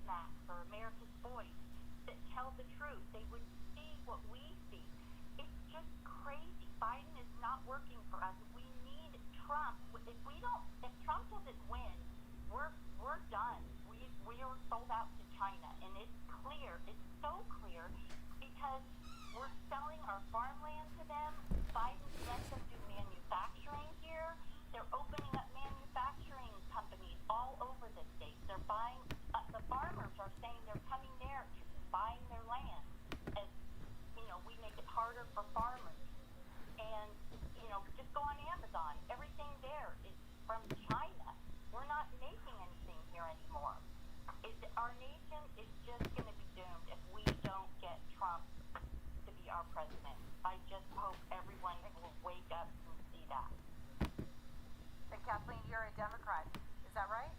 Newsmax or America's Voice that tell the truth. They would see what we see. It's just crazy. Biden is not working for us. We need Trump. If Trump doesn't win, we're done. We are sold out to China, and it's clear. It's so clear because we're selling our farmland to them. Biden lets them do manufacturing here. They're opening up manufacturing companies all over the state. They're buying. The farmers are saying they're coming there, buying their land. As we make it harder for farmers. And just go on Amazon. Everything there is from China. We're not making anything here anymore. Our nation is just going to be doomed if we don't get Trump to be our president. I just hope everyone will wake up and see that. And Kathleen, you're a Democrat. Is that right?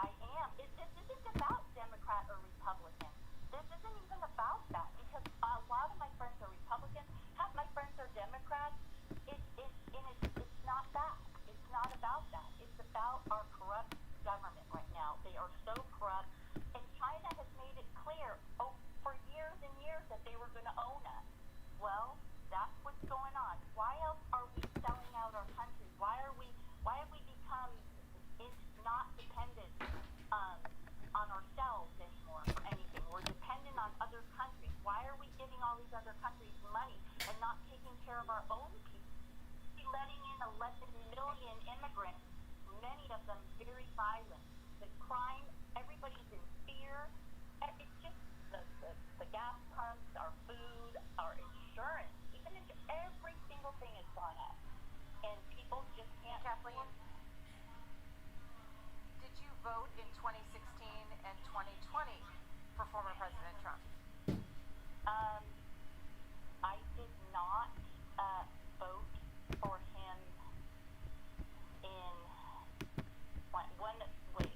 I am. This isn't about Democrat or Republican. This isn't even about that because a lot of my friends are Republicans. Half my friends are Democrats. It's not that. It's not about that. It's about our corrupt government right now. They are so corrupt. And China has made it clear for years and years that they were going to own us. Well, that's what's going on. Why else are we selling out our country? Why have we become not dependent on ourselves anymore for anything? We're dependent on other countries. Why are we giving all these other countries money and not taking care of our own people? Letting in 11 million immigrants, many of them very violent. The crime, everybody's in fear. It's just the gas pumps, our food, our insurance, every single thing has gone up. And people just can't. Kathleen, did you vote in 2016 and 2020 for former President Trump? I did not vote for him in one. Wait.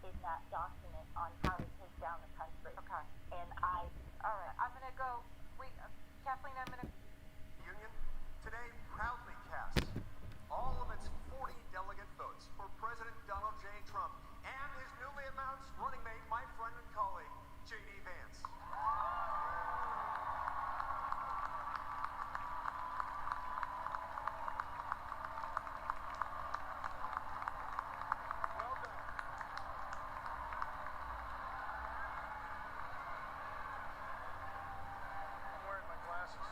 In that document on how to take down the country. Okay. And all right, I'm going to go. Kathleen, I'm going to. The Union today proudly casts all of its 40 delegate votes for President Donald J. Trump and his newly announced running mate, my friend and colleague, J.D. Vance. I'm wearing my glasses.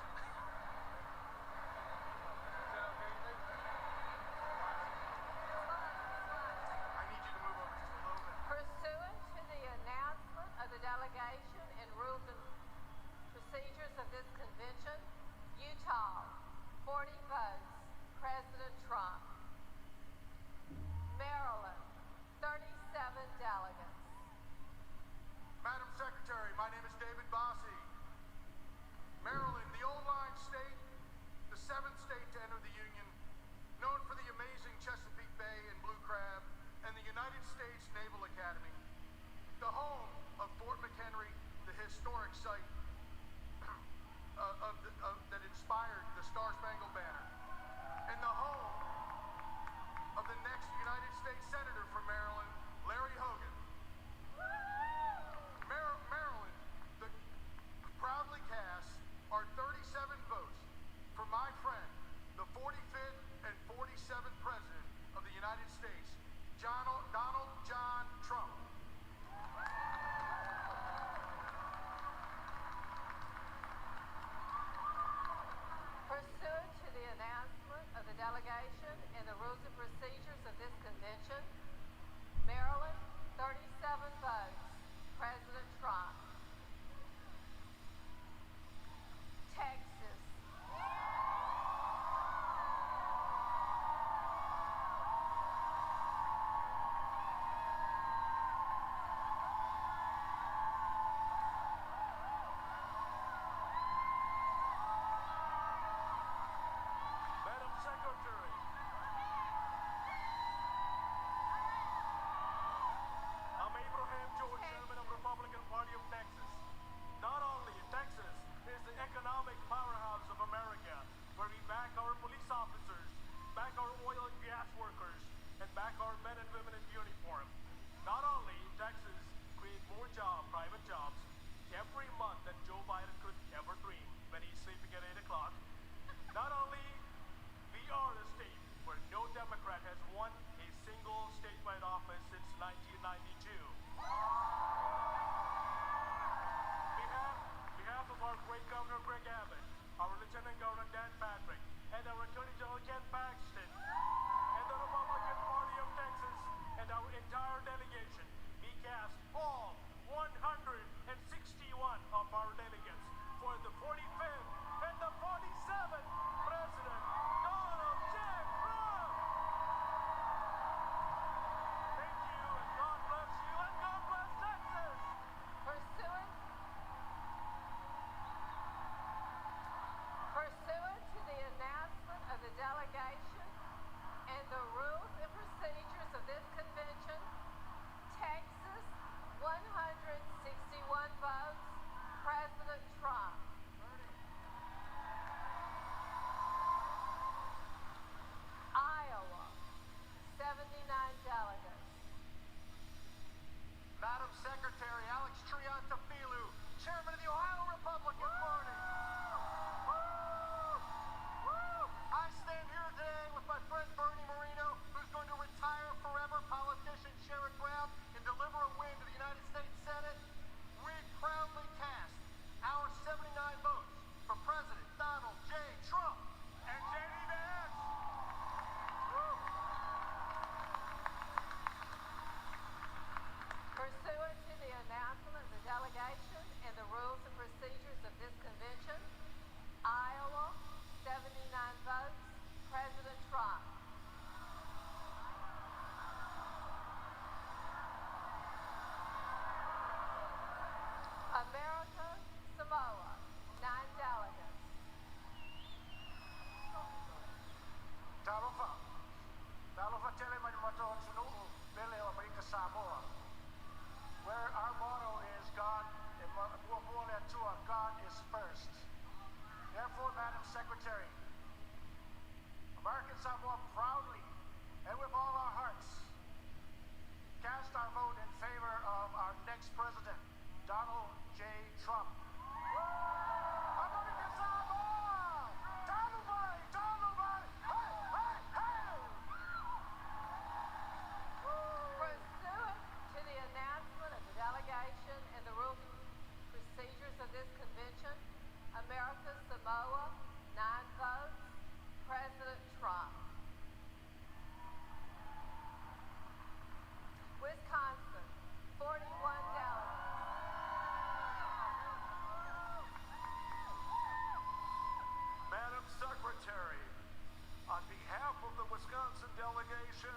bipartisan delegation,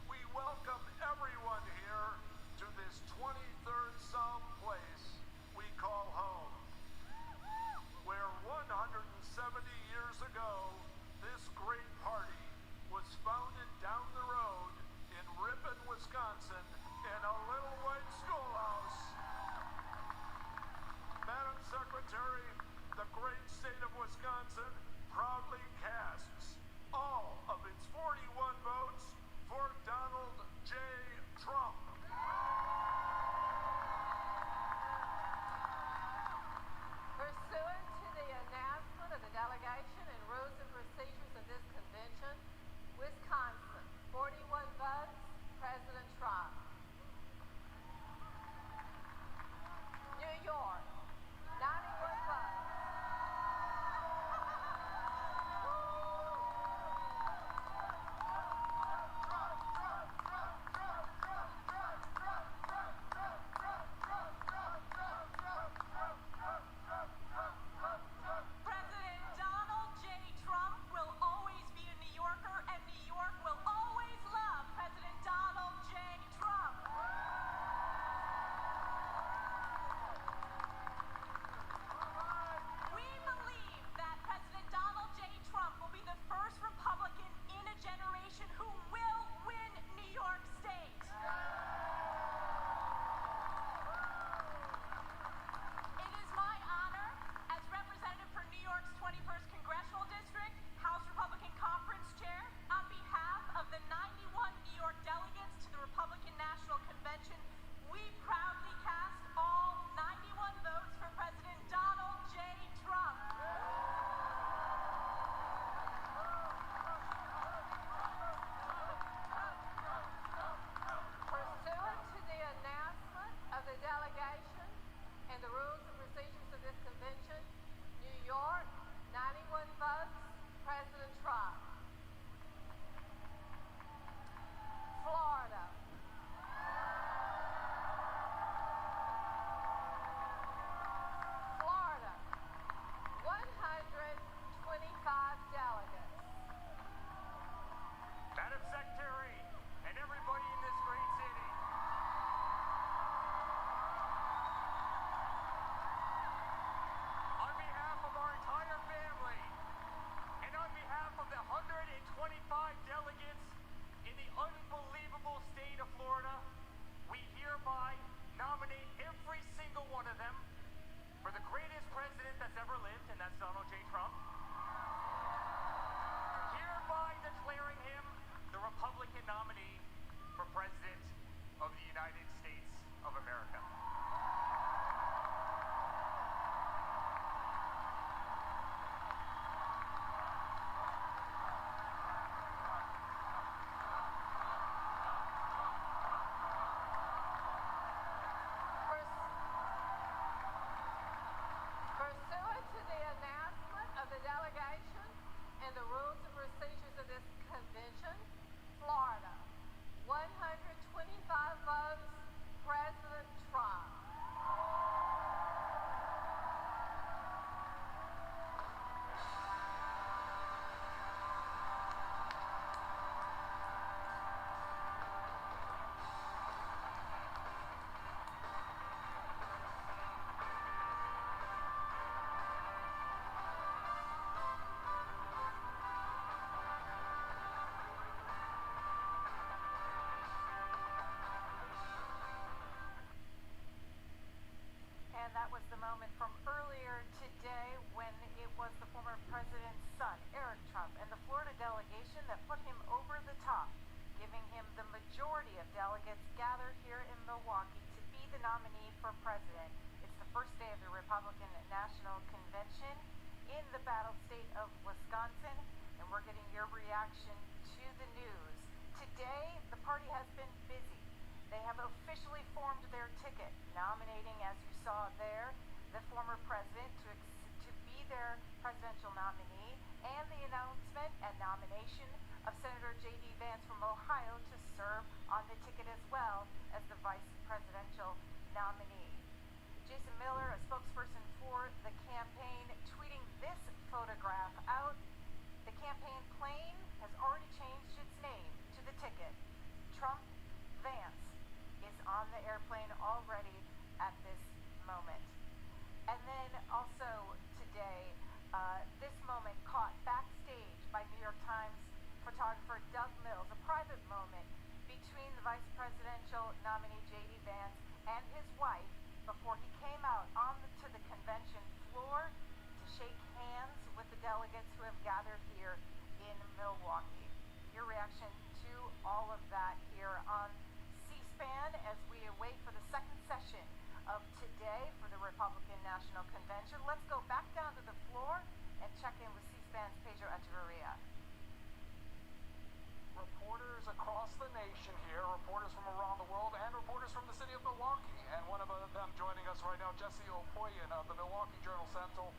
we welcome everyone here to this 23rd Psalm place we call home, where 170 years ago, this great party was founded down the road in Ripon, Wisconsin, in a little white schoolhouse. Madam Secretary, the great state of Wisconsin proudly casts all of its 41 votes for Donald J. Trump. Pursuant to the announcement of the delegation and rules and procedures of this convention, Wisconsin, 41 votes, President Trump. New York, 91 votes. President Donald J. Trump will always be a New Yorker, and New York will always love President Donald J. Trump. We believe that President Donald J. Trump will be the first Republican in a generation who will win New York State. It is my honor, as representative for New York's 21st Congressional District, House Republican Conference Chair, on behalf of the 91 New York delegates to the Republican National Convention, we proudly cast all 91 votes for President Donald J. Trump. Pursuant to the announcement of the delegation and the rules and procedures of this convention, New York, 91 votes, President Trump. Florida. Florida, 125 delegates. Madam Secretary, and everybody in this great city, on behalf of our entire family, and on behalf of the 125 delegates in the unbelievable state of Florida, we hereby nominate every single one of them for the greatest president that's ever lived, and that's Donald J. Trump. Hereby declaring him the Republican nominee for President of the United States of America. Pursuant to the announcement of the delegation and the rules and procedures of this convention, Florida, 125 votes, President Trump. And that was the moment from earlier today when it was the former president's son, Eric Trump, and the Florida delegation that put him over the top, giving him the majority of delegates gathered here in Milwaukee to be the nominee for president. It's the first day of the Republican National Convention in the battle state of Wisconsin, and we're getting your reaction to the news. Today, the party has been busy. They have officially formed their ticket, nominating, as you saw there, the former president to be their presidential nominee, and the announcement and nomination of Senator J.D. Vance from Ohio to serve on the ticket as well as the vice presidential nominee. Jason Miller, a spokesperson for the campaign, tweeting this photograph out. The campaign plane has already changed its name photographer Doug Mills, a private moment between the vice presidential nominee J.D. Vance and his wife before he came out to the convention floor to shake hands with the delegates who have gathered here in Milwaukee. Your reaction to all of that here on C-SPAN as we await for the second session of today for the Republican National Convention. Let's go back down to the floor and check in with C-SPAN's Pedro Echeverria. Reporters across the nation here, reporters from around the world, and reporters from the city of Milwaukee. And one of them joining us right now, Jessie Opoyan of the Milwaukee Journal-Sentinel.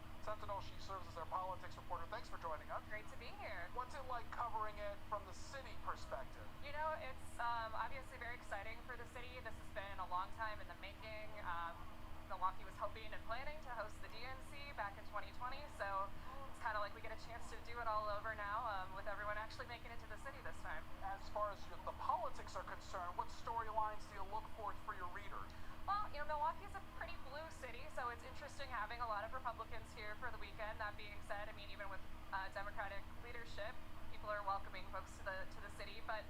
She serves as their politics reporter. Thanks for joining us. Great to be here. What's it like covering it from the city perspective? You know, it's obviously very exciting for the city. This has been a long time in the making. Milwaukee was hoping and planning to host the DNC back in 2020, so it's kind of like we get a chance to do it all over now with everyone actually making it to the city this time. As far as the politics are concerned, what storylines do you look for your readers? Well, you know, Milwaukee is a pretty blue city, so it's interesting having a lot of Republicans here for the weekend. That being said, I mean, even with Democratic leadership, people are welcoming folks to the city. But,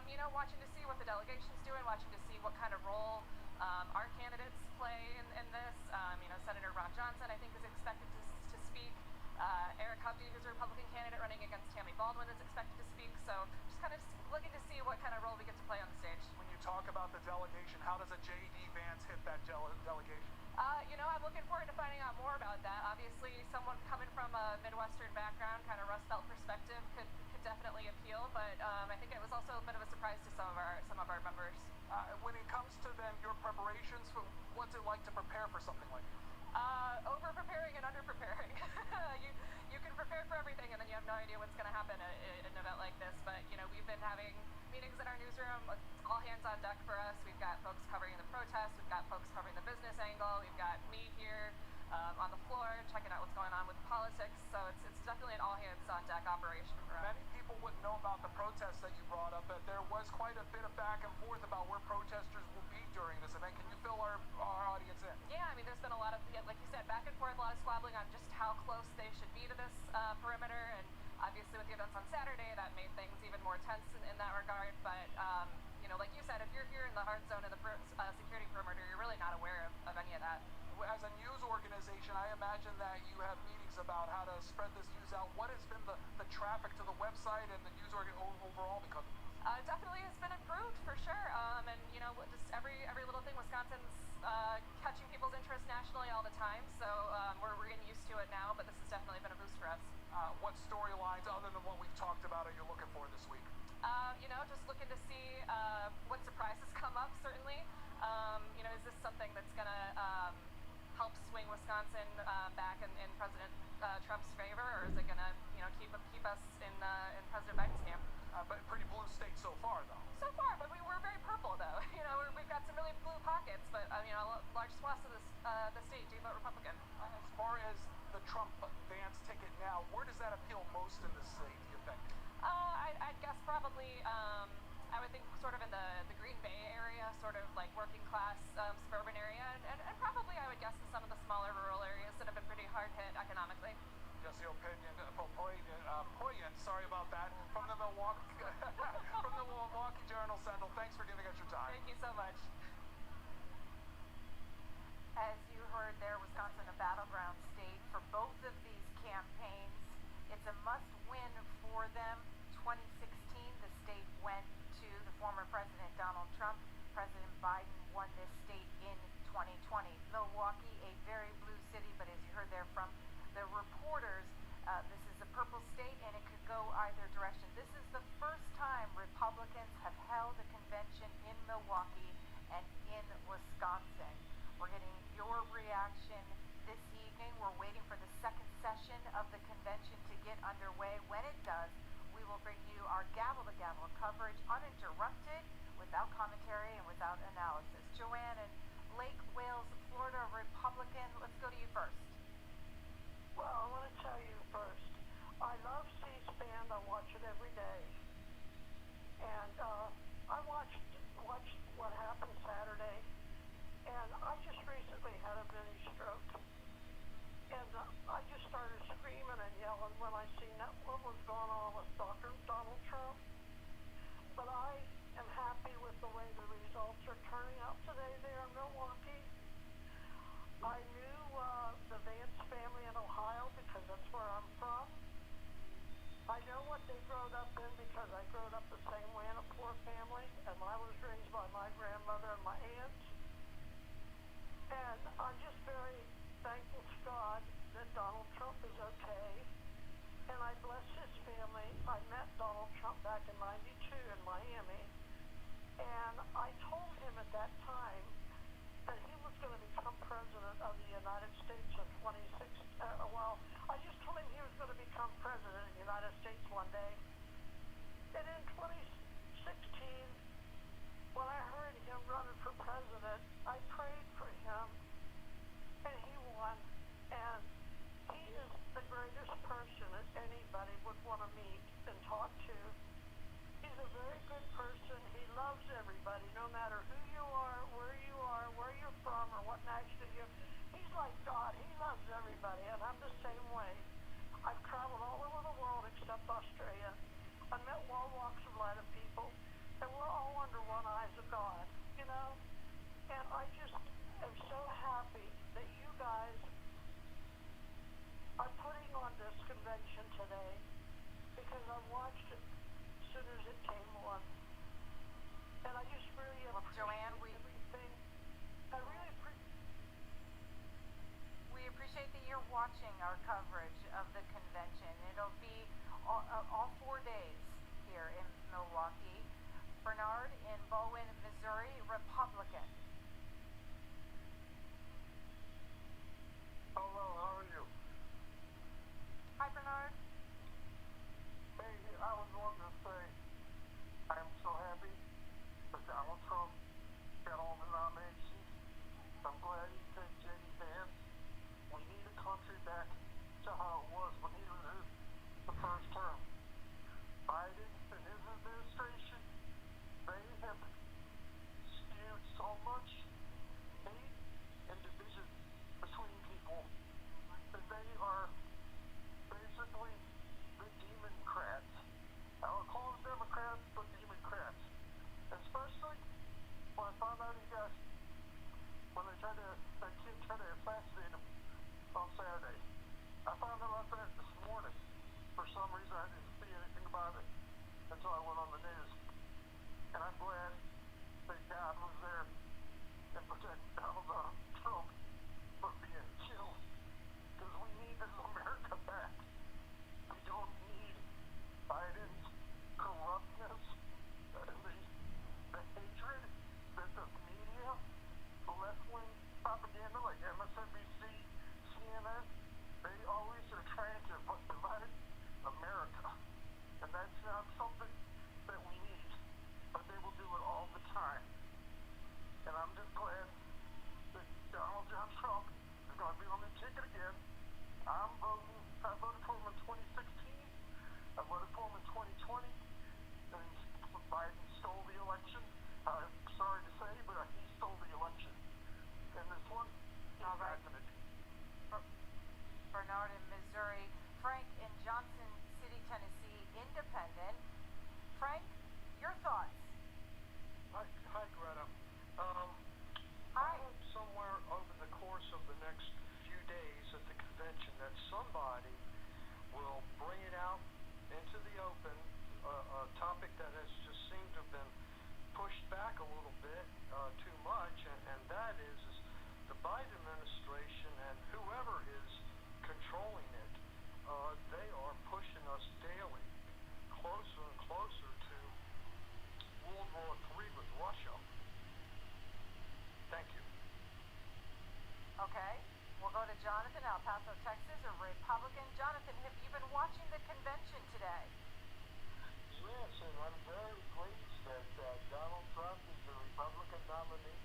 you know, watching to see what the delegation's doing, watching to see what kind of role our candidates play in this. You know, Senator Ron Johnson, I think, is expected to speak. Eric Hovde, who's a Republican candidate running against Tammy Baldwin, is expected to speak. So just kind of looking to see what kind of role we get to play on the stage. When you talk about the delegation, how does a J.D. Vance hit that delegation? You know, I'm looking forward to finding out more about that. Obviously, someone coming from a Midwestern background, kind of Rust Belt perspective, could definitely appeal. But I think it was also a bit of a surprise to some of our members. When it comes to then your preparations, what's it like to prepare for something like this? Over-preparing and under-preparing. you can prepare for everything, and then you have no idea what's going to happen in an event like this. But, you know, we've been having meetings in our newsroom, all hands on deck for us. We've got folks covering the protests, we've got folks covering the business angle, we've got me here on the floor checking out what's going on with politics. So it's definitely an all hands on deck operation for us. Many people wouldn't know about the protests that you brought up, but there was quite a bit of back and forth about where protesters will be during this event. Can you fill our audience in? Yeah, I mean, there's been a lot of, like you said, back and forth, a lot of squabbling on just how close they should be to this perimeter. And obviously with the events on Saturday, that made things even more tense in that regard. But, you know, like you said, if you're here in the hard zone of the security perimeter, you're really not aware of any of that. As a news organization, I imagine that you have meetings about how to spread this news out. What has been the traffic to the website and the news overall because of this? Definitely has been improved for sure. And you know, just every little thing. Wisconsin's catching people's interest nationally all the time. So we're getting used to it now. But this has definitely been a boost for us. What storylines, other than what we've talked about, are you looking for this week? You know, just looking to see what surprises come up. Certainly. You know, is this something that's gonna help swing Wisconsin back in President Trump's favor, or is it going to, you know, keep us in President Biden's camp? But pretty blue state so far, though. So far, but we're very purple, though. You know, we've got some really blue pockets, but you know, large swaths of the state do vote Republican. As far as the Trump-Vance ticket now, where does that appeal most in the state, do you think? I'd guess probably. I would think sort of in the Green Bay area, sort of like working class suburban area, and probably I would guess in some of the smaller rural areas that have been pretty hard hit economically. Jessie Opoyan, sorry about that, from the Milwaukee Journal-Sentinel. Thanks for giving us your time. Thank you so much. As you heard there, Wisconsin a battleground state for both of these campaigns. It's a must-win for them. 2016, the state went to the former President Donald Trump. President Biden won this state in 2020. Milwaukee, a very blue city, but as you heard there from the reporters, this is a purple state and it could go either direction. This is the first time Republicans have held a convention in Milwaukee and in Wisconsin. We're getting your reaction this evening. We're waiting for the second session of the convention to get underway. When it does, we will bring you our gavel-to-gavel coverage, uninterrupted, without commentary and without analysis. Joanne in Lake Wales, Florida, Republican. Let's go to you first. Well, I want to tell you first, I love C-SPAN. I watch it every day. And I watched what happened Saturday, and I just recently had a mini stroke. And I just started screaming and yelling when I seen that what was going on with Dr. Donald Trump. I know what they growed up in because I grew up the same way in a poor family, and I was raised by my grandmother and my aunts. And I'm just very thankful to God that Donald Trump is okay, and I bless his family. I met Donald Trump back in '92 in Miami, and I told him at that time that he was going to become president of the United States in 26. I just told him he was going to become president of the United States one day. And in 2016, when I heard him running for president, I prayed for him, and he won. And he is the greatest person that anybody would want to meet and talk to. He's a very good person. He loves everybody, no matter who you are, where you're from, or what nationality you're. He's like God. He loves everybody, and I'm the same way. I've traveled all over the world except Australia. I met all walks of life of people, and we're all under one eyes of God, you know? And I just am so happy that you guys are putting on this convention today, because I watched it as soon as it came on. And I just really appreciate Joanne, everything. I really we appreciate that you're watching our coverage of the convention. It'll be all 4 days here in Milwaukee. Bernard in Bowen, Missouri, Republican. Hello, how are you? Hi, Bernard. Hey, I was wanting to say I am so happy that Donald Trump got all the nominations. I'm glad he said J.D. Vance. We need a country back to how it was when he was in the first term. Biden and his administration, they have skewed so much hate and division between people that they are basically the Democrats. I would call them Democrats, but Democrats. Especially when I found out when that kid tried to assassinate him on Saturday. I found out about that this morning. For some reason, I didn't see anything about it until I went on the news. And I'm glad that God was there and protected Donald Trump from being killed. Because we need this America back. We don't need Biden's corruptness, the hatred that the media, the left-wing propaganda like MSNBC, CNN, they always are trying to divide America. And that's not something that we need. But they will do it all the time. And I'm just glad that Donald John Trump is going to be on the ticket again. I voted for him in 2016. I voted for him in 2020. And Biden stole the election. I'm sorry to say, but he stole the election. And this one, he's All right. not going to do. Bernard in Missouri. Frank in Johnson City, Tennessee, Independent. Frank, your thoughts? Hi, Greta. Hi. I hope somewhere over the course of the next few days at the convention that somebody will bring it out into the open, a topic that has just seemed to have been pushed back a little bit too much, and that is the Biden administration and whoever is controlling it, they are pushing us daily closer and closer to World War III with Russia. Thank you. Okay. We'll go to Jonathan, El Paso, Texas, a Republican. Jonathan, have you been watching the convention today? Yes, and I'm very pleased that Donald Trump is the Republican nominee.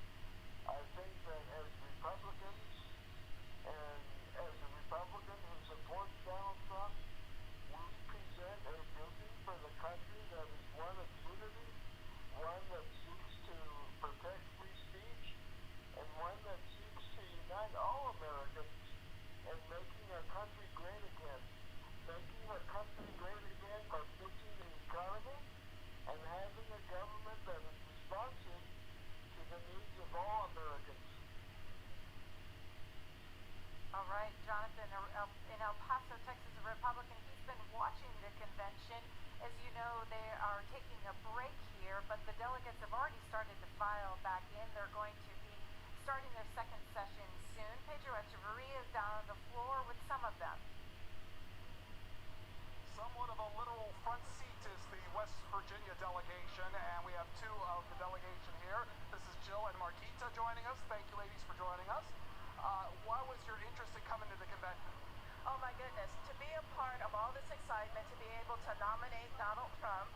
I think that as Republicans and as a Republican who supports Donald Trump, we present a vision for the country that is one of unity, one that seeks to protect free speech, and one that seeks to unite all Americans in making our country great again. Making our country great again by fixing the economy and having a government that is responsive to the needs of all Americans. All right, Jonathan, in El Paso, Texas, a Republican. He's been watching the convention. As you know, they are taking a break here, but the delegates have already started to file back in. They're going to be starting their second session soon. Pedro Echeverria is down on the floor with some of them. Somewhat of a literal front seat is the West Virginia delegation, and we have two of the delegation here. This is Jill and Marquita joining us. Thank you, ladies, for joining us. Why was your interest in coming to the convention? Oh my goodness, to be a part of all this excitement, to be able to nominate Donald Trump,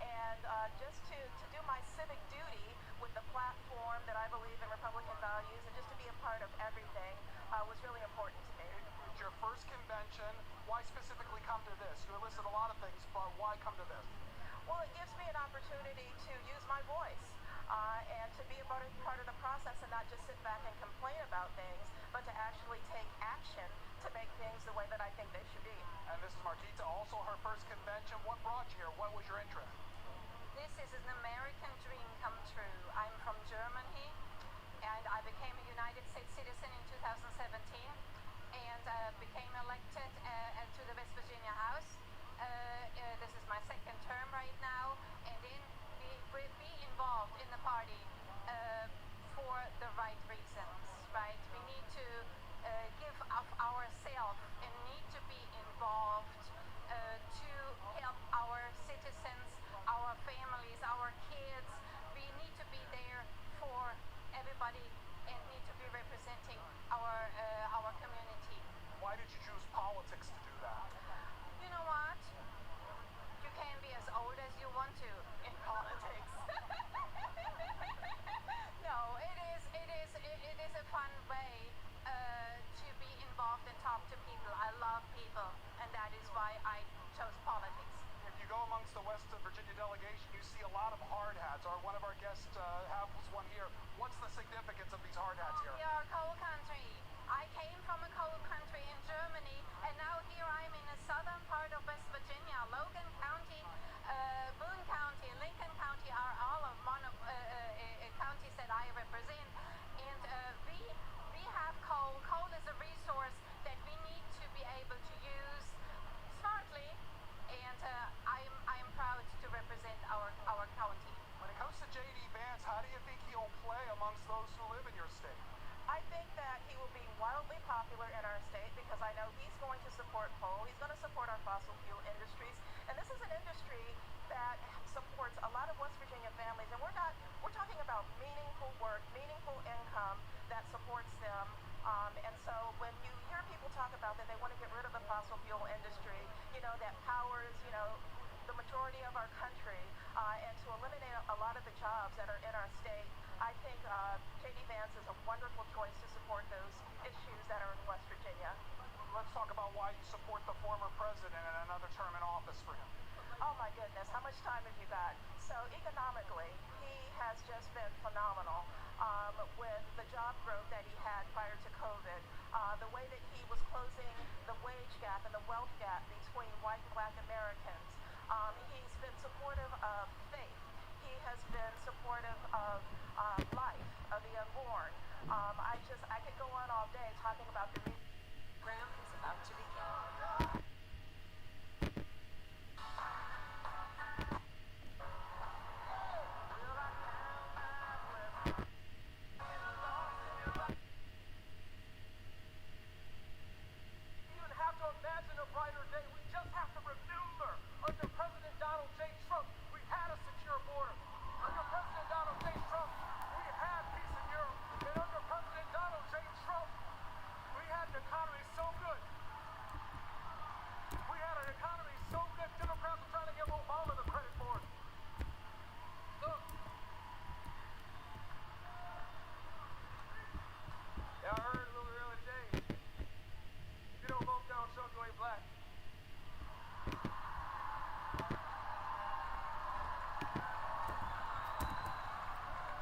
and just to do my civic duty with the platform that I believe in Republican values, and just to be a part of everything was really important to me. It's your first convention. Why specifically come to this? You listed a lot of things, but why come to this? Well, it gives me an opportunity to use my voice and to be a part of the process and not just sit back and complain about things, but to actually take action to make things the way that I think they should be. And this is Marquita, also her first convention. What brought you here? What was your interest? This is an American dream come true. I'm from Germany, and I became a United States citizen in 2017, and became elected to the West Virginia House. This is my second term right now, and then be involved in the party for the right reasons, right? We need to give of ourselves and need to be involved to help our citizens, our families, our kids. We need to be there for everybody and need to be representing our community. Why did you choose politics to do that? You know what? You can be as old as you want to in politics. No, it is a fun way to be involved and talk to people. I love people, and that is why I chose politics. If you go amongst the West Virginia delegation, you see a lot of hard hats. One of our guests has one here. What's the significance of these hard hats here? We are coal country. I came from a coal country in Germany, and now here I'm in the southern part of West Virginia. Logan County, Boone County, Lincoln County are all of one of counties that I represent. And we have coal. Coal is a resource that we need to be able to use smartly, and I'm proud to represent our county. When it comes to J.D. Vance, how do you think he'll play amongst those who live in your state? I think that he will be wildly popular in our state because I know he's going to support coal. He's going to support our fossil fuel industries. And this is an industry that supports a lot of West Virginia families. And we're talking about meaningful work, meaningful income that supports them. And so when you hear people talk about that they want to get rid of the fossil fuel industry, that powers, the majority of our country, and to eliminate a lot of the jobs that are in our state, I think J.D. Vance is a wonderful choice to support those issues that are in West Virginia. Let's talk about why you support the former president and another term in office for him. Oh my goodness, how much time have you got? So economically, he has just been phenomenal with the job growth that he had prior to COVID, the way that he was closing the wage gap and the wealth gap between white and black Americans. He's been supportive of faith. He has been supportive of life, of the unborn. I could go on all day talking about the Program is about to begin. We don't have to imagine a brighter day. We just have to remember, under President Donald J. Trump, we had a secure border. Under President Donald J. Trump, we had peace in Europe. And under President Donald J. Trump, we had an economy so good. We had an economy so good, Democrats were trying to give Obama the credit for it. Look. Yeah, I heard a little earlier today. If you don't vote Donald Trump, you ain't black.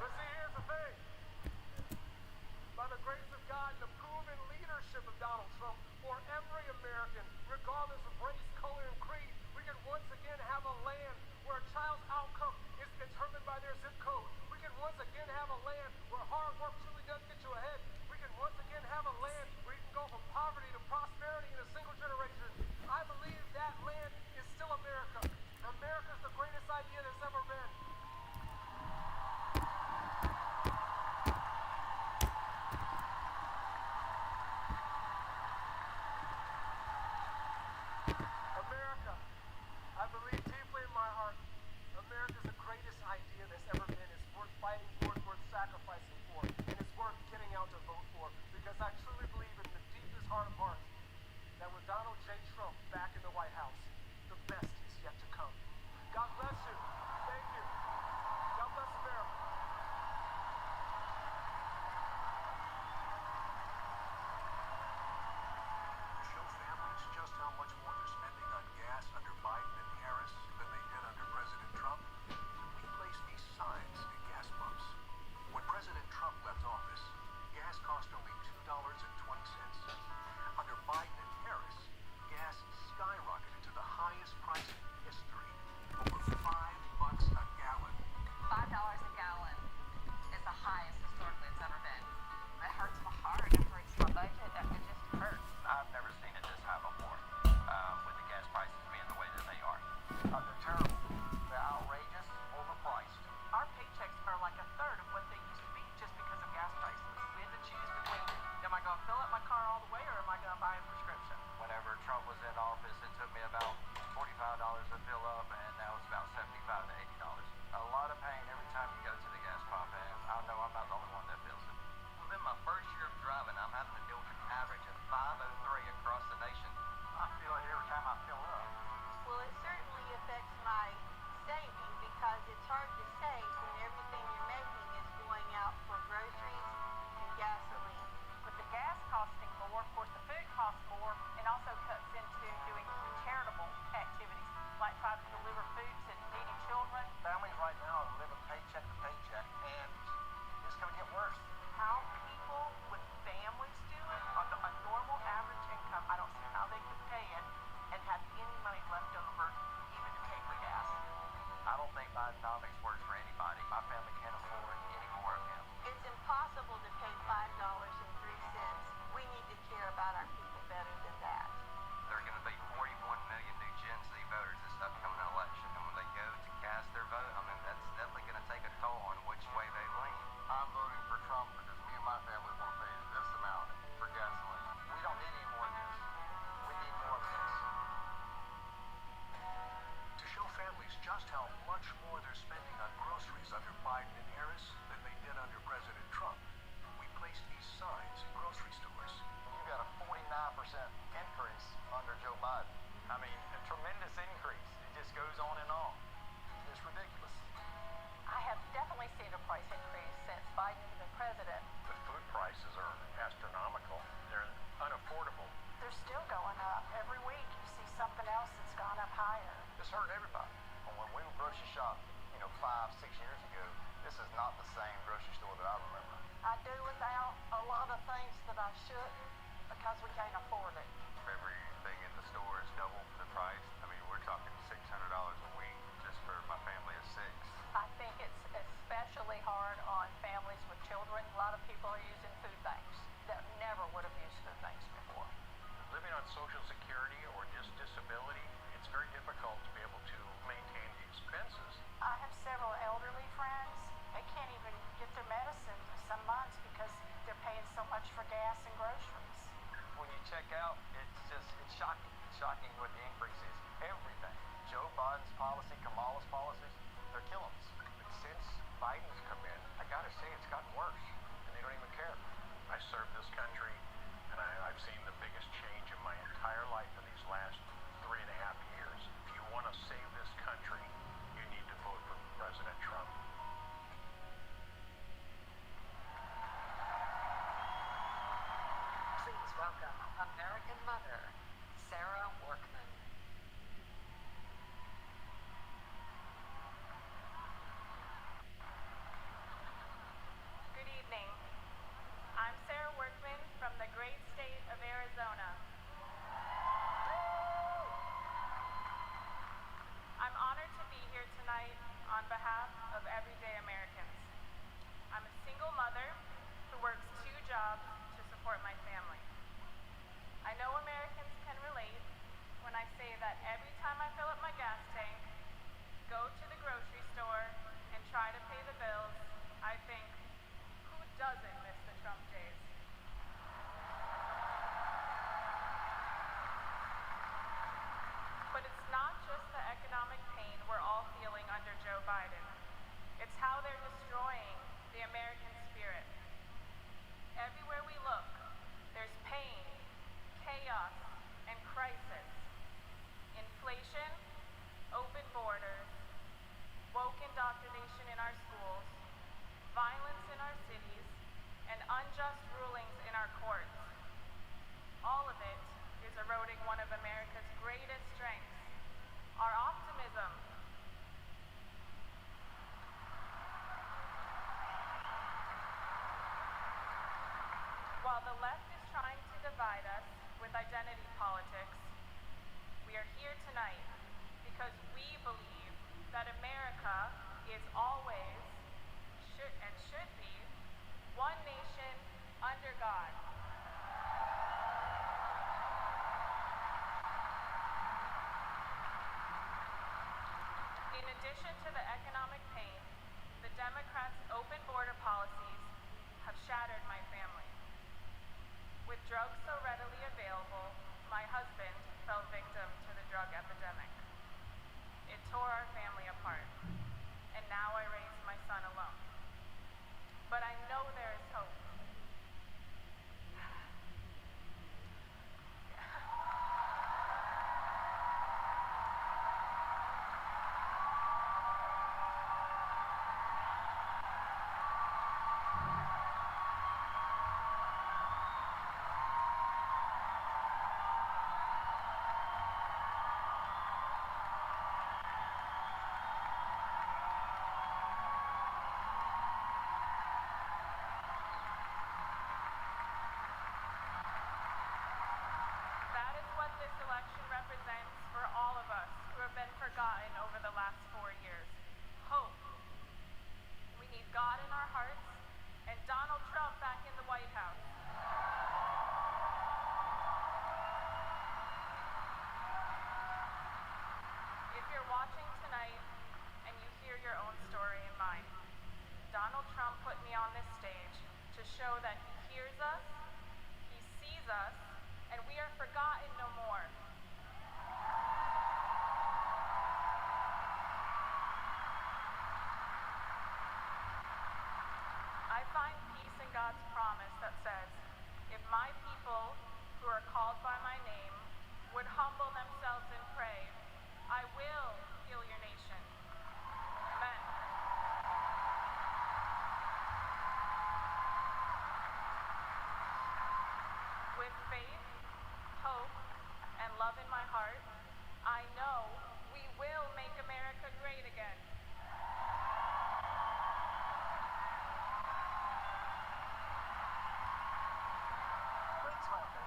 But see, here's the thing. By the grace of God and the proven leadership of Donald Trump, for every American, regardless of race, color, and creed, we can once again have a land where a child's outcome is determined by their zip code. We can once again have a land where hard work truly does get you ahead. We can once again have a land where you can go from poverty to prosperity. sacrificing for, and it's worth getting out to vote for, because I truly believe in the deepest heart of hearts that with Donald J. Trump back in the White House, the best is yet to come. God bless you. Thank you. God bless America. To show families just how much more they're spending on gas under Biden and Harris than they did under President Trump, we placed these signs at gas pumps. When President Trump left office, gas cost only $2.20. Under Biden and Harris, gas skyrocketed to the highest price in history, over $5 a gallon. $5 a gallon is the highest historically it's ever been. It hurts my heart. It hurts my budget. It just hurts. I've never seen it this high before, with the gas prices being the way that they are. They're terrible. They're outrageous, overpriced. Our paychecks are like a third of what they used to be just because of gas prices. We had to choose between, am I going to fill up my car all the way or am I going to buy a prescription? Whenever Trump was in office, it took me about $45 to fill up, and now it's about $75 to $80. A lot of pain every time you go to the gas pump, and I know I'm not the only one that feels it. Within my first year of driving, I'm having to deal with an average of 503 across the nation. I feel it every time I fill up. Well, it certainly affects my saving because it's hard to save when everything you're making is going out for groceries and gasoline. With the gas costing more, of course, the food costs more, and also cuts into doing charitable activities, like trying to deliver food to needy children. Families right now are living paycheck to paycheck, and it's going to get worse. How people with families do it on a normal average income, I don't see how they could pay it and have any money left over even to pay for gas. I don't think Bidenomics works for anybody. My family can't afford any more of him. It's impossible to pay $5.03. We need to care about our people better than that. There are going to be 41 million new Gen Z voters this upcoming election, and when they go to cast their vote, I mean, that's definitely going to take a toll on which way they lean. I'm voting for Trump because me and my family won't pay this amount for gasoline. We don't need any more of this. We need more of this. To show families just how much more they're spending on groceries under Biden and Harris than they did under President Trump, we placed these signs in grocery stores. You got a 49% increase under Joe Biden. I mean, a tremendous increase. It just goes on and on. It's ridiculous. I have definitely seen a price increase since Biden's been president. The food prices are astronomical. They're unaffordable. They're still going up. Every week you see something else that's gone up higher. This hurt everybody. And when we were grocery shopping, 5-6 years ago, this is not the same grocery store that I remember. I do without a lot of things that I shouldn't because we can't afford it. Everything in the store is double the price. I mean, we're talking $600 a week just for my family of 6. I think it's especially hard on families with children. A lot of people are using food banks that never would have used food banks before. Living on Social Security or just disability, it's very difficult to be able to maintain the expenses. I have several elderly friends. They can't even get their medicine some months because they're paying so much for gas and groceries. When you check out, it's shocking. It's shocking what the increase is. Everything. Joe Biden's policy, Kamala's policies, they're killing us. But since Biden's come in, I gotta say it's gotten worse, and they don't even care. I served this country, and I've seen the biggest change in my entire life in these last 3.5 years. If you want to save this country, you need to vote for President Trump. Please welcome American mother, Sarah Workman. Good evening. I'm Sarah Workman from the great state of Arizona. I'm honored to be here tonight on behalf of everyday Americans. I'm a single mother who works 2 jobs to support my family. I know Americans can relate when I say that every time I fill up my gas tank, go to the grocery store, and try to pay the bills, I think, who doesn't miss the Trump days? But it's not just the economic pain we're all feeling under Joe Biden. It's how they're destroying the American spirit. Everywhere we look, there's pain, chaos, and crisis. Inflation, open borders, woke indoctrination in our schools, violence in our cities, and unjust rulings in our courts. All of it is eroding one of America's greatest strengths, our optimism. While the left is trying to divide us with identity politics, we are here tonight because we believe that America is always, should be, one nation under God. In addition to the economic pain, the Democrats' open border policies have shattered my family. With drugs so readily available, my husband fell victim to the drug epidemic. It tore our family apart, and now I raise my son alone. But I know there is hope. That is what this election represents for all of us who have been forgotten over the last 4 years. Hope. We need God in our hearts and Donald Trump back in the White House. If you're watching tonight and you hear your own story and mine, Donald Trump put me on this stage to show that he hears us, he sees us, and we are forgotten no more. I find peace in God's promise that says, if my people who are called by my name would humble themselves and pray, I will heal your nation. Amen. With faith, hope, and love in my heart, I know we will make America great again. Please welcome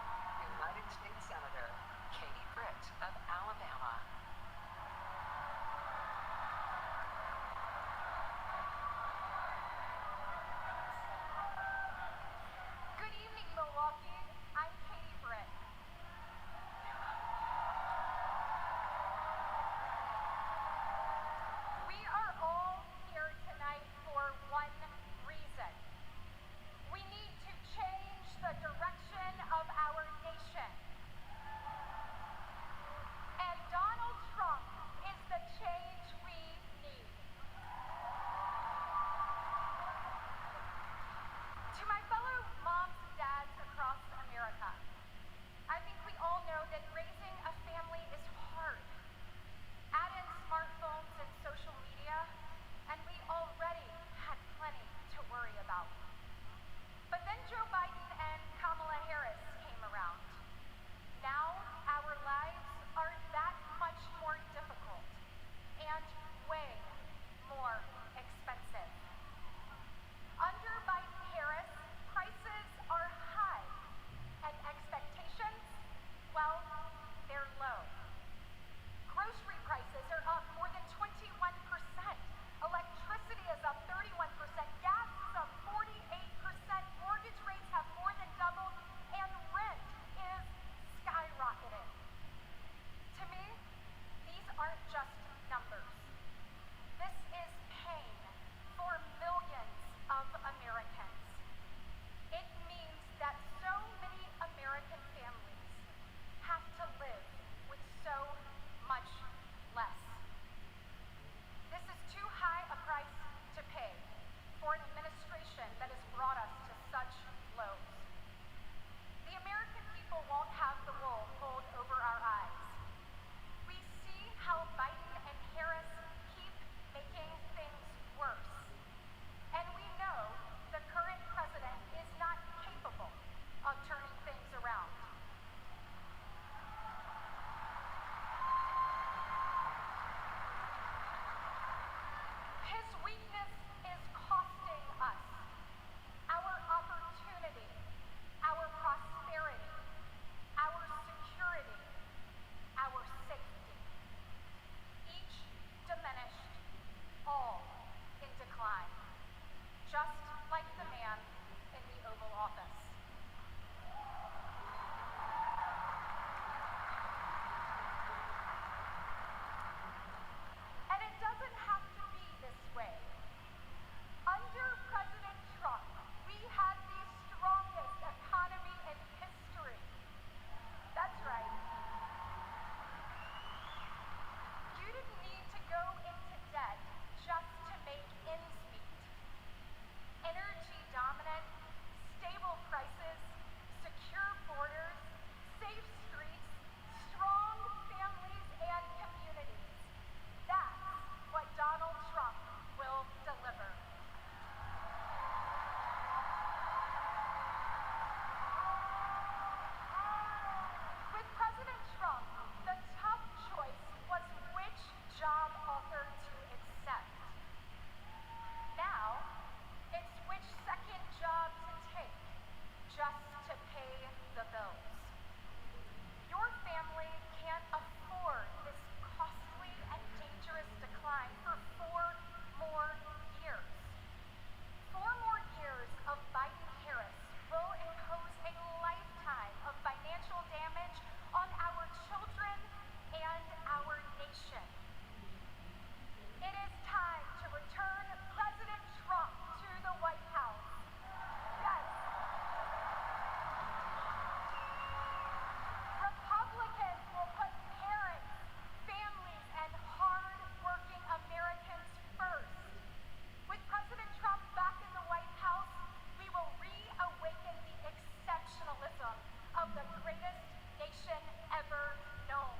greatest nation ever known.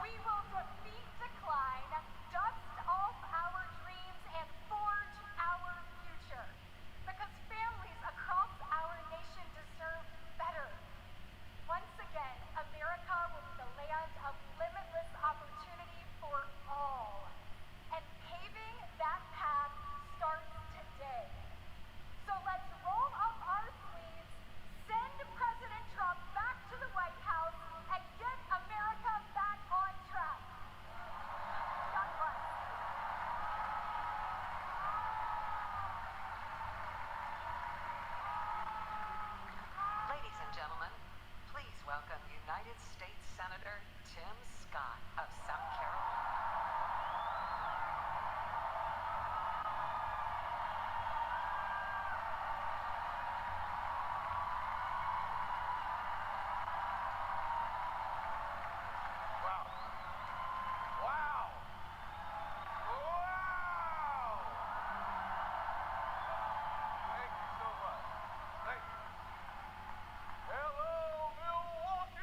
We will defeat decline, dust off our dreams, and forge our future. Because families across our nation deserve better. Once again, America will be the land of limitless opportunity for all. And paving that path starts today. So let's roll up our sleeves, send President Trump back to the White House, and get America back on track. God bless. Ladies and gentlemen, please welcome United States Senator Tim Scott of South Carolina. Wow. Wow. Wow. Thank you so much. Thank you. Hello, Milwaukee.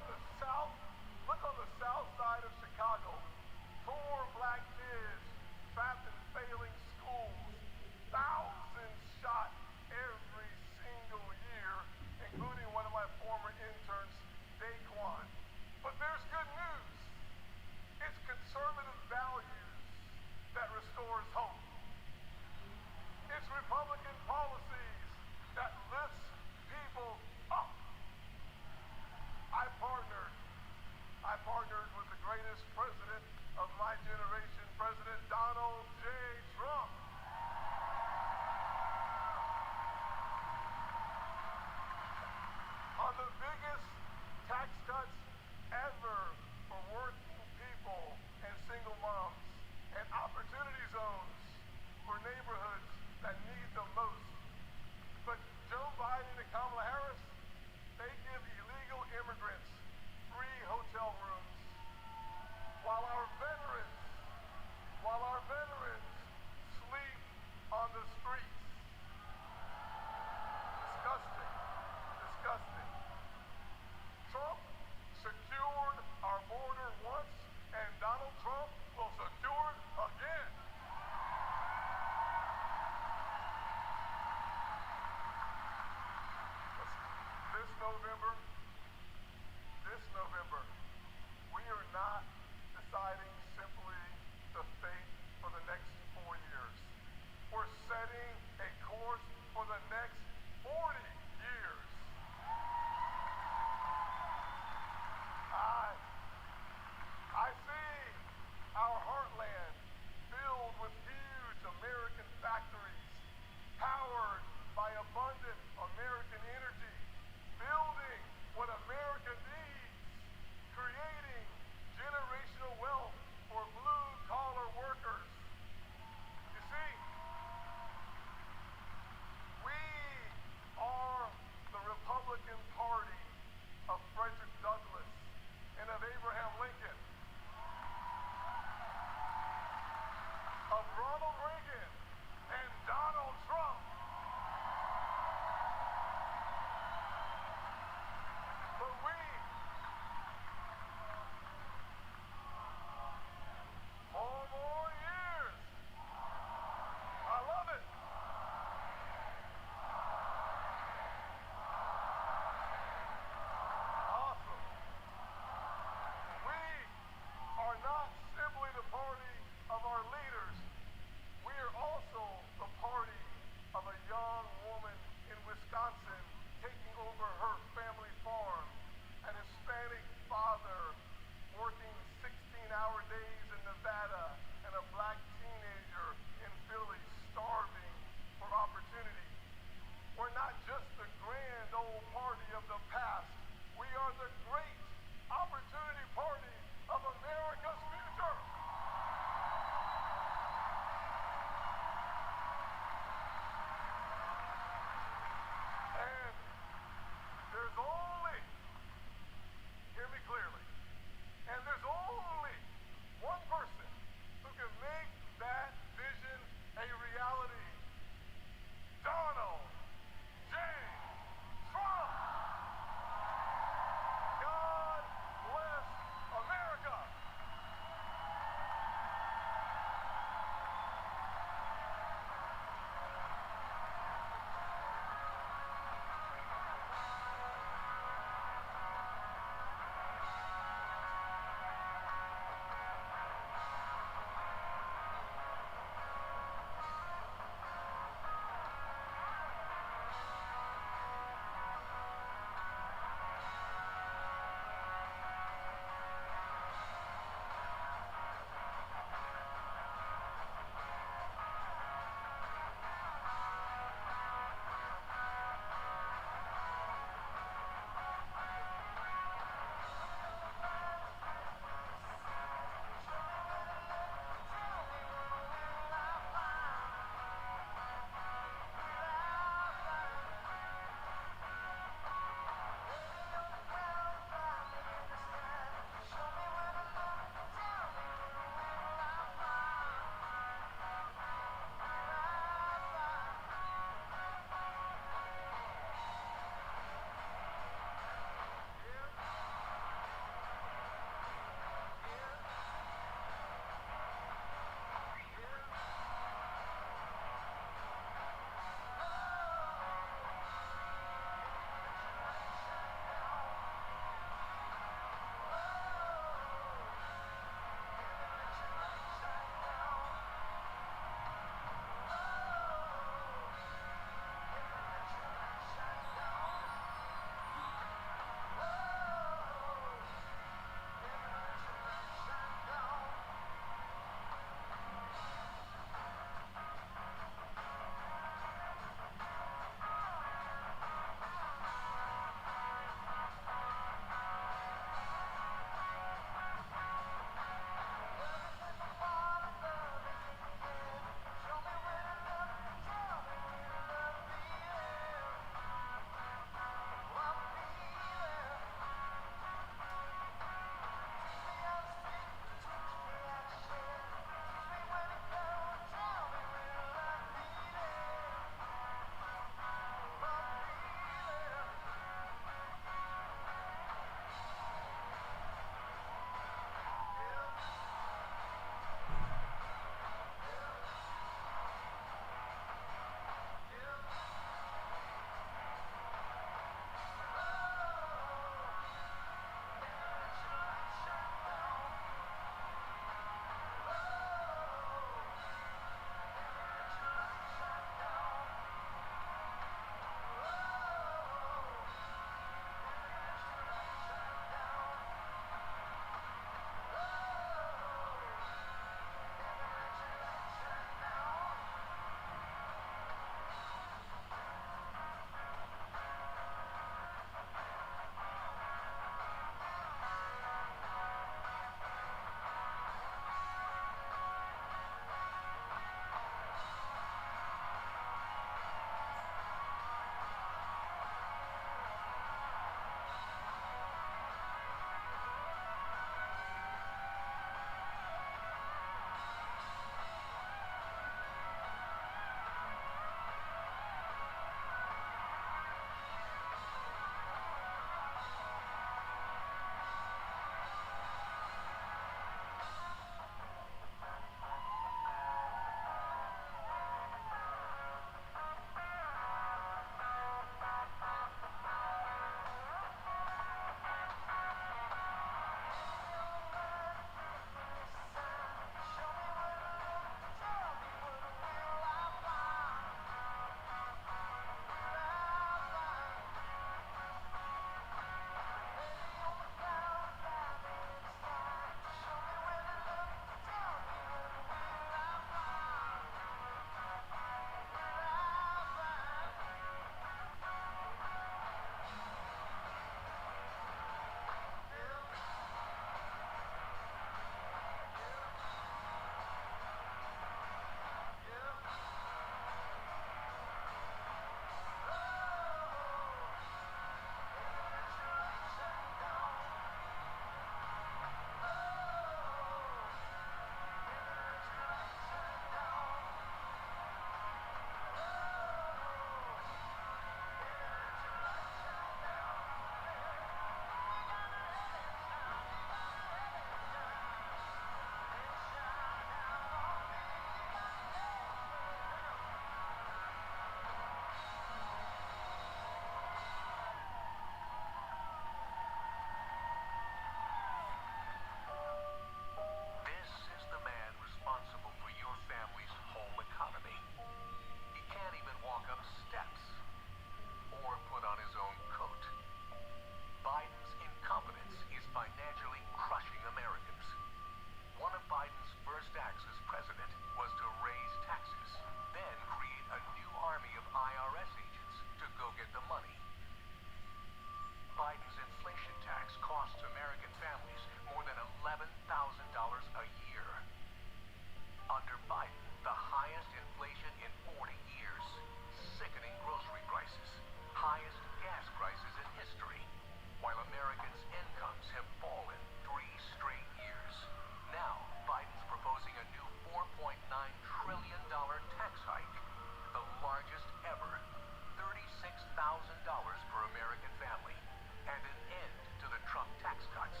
per American family and an end to the Trump tax cuts.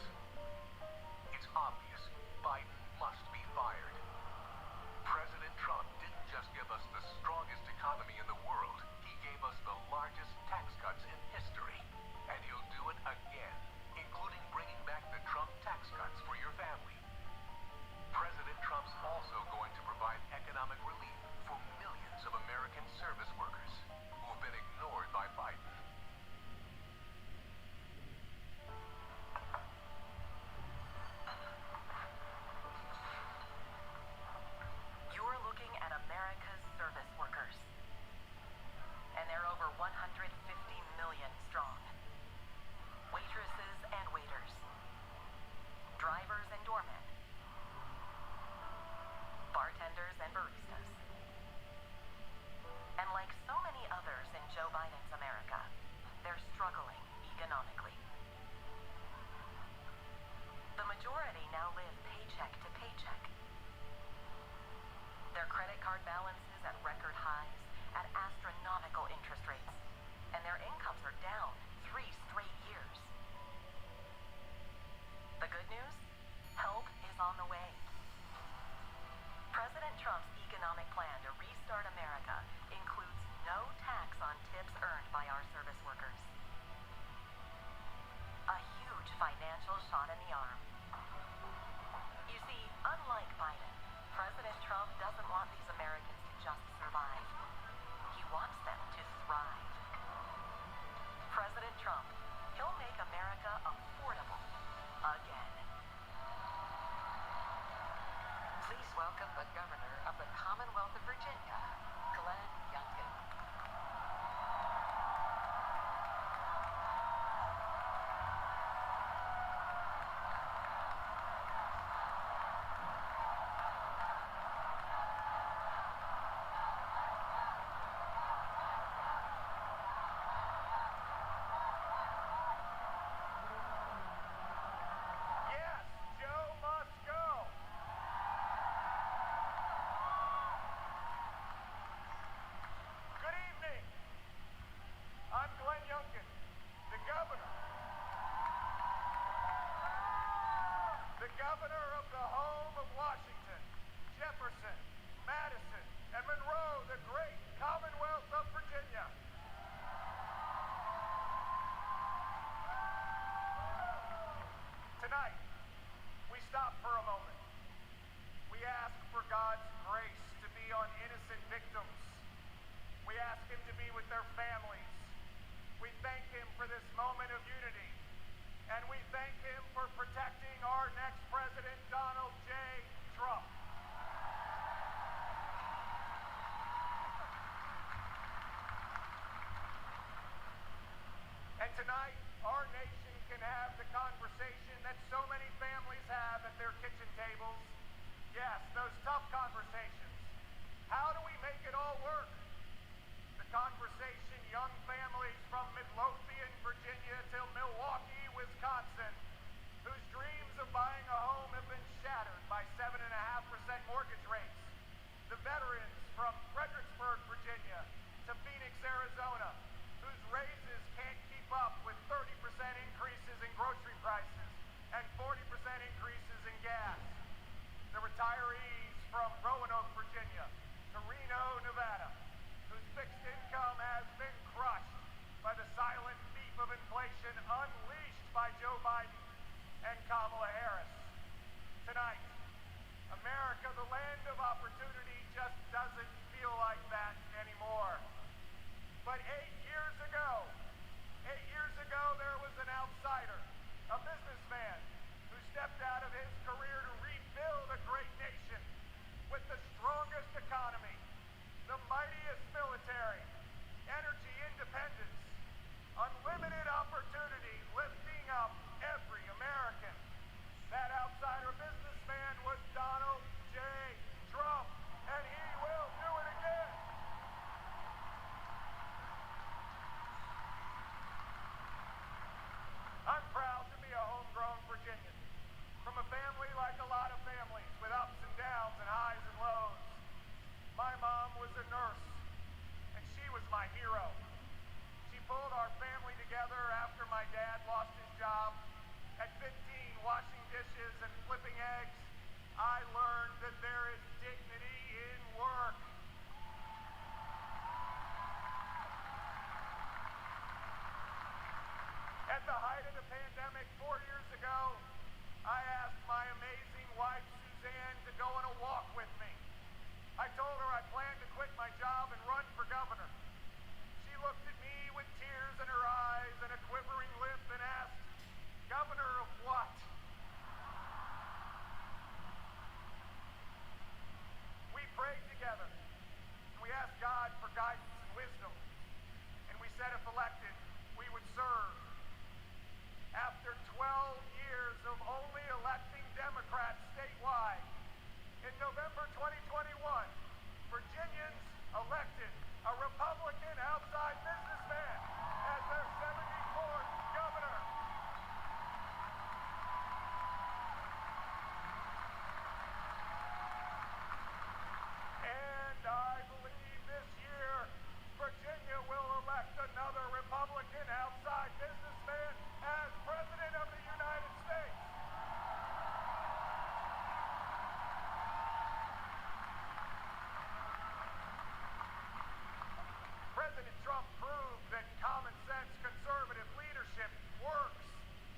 It's obvious Biden must be fired. President Trump didn't just give us the strongest economy in the world, he gave us the largest tax cuts in history. And he'll do it again, including bringing back the Trump tax cuts for your family. President Trump's also going to provide economic relief for millions of American service workers who have been ignored by Biden. You're looking at America's service workers. And they're over 150 million strong. Waitresses and waiters. Drivers and doormen. Bartenders and baristas. And like so many others in Joe Biden's America, they're struggling economically. The majority now live paycheck to paycheck. Their credit card balances at record highs, at astronomical interest rates, and their incomes are down 3 straight years. The good news? Help is on the way. President Trump's economic plan to restart America includes no tax on tips earned by our service workers. A huge financial shot in the arm. You see, unlike Biden, President Trump doesn't want these Americans to just survive. He wants them to thrive. President Trump, he'll make America affordable again. Please welcome the Governor of the Commonwealth of Virginia, Glenn Youngkin. Yes, Joe must go. Good evening. I'm Glenn Youngkin, the governor. The governor of the home of Washington, Jefferson, Madison, and Monroe, the great Commonwealth of Virginia. Tonight, we stop for a moment. We ask for God's grace to be on innocent victims. We ask him to be with their families. We thank him for this moment of unity. And we thank him for protecting our next president, Donald J. Trump. And tonight, our nation can have the conversation that so many families have at their kitchen tables. Yes, those tough conversations. How do we make it all work? The conversation young families from Midlothian, Virginia till Milwaukee, Wisconsin, whose dreams of buying a home have been shattered by 7.5% mortgage rates. The veterans from Fredericksburg, Virginia to Phoenix, Arizona, whose raises can't keep up with 30% increases in grocery prices and 40% increases in gas. The retirees from Roanoke, Virginia to Reno, Nevada, whose fixed income has been crushed by the silent thief of inflation unleashed by Joe Biden and Kamala Harris. Tonight, America, the land of opportunity, just doesn't feel like that anymore. But 8 years ago, there was an outsider, a businessman, who stepped out of his career to rebuild a great nation with the strongest economy, the mightiest military, energy independence, unlimited opportunity, lifting up every American. That outsider businessman was Donald J. Trump, and he will do it again. I'm proud to be a homegrown Virginian, from a family like a lot of families, with ups and downs and highs and lows. My mom was a nurse, and she was my hero. She pulled 15 washing dishes and flipping eggs, I learned that there is dignity in work. At the height of the pandemic 4 years ago, I asked my amazing wife, Suzanne, to go on a walk with me. I told her I planned to quit my job and run for governor. She looked at me with tears in her eyes and a quivering lip and asked, "Governor of what?" We prayed together. We asked God for guidance and wisdom. And we said if elected, we would serve. After 12 years of only electing Democrats statewide, in November 2021, Virginians elected a Republican outside businessman as their 74th governor. And I believe this year, Virginia will elect another Republican outside businessman as President of the United States. President Trump proved that common sense conservative leadership works.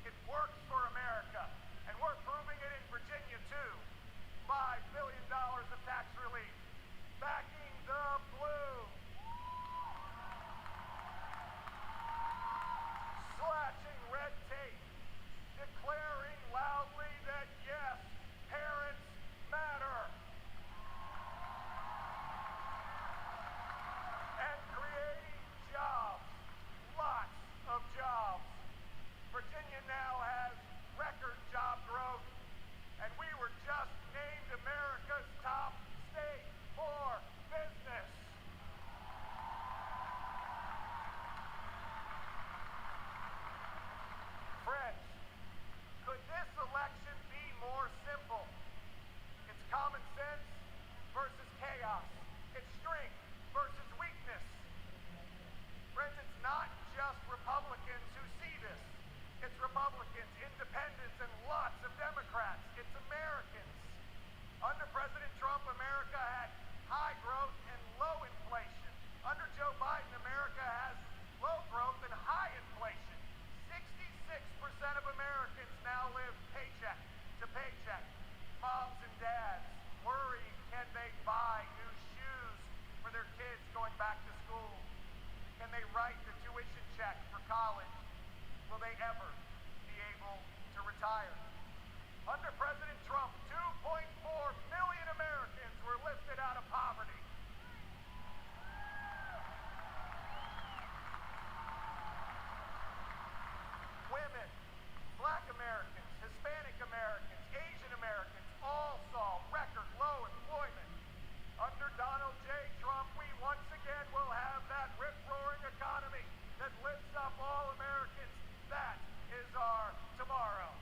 It works for America. And we're proving it in Virginia, too. $5 billion of tax relief. Backing the blue. Slashing red tape. Declaring loudly that, yes, parents matter. And creating jobs. Lots of jobs. Virginia now has record job growth, and we were just named America's top state for business. Friends, could this election be more simple? It's common sense versus chaos. It's strength versus weakness. Friends, it's not just Republicans who see this. It's Republicans, independents, and lots of Democrats. It's Americans. Under President Trump, America had high growth and low inflation. Under Joe Biden, America has low growth and high inflation. 66% of Americans now live paycheck to paycheck. Moms and dads worry, can they buy new shoes for their kids going back to school? Can they write the tuition check for college? Will they ever be able to retire? Under President Trump, 2.4 million Americans were lifted out of poverty. Women, Black Americans, Hispanic Americans, Asian Americans all saw record low employment. Under Donald J. Trump, we once again will have that rip-roaring economy that lifts up all Americans. That is our tomorrow.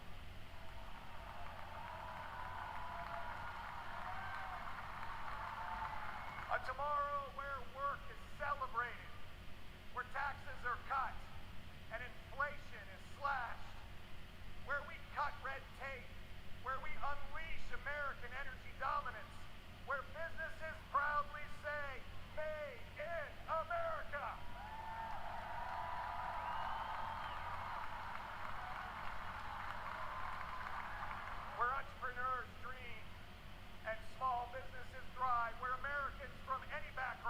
A tomorrow where work is celebrated, where taxes are cut, and inflation is slashed, where we cut red tape, where we unleash American energy dominance, where businesses proudly say, "Made in America." Where entrepreneurs dream and small businesses thrive, where Americans from any background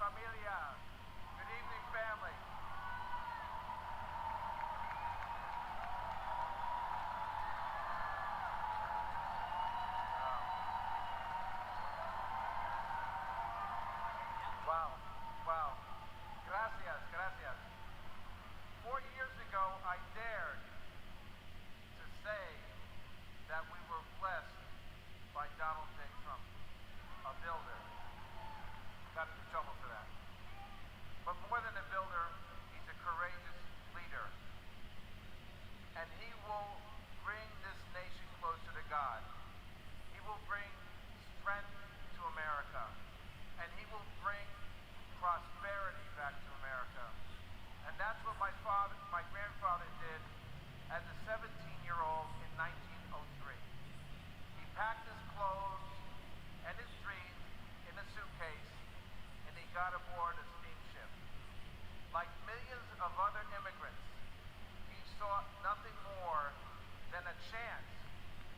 familia. Good evening, family. Wow. Wow. Gracias, gracias. 4 years ago, I dared to say that we were blessed by Donald J. Trump, a builder. Got into trouble for that. But more than a builder, he's a courageous leader. And he will bring this nation closer to God. He will bring strength to America. And he will bring prosperity back to America. And that's what my grandfather did as a 17-year-old in 1903. He packed his clothes and his dreams in a suitcase, and he got aboard a steamship. Like millions of other immigrants, he sought nothing more than a chance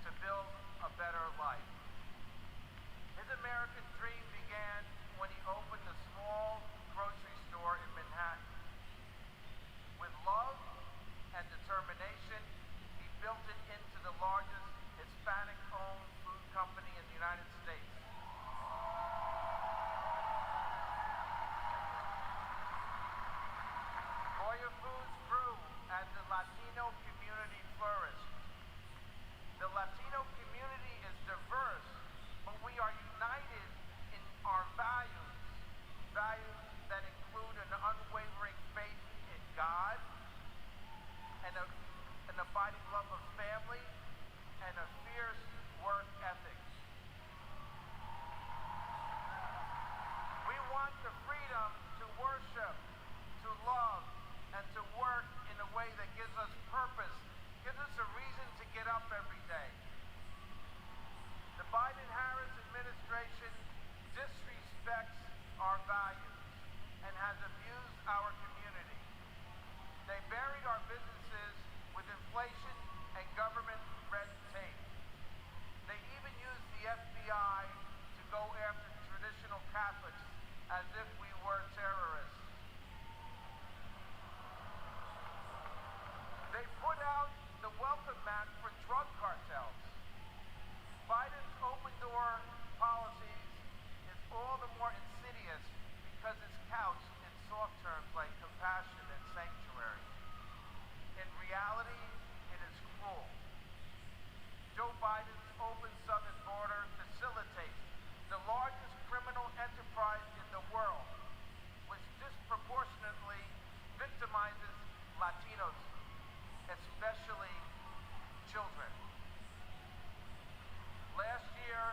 to build a better life. His American dream began when he opened a small grocery store in Manhattan. With love and determination, he built it into the largest Hispanic-owned food company in the United States. Goya Foods grew as the Latino community flourished. The Latino community is diverse, but we are united in our values. Values that include an unwavering faith in God, and an abiding love of family, and a fierce work ethic. We want the freedom to worship, to love, and to work in a way that gives us purpose, gives us a reason to get up every day. The Biden-Harris administration disrespects our values and has abused our community. They buried our businesses with inflation and government red tape. They even used the FBI to go after traditional Catholics as if we were terrorists. They put out the welcome mat for drug cartels. Biden's open-door policies is all the more insidious because it's couched in soft terms like compassion and sanctuary. In reality, it is cruel. Joe Biden's open southern border facilitates the largest criminal enterprise in the world, which disproportionately victimizes Latinos, especially children. Last year,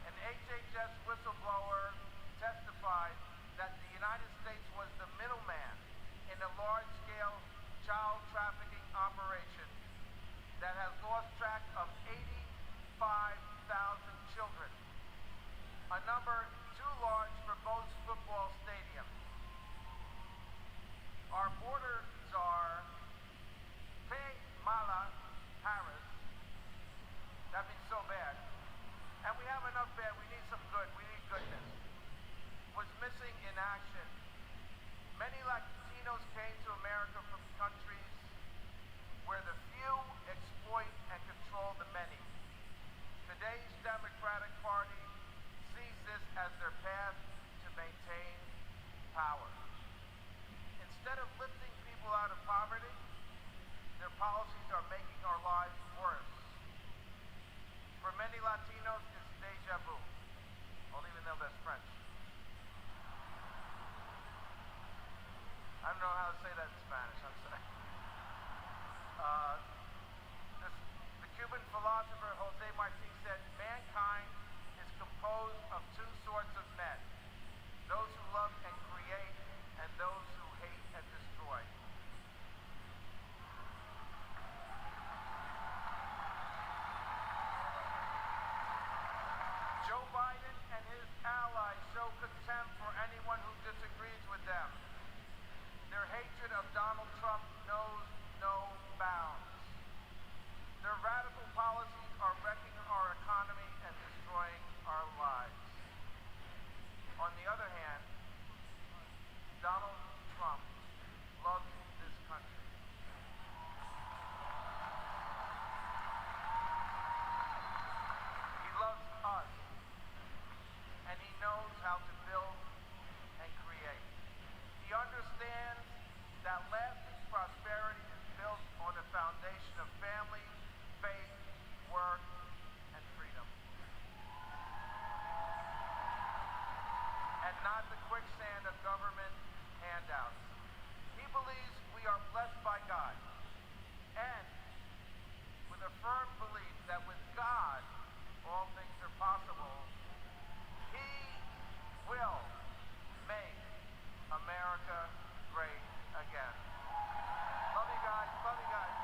an HHS whistleblower testified that the United States was the middleman in a large-scale child trafficking operation that has lost track of 85,000 children, a number too large for most football stadiums. Our border czar, Kamala Harris, that means so bad, and we have enough bad, we need some good, we need goodness, was missing in action. Many Latinos came to America from countries where the few exploit and control the many. Today's Democratic Party sees this as their path to maintain power. Instead of lifting people out of poverty, their policies are making our lives worse. For many Latinos, it's deja vu. I don't even know that's French. I don't know how to say that in Spanish, I'm sorry. The Cuban philosopher Jose Marti said, mankind is composed of two sorts of men, those who love and create, and those who hate and destroy. Joe Biden and his allies show contempt for anyone who disagrees with them. Their hatred of Donald Trump knows no bounds. Their radical policies are wrecking our economy and destroying our lives. On the other hand, not the quicksand of government handouts. He believes we are blessed by God, and with a firm belief that with God all things are possible, he will make America great again. Love you guys. Love you guys.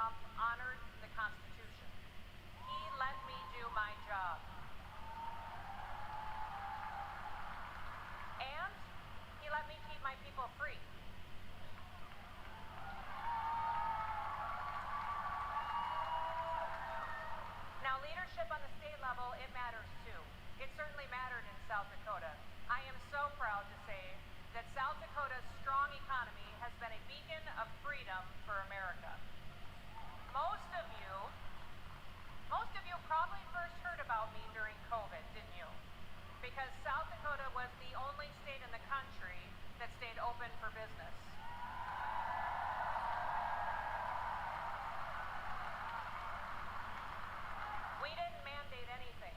Trump honored the Constitution. He let me do my job. And he let me keep my people free. Now, leadership on the state level, it matters too. It certainly mattered in South Dakota. I am so proud to say that South Dakota's strong economy has been a beacon of freedom for America. Most of you probably first heard about me during COVID, didn't you? Because South Dakota was the only state in the country that stayed open for business. We didn't mandate anything.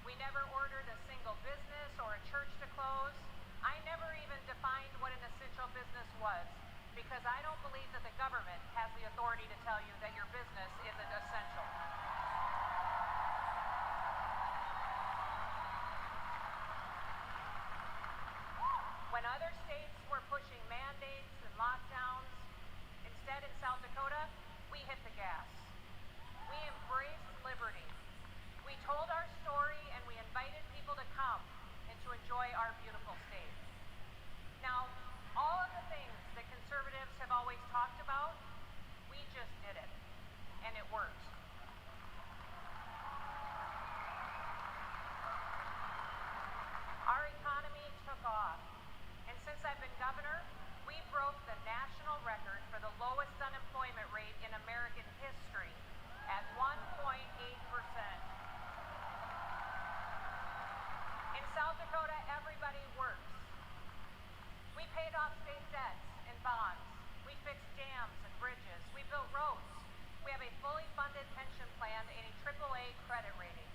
We never ordered a single business or a church to close. I never even defined what an essential business was, because I don't believe that the government has the authority to tell you that your business isn't essential. When other states were pushing mandates and lockdowns, instead in South Dakota, we hit the gas. We embraced liberty. We told our story and we invited people to come and to enjoy our beautiful state. Now, all of the things that conservatives have always talked about, we just did it, and it worked. Our economy took off, and since I've been governor, we broke the national record for the lowest unemployment rate in American history at 1.8%. In South Dakota, everybody works. We paid off state debts and bonds. We fixed dams and bridges. We built roads. We have a fully funded pension plan and a AAA credit rating.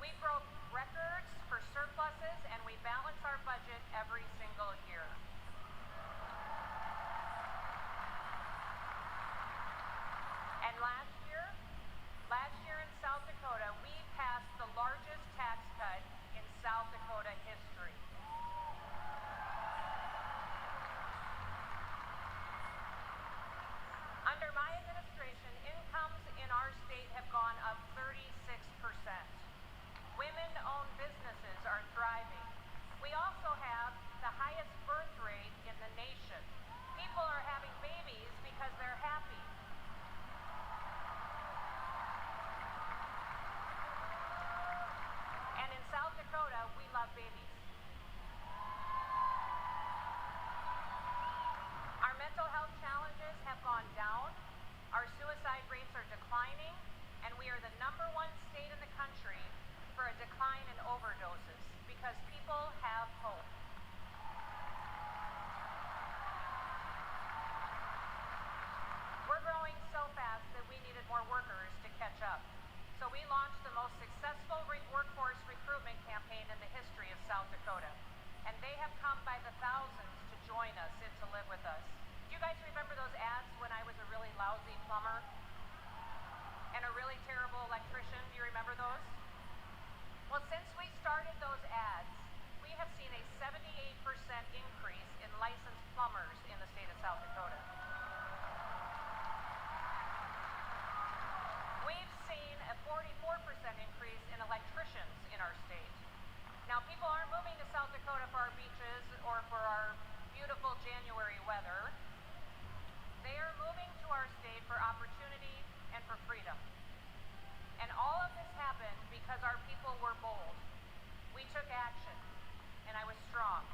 We broke records for surpluses, and we balance our budget every single year. And last year in South Dakota, we passed the largest tax cut in South Dakota history. Under my administration, incomes in our state have gone up 36%. Women-owned businesses are thriving. We also have the highest birth rate in the nation. People are having babies because they're happy. And in South Dakota, we love babies. Our mental health challenges have gone down, our suicide rates are declining, and we are the #1 state in the country for a decline in overdoses, because people have hope. We're growing so fast that we needed more workers to catch up. So we launched the most successful workforce recruitment campaign in the history of South Dakota. And they have come by the thousands to join us and to live with us. Do you guys remember those ads when I was a really lousy plumber and a really terrible electrician? Do you remember those? Well, since we started those ads, we have seen a 78% increase in licensed plumbers in the state of South Dakota. We've seen a 44% increase in electricians in our state. Now, people aren't moving to South Dakota for our beaches or for our beautiful January weather. They are moving to our state for opportunity and for freedom. And all of this happened because our people were bold. We took action, and I was strong.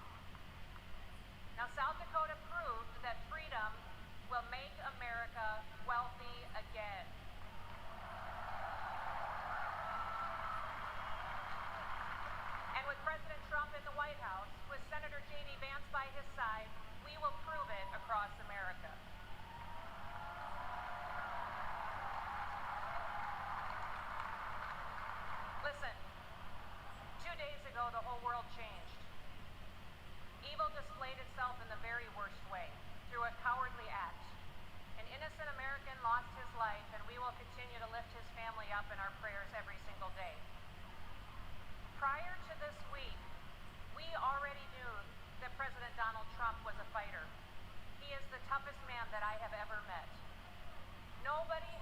Now, South Dakota proved that freedom will make America wealthy again. And with President Trump in the White House, with Senator J.D. Vance by his side, we will prove it across America. Listen, 2 days ago, the whole world changed. Evil displayed itself in the very worst way, through a cowardly act. An innocent American lost his life, and we will continue to lift his family up in our prayers every single day. Prior to this week, we already knew that President Donald Trump was a fighter. He is the toughest man that I have ever met. Nobody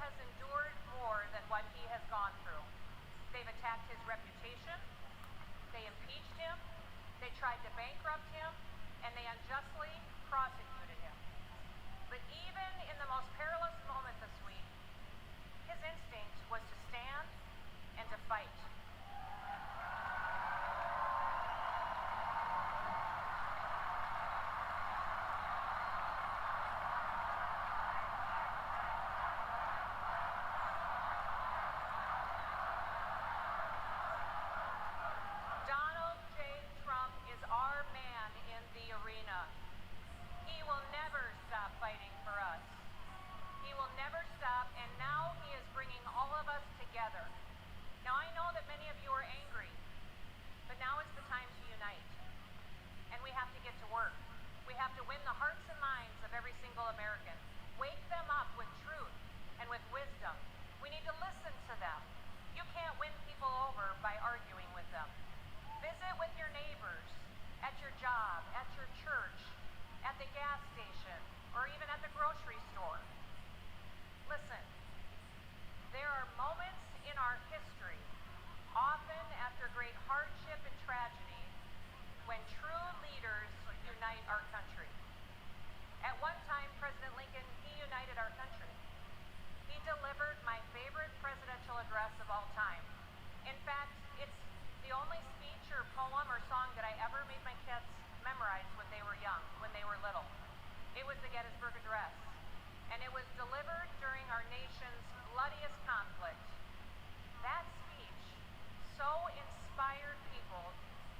so inspired people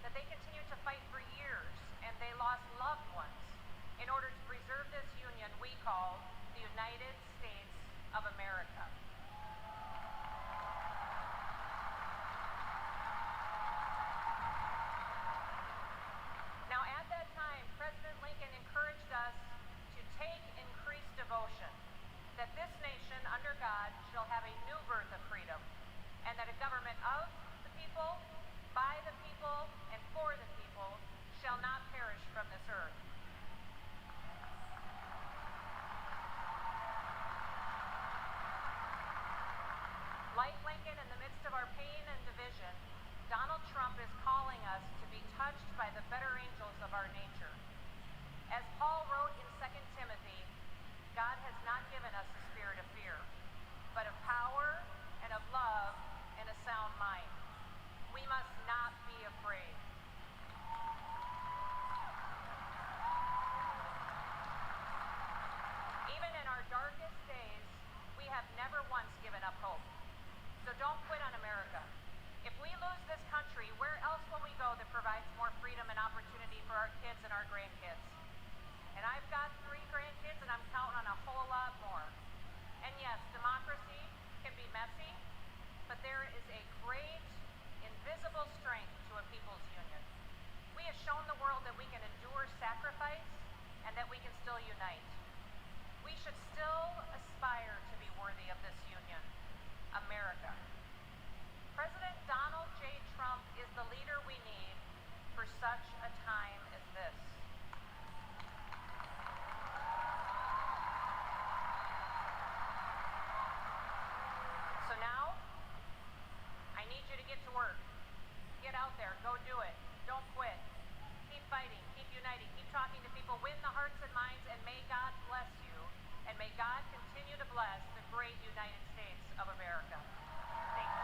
that they continued to fight for years, and they lost loved ones in order to preserve this union we call the United States of America. Now, at that time, President Lincoln encouraged us to take increased devotion, that this nation, under God, shall have a new birth of freedom, and that a government of the people, by the people, and for the people shall not perish from this earth. Like Lincoln, in the midst of our pain and division, Donald Trump is calling us to be touched by the better angels of our nature. As Paul wrote in 2 Timothy, God has not given us a spirit of fear, but of power and of love and a sound mind. We must not be afraid. Even in our darkest days, we have never once given up hope. So don't quit on America. If we lose this country, where else will we go that provides more freedom and opportunity for our kids and our grandkids? And I've got 3 grandkids, and I'm counting on a whole lot more. And yes, democracy can be messy, but there is a great, invisible strength to a people's union. We have shown the world that we can endure sacrifice and that we can still unite. We should still aspire to be worthy of this union, America. President Donald J. Trump is the leader we need for such a time as this. So now, I need you to get to work. Get out there, go do it. Don't quit. Keep fighting, keep uniting, keep talking to people, win the hearts and minds, and may God bless you, and may God continue to bless the great United States of America. Thank you.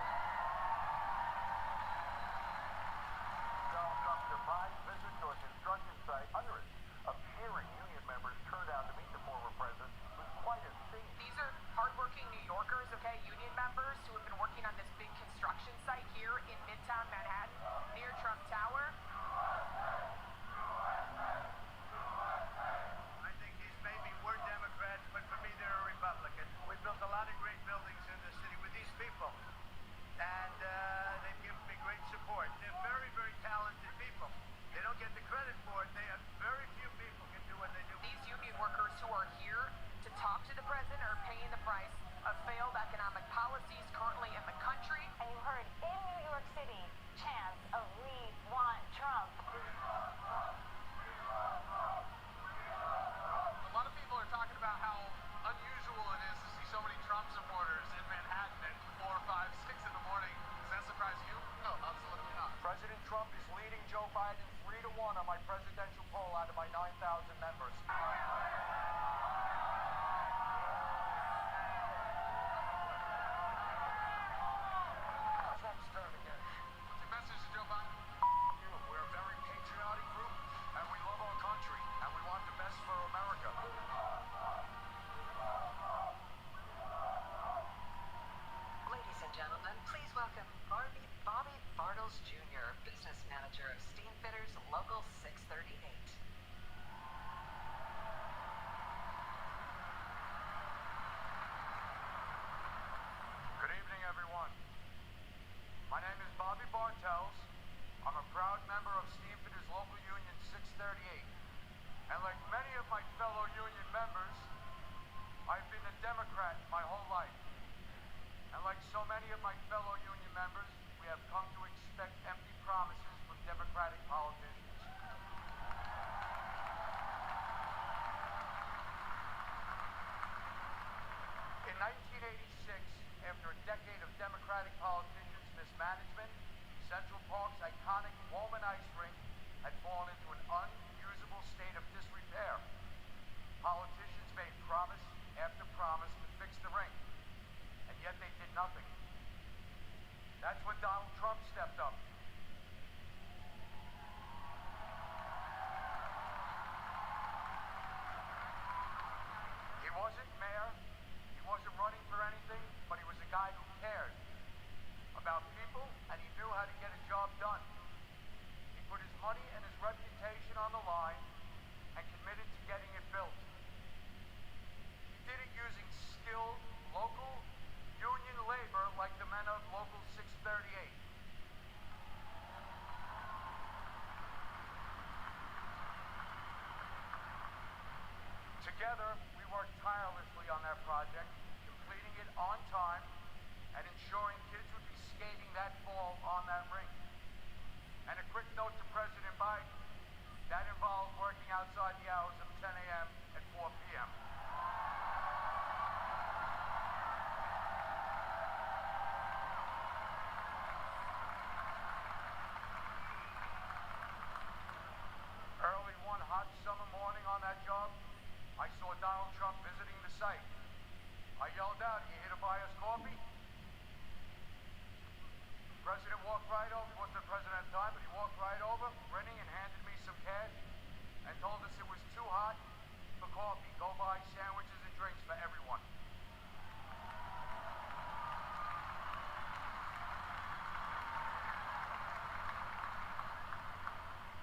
Donald Trump's surprise visit to a construction site, hundreds of cheering union members turned out to meet the former president. It was quite a scene. These are hardworking New Yorkers, okay, union members who have been working on this big construction site here in Midtown Manhattan near Trump Tower. I think these maybe were Democrats, but for me they're a Republican. We built a lot of great buildings in the city with these people, and they've given me great support. They're very, very talented people. They don't get the credit for it. They have very few people can do what they do. These union workers who are here to talk to the president are paying the price of failed economic policies currently in the country. And you heard in New York City chants of "We want Trump." A lot of people are talking about how unusual it is to see so many Trump supporters in Manhattan at 4, 5, 6 in the morning. Does that surprise you? No, absolutely not. President Trump is leading Joe Biden 3-1 on my presidential poll out of my 9,000 members. Trump's turn again. What's your message to Joe Biden? We're a very patriotic group, and we love our country, and we want the best for America. Ladies and gentlemen, please welcome Bobby Bartles Jr., business manager of Steamfitters Local 638. Good evening, everyone. My name is Bobby Bartels. I'm a proud member of Steamfitters Local Union 638. And like many of my fellow union members, I've been a Democrat my whole life. And like so many of my fellow union members, we have come to expect empty promises from Democratic politicians. In 1986, after a decade of Democratic politicians' mismanagement, Central Park's iconic Woman ice rink had fallen into an unusable state of disrepair. Politicians made promise after promise to fix the rink, and yet they did nothing. That's when Donald Trump stepped up. He wasn't mayor, he wasn't running for anything, but he was a guy who cared about people, and he knew how to Together, we worked tirelessly on that project, completing it on time and ensuring kids would be skating that fall on that rink. And a quick note to President Biden, that involved working outside the hours of 10 a.m. and 4 p.m. Early one hot summer morning on that job, I saw Donald Trump visiting the site. I yelled out, "You here to buy us coffee?" The president walked right over. He wasn't the president at the time, but he walked right over, grinning, and handed me some cash and told us it was too hot for coffee. Go buy sandwiches and drinks for everyone.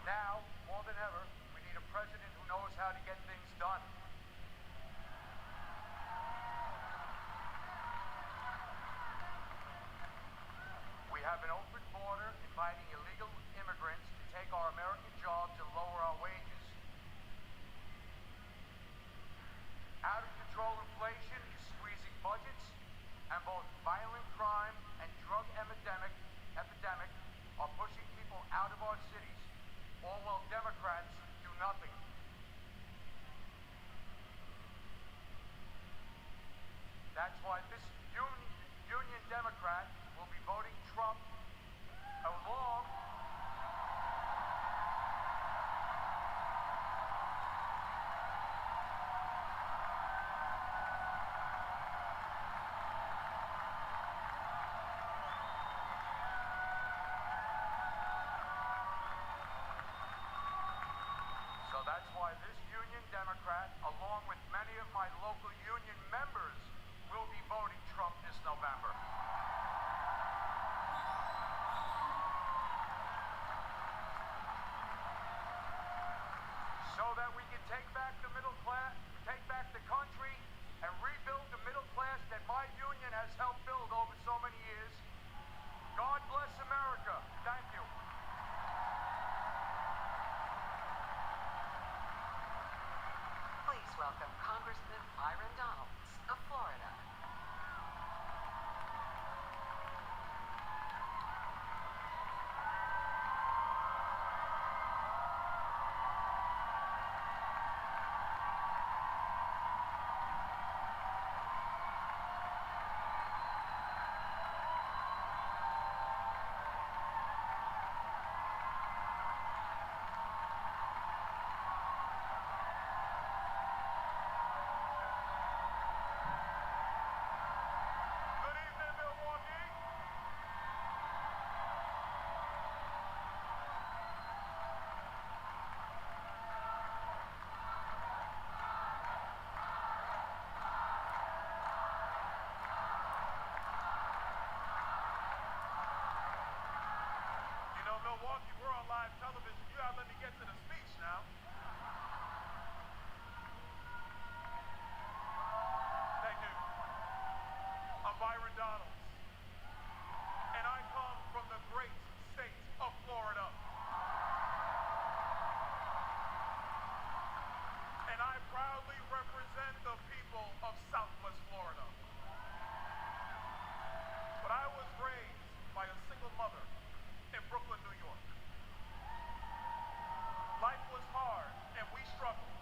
Now, more than ever, we need a president who knows how to get things done. We have an open border inviting illegal immigrants to take our American jobs and lower our wages. Out of control inflation is squeezing budgets, and both violent crime and drug epidemic are pushing people out of our cities, all while Democrats do nothing. That's why this Union Democrat will be voting Trump along So that's why this Union Democrat, along with many of my local union members, will be voting Trump this November. So that we can take back the middle class, take back the country, and rebuild the middle class that my union has helped build over so many years. God bless America. Thank you. Please welcome Congressman Byron Donalds of Florida. Good evening, Milwaukee. You know, Milwaukee, we're on live television. You gotta let me get to the speech now. Thank you. I'm Byron Donalds, and I come from the great state of Florida. And I proudly represent the people of Southwest Florida. But I was raised by a single mother in Brooklyn, New York. Life was hard, and we struggled.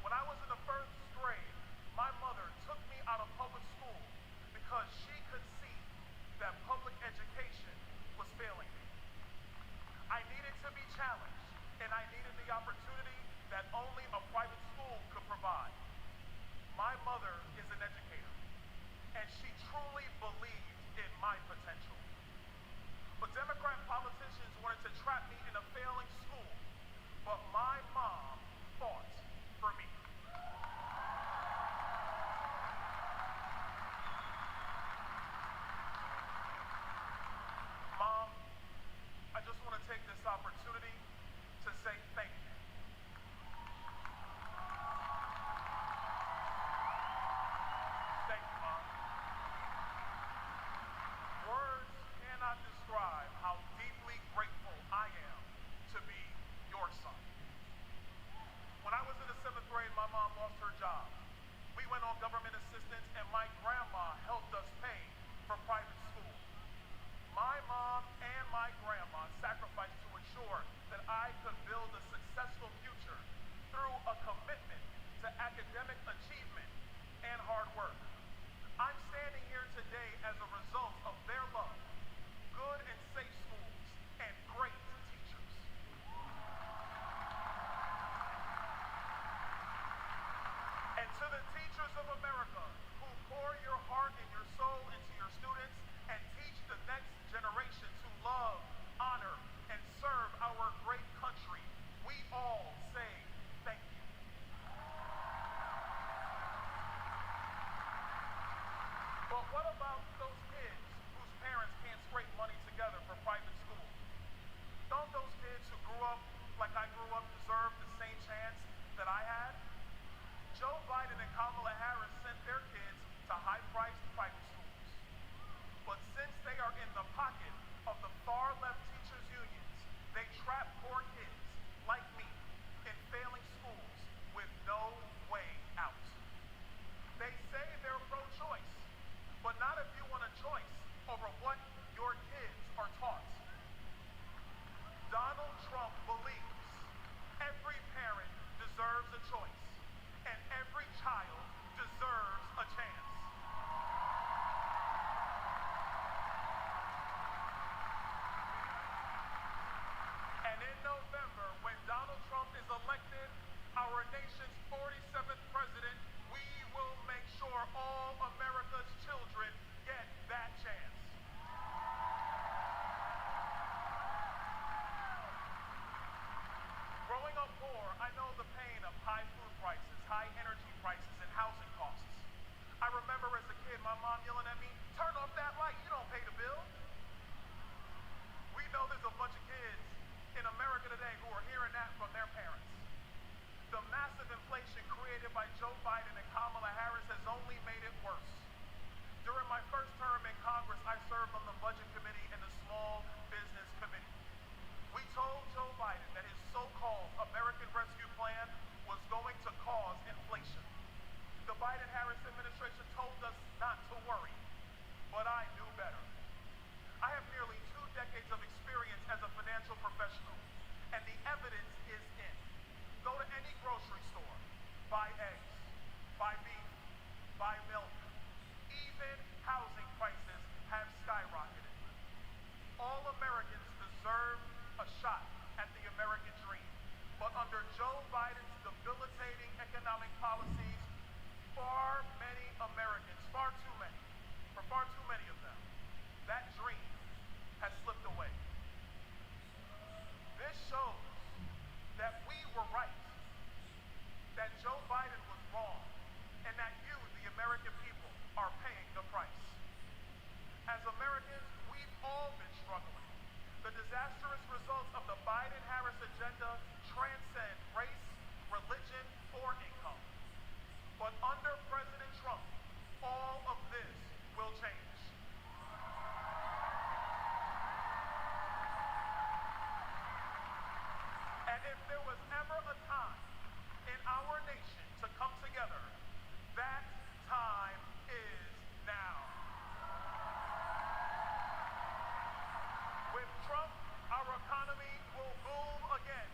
When I was in the first grade, my mother took me out of public school because she could see that public education was failing me. I needed to be challenged, and I needed the opportunity that only a private school could provide. My mother is an educator, and she truly believed in my potential. But Democrat politicians wanted to trap me in a failing school, but my mom fought for me. Mom, I just want to take this opportunity to say thank you. Thank you, Mom. Words cannot describe how deeply grateful I am to Leaders of America who pour your heart and your soul into your students and teach the next generation to love, honor, and serve our great country, we all say thank you. But what about those kids whose parents can't scrape money together for private school? Don't those kids who grew up like I grew up deserve the same chance that I had? Joe Biden and Kamala Harris sent their kids to high-priced private schools. But since they are in the pocket of the far-left teachers' unions, they trap poor kids like me in failing schools with no way out. They say they're pro-choice, but not if you want a choice over what your kids are taught. Donald Trump believes every parent deserves a choice, and every child deserves a chance. And in November, when Donald Trump is elected, our nation's 47th president, we will make sure all America's children get that chance. Growing up poor, I know the pain of high food prices, high energy prices, and housing costs. I remember as a kid, my mom yelling at me, "Turn off that light, you don't pay the bill." We know there's a bunch of kids in America today who are hearing that from their parents. The massive inflation created by Joe Biden and Kamala Harris has only made it worse. During my first term in Congress, I served on the Budget Committee and the Small Business Committee. We told Joe Biden that his so-called American Rescue Plan was going to cause inflation. The Biden-Harris administration told us not to worry, but I knew better. I have nearly 2 decades of experience as a financial professional, and the evidence is in. Go to any grocery store, buy eggs, buy beef, buy milk. Even housing prices have skyrocketed. All Americans deserve a shot at the American dream. But under Joe Biden's debilitating economic policies, far many Americans, far too many, for far too many of them, that dream has slipped away. This shows that we were right, that Joe Biden was wrong, and that you, the American people, are paying the price. As Americans, we've all been struggling. The disastrous results of the Biden-Harris agenda transcend race, religion, or income. But under President Trump, all of this will change. And if there was ever a time in our nation to come together, that time is now. With Trump, our economy will boom again.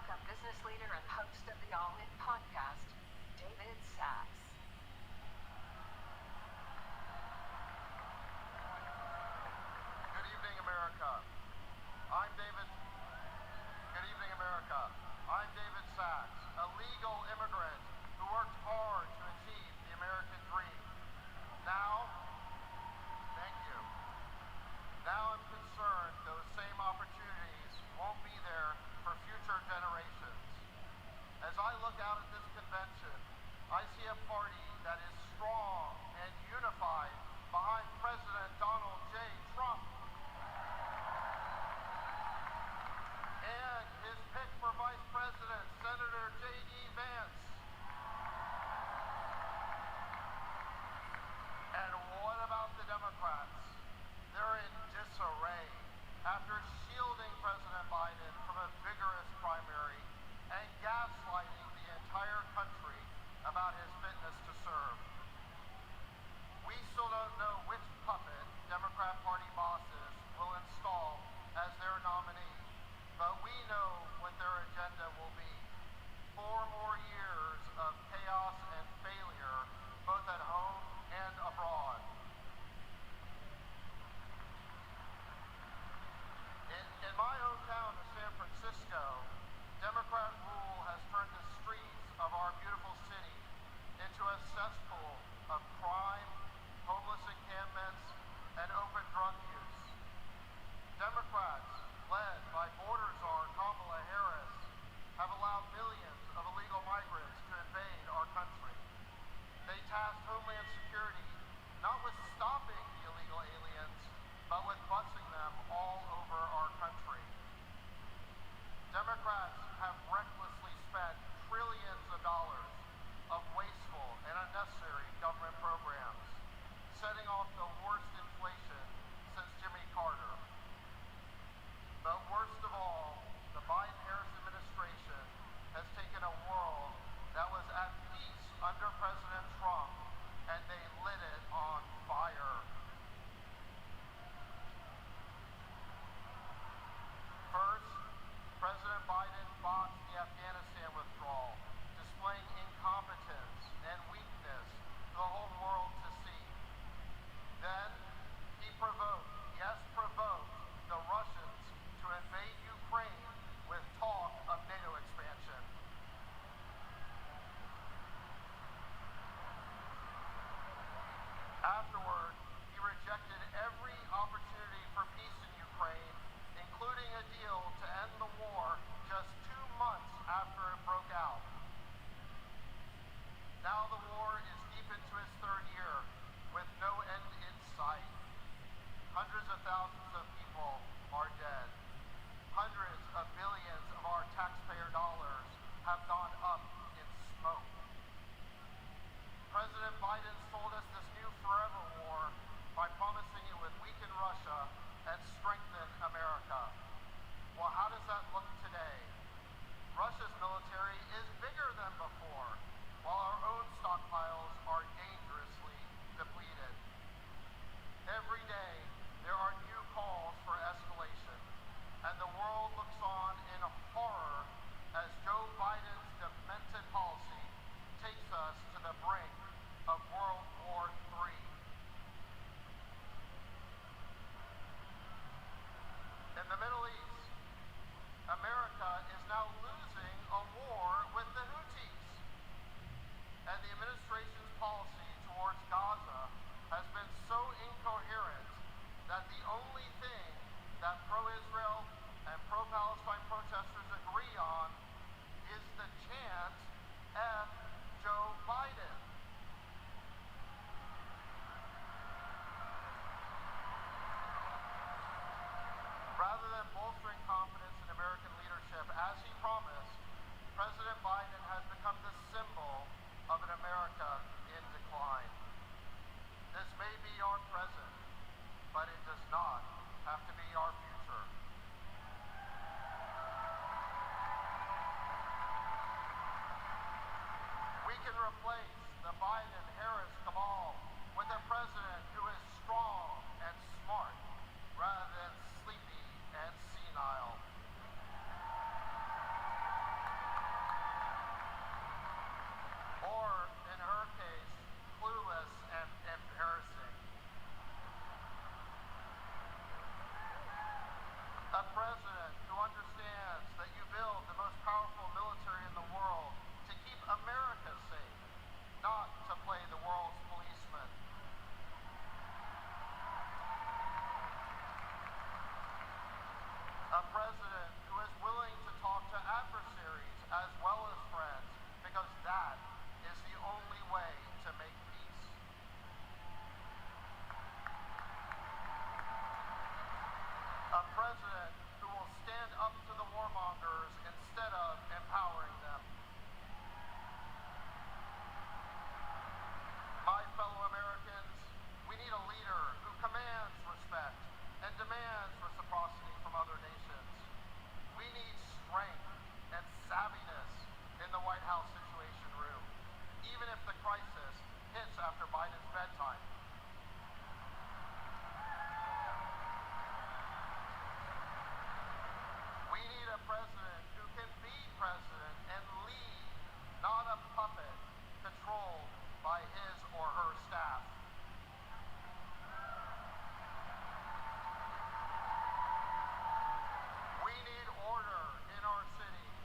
welcome business leader and host of the All In podcast, David Sachs. Good evening, America. I'm David. Good evening, America. I'm David Sachs, a legal immigrant who worked hard to achieve the American dream. Now, thank you. Now I'm concerned those same opportunities won't be there for future generations. As I look out at this convention, I see a party that is strong and unified behind President Donald J. Trump and his pick for Vice President, Senator J.D. Vance. And what about the Democrats? They're in disarray after shielding President Biden from a vigorous primary and gaslighting the entire country about his fitness to serve. We still don't know which puppet Democrat Party bosses will install as their nominee, but we know what their agenda will be. 4 more years of chaos and failure, both at home and abroad. In my hometown of San Francisco, Democrat rule has turned the streets of our beautiful city into a cesspool of crime, homeless encampments, and open drug use. Democrats, led by border czar Kamala Harris, have allowed millions of illegal migrants to invade our country. They tasked Homeland Security not with stopping the illegal aliens, but with busing them all over our country. Democrats have recklessly spent trillions of dollars of wasteful and unnecessary government programs, setting off the worst inflation since Jimmy Carter. But worst of all, the Biden-Harris administration has taken a world that was at peace under President Trump, and they lit it on fire. First, President Biden botched the Afghanistan withdrawal, displaying incompetence and weakness for the whole world to see. Then, he provoked the Russians to invade Ukraine with talk of NATO expansion. Afterward, he rejected every opportunity for peace in Ukraine, including a deal to end the war just 2 months after it broke out. Now the war is deep into its 3rd year, with no end in sight. Hundreds of thousands of people are dead. Hundreds of billions of our taxpayer dollars have gone up in smoke. President Biden sold us this new forever war by promising it would weaken Russia and strengthen America. Well, how does that look today? Russia's military is bigger than before, while our own stockpiles are dangerously depleted. Every day, there are new calls for escalation, and the world looks on in horror as Joe Biden's demented policy takes us to the brink of World War III. In the Middle East, America is now losing a war with the Houthis, and the administration's policy towards Gaza has been so incoherent that the only thing that pro-Israel and pro-Palestine protesters agree on is the chant, F Joe Biden. Rather than bolstering confidence in American leadership, as he promised, President Biden has become the symbol of an America in decline. This may be our present, but it does not have to be our future. We can replace the Biden-Harris cabal with a president who is strong and smart rather than sleepy and senile. empowering them. My fellow Americans, we need a leader who commands respect and demands reciprocity from other nations. We need strength and savviness in the White House Situation Room, even if the crisis hits after Biden's bedtime. We need a president who can be president and lead, not a puppet controlled by his or her staff. We need order in our cities,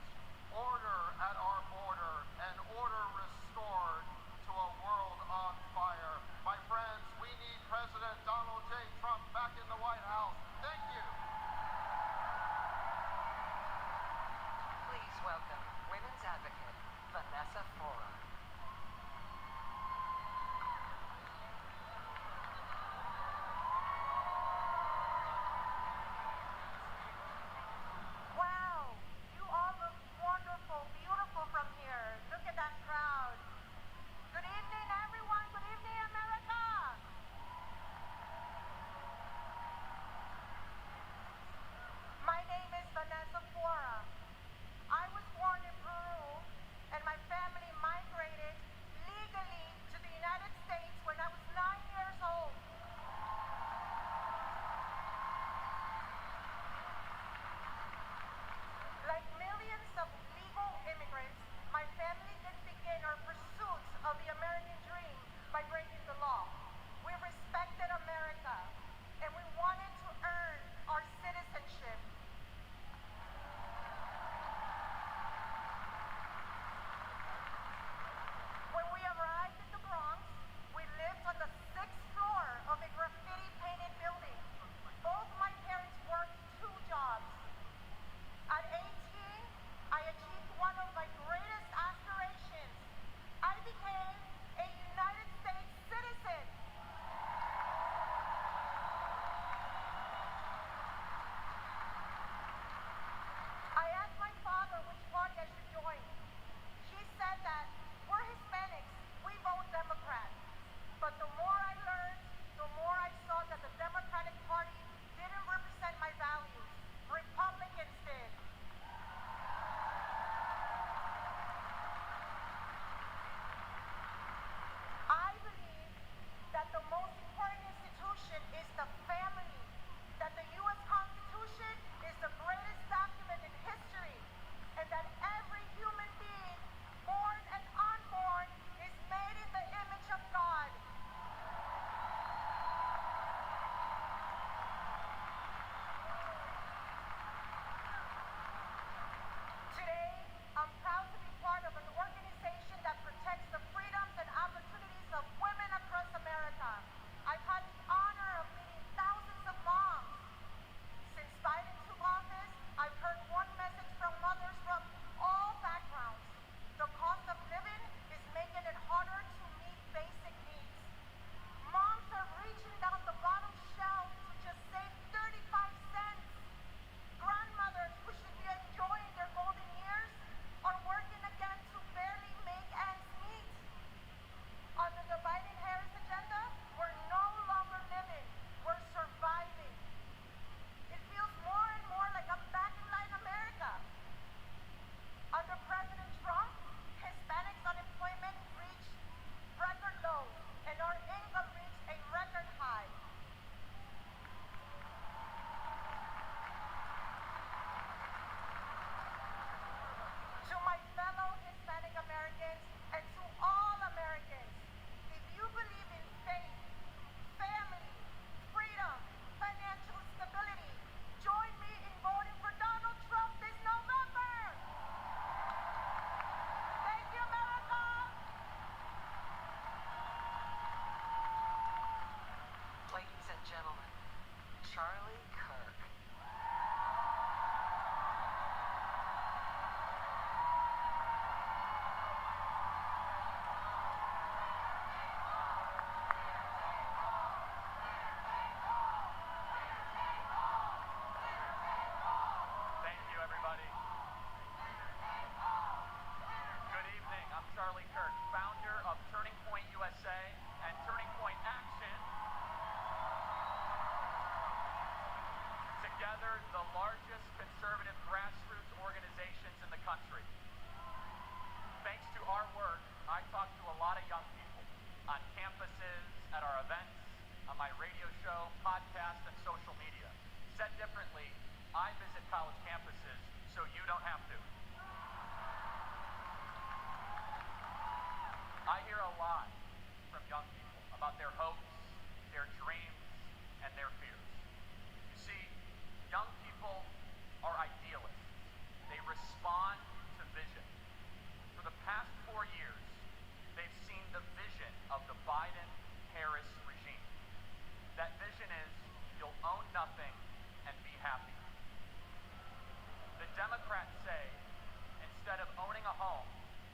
order at our border, and order restored to a world on fire. My friends, we need President Donald J. Trump back in the White House. Thank you. Please welcome women's advocate Vanessa Fora. country. Thanks to our work, I talk to a lot of young people on campuses, at our events, on my radio show, podcast, and social media. Said differently, I visit college campuses so you don't have to. I hear a lot from young people about their hopes, their dreams, and their fears. You see, young people are idealists. They respond to vision. For the past 4 years, they've seen the vision of the Biden-Harris regime. That vision is, you'll own nothing and be happy. The Democrats say, instead of owning a home,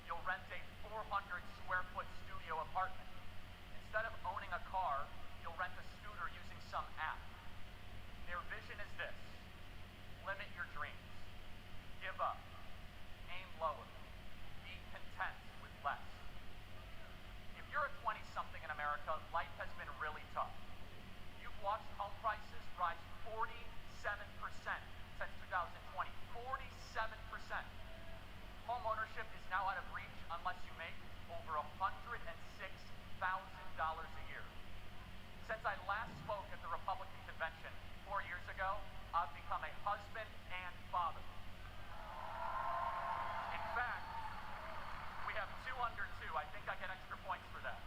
you'll rent a 400-square-foot studio apartment. Instead of owning a car, you'll rent a scooter using some app. Their vision is this: limit your dreams, give up, aim lower, be content with less. If you're a 20-something in America, life has been really tough. You've watched home prices rise 47% since 2020. 47%. Home ownership is now out of reach unless you make over $106,000 a year. Since I last spoke at the Republican convention 4 years ago, I've become a husband and father. In fact, we have 2 under 2. I think I get extra points for that.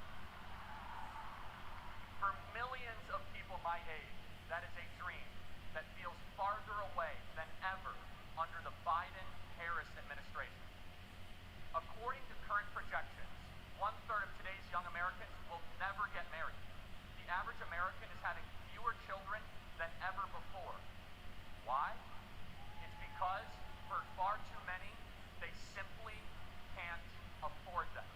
For millions of people my age, that is a dream that feels farther away than ever under the Biden-Harris administration. According to current projections, 1/3 of today's young Americans will never get married. The average American is having fewer children than ever before. Why? It's because for far too many, they simply can't afford them.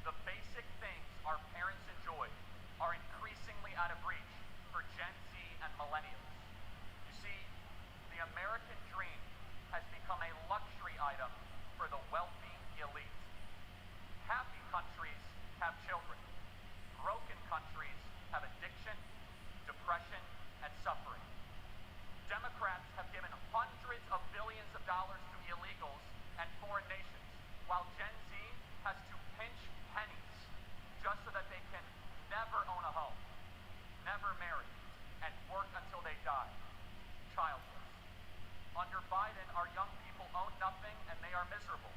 The basic things our parents enjoyed are increasingly out of reach for Gen Z and millennials. You see, the American dream has become a luxury item for the wealthy elite. Happy countries have children. Broken countries have addiction, depression, and suffering. Democrats have given hundreds of billions of dollars to illegals and foreign nations, while Gen Z has to pinch pennies just so that they can never own a home, never marry, and work until they die, childless. Under Biden, our young people own nothing and they are miserable.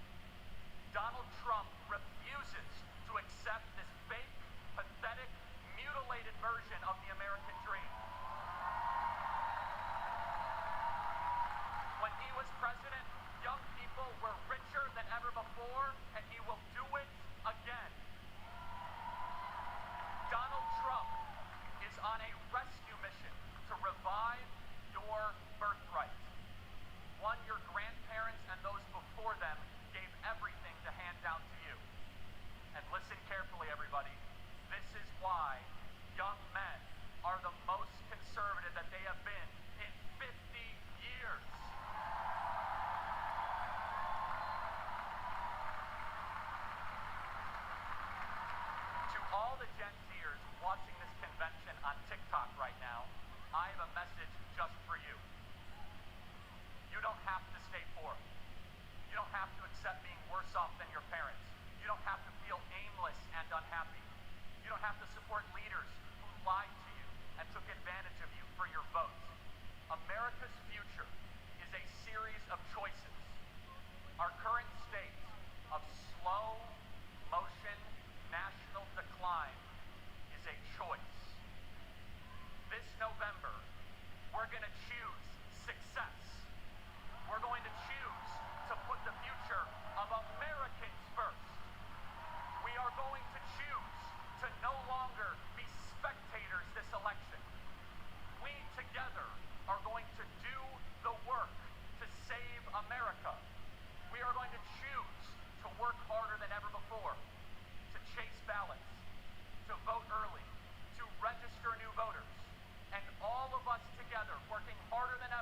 Donald Trump refuses to accept this fake, pathetic, mutilated version of the American dream. When he was president, young people were richer than ever before, and he will do it again. Donald Trump is on a rescue mission to revive your birthright. One your grandparents and those before them gave everything to hand down to you. And listen carefully, everybody. This is why young men are the most conservative that they have been in 50 years. To all the Gen Zers watching this convention on TikTok right now, I have a message just for you. You don't have to stay poor. You don't have to accept being worse off than your parents. You don't have to feel aimless and unhappy. You don't have to support leaders who lied to you and took advantage of you for your vote. America's future is a series of choices. Our current state of slow motion national decline is a choice. This November, we're going to choose success. We're going to choose to put the future of Americans first. We are going to choose to no longer be spectators this election. We together are going to do the work to save America. We are going to choose to work harder than ever before, to chase ballots, to vote early, to register new voters, and all of us together working harder than ever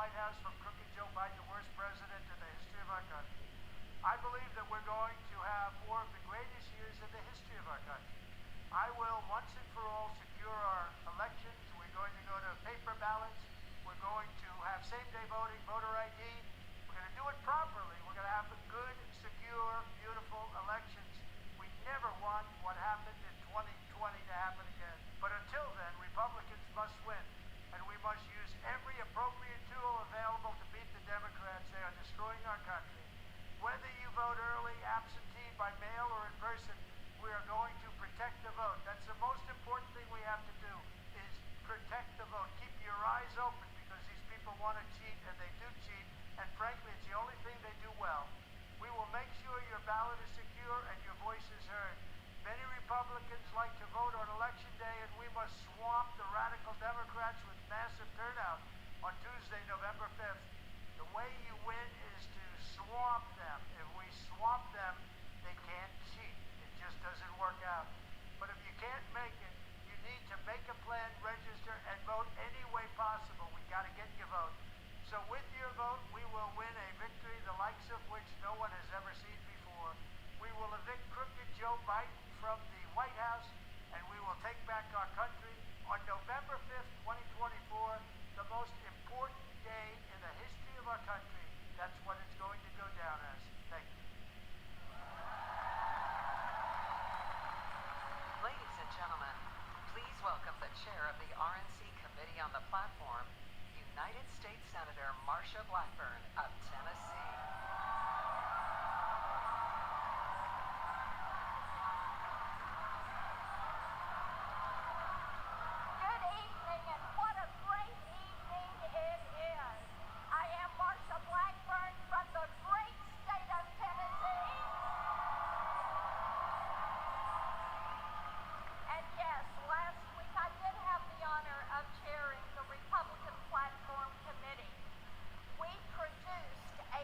White House from crooked Joe Biden, the worst president in the history of our country. I believe that we're going to have four of the greatest years in the history of our country. I will once and for all secure our elections. We're going to go to paper ballots. We're going to have same-day voting, voter ID. We're going to do it properly. We're going to have good, secure, beautiful elections. We never want what happened in 2020 to happen again. But until then, Republicans must win. And we must use every appropriate tool available to beat the Democrats. They are destroying our country. Whether you vote early, absentee, by mail, or in person, we are going to protect the vote. That's the most important thing we have to do, is protect the vote. Keep your eyes open, because these people want to cheat, and they do cheat, and frankly, it's the only thing they do well. We will make sure your ballot is secure and your voice is heard. Many Republicans like to vote on Election Day, and we must swamp the radical Democrats with massive turnout on Tuesday, November 5th. The way you win is to swamp them. If we swamp them, they can't cheat. It just doesn't work out. But if you can't make it, you need to make a plan, register, and vote any way possible. We got to get your vote. So with your vote, we will win a victory the likes of which no one has ever seen before. We will evict crooked Joe Biden from the White House, and we will take back our country on November 5th, 2024, the most important day in the history of our country. That's what it's going to go down as. Thank you. Ladies and gentlemen, please welcome the chair of the RNC Committee on the Platform, United States Senator Marsha Blackburn of Tennessee. Good evening, and what a great evening it is. I am Marsha Blackburn from the great state of Tennessee. And yes, last week I did have the honor of chairing the Republican Platform Committee. We produced a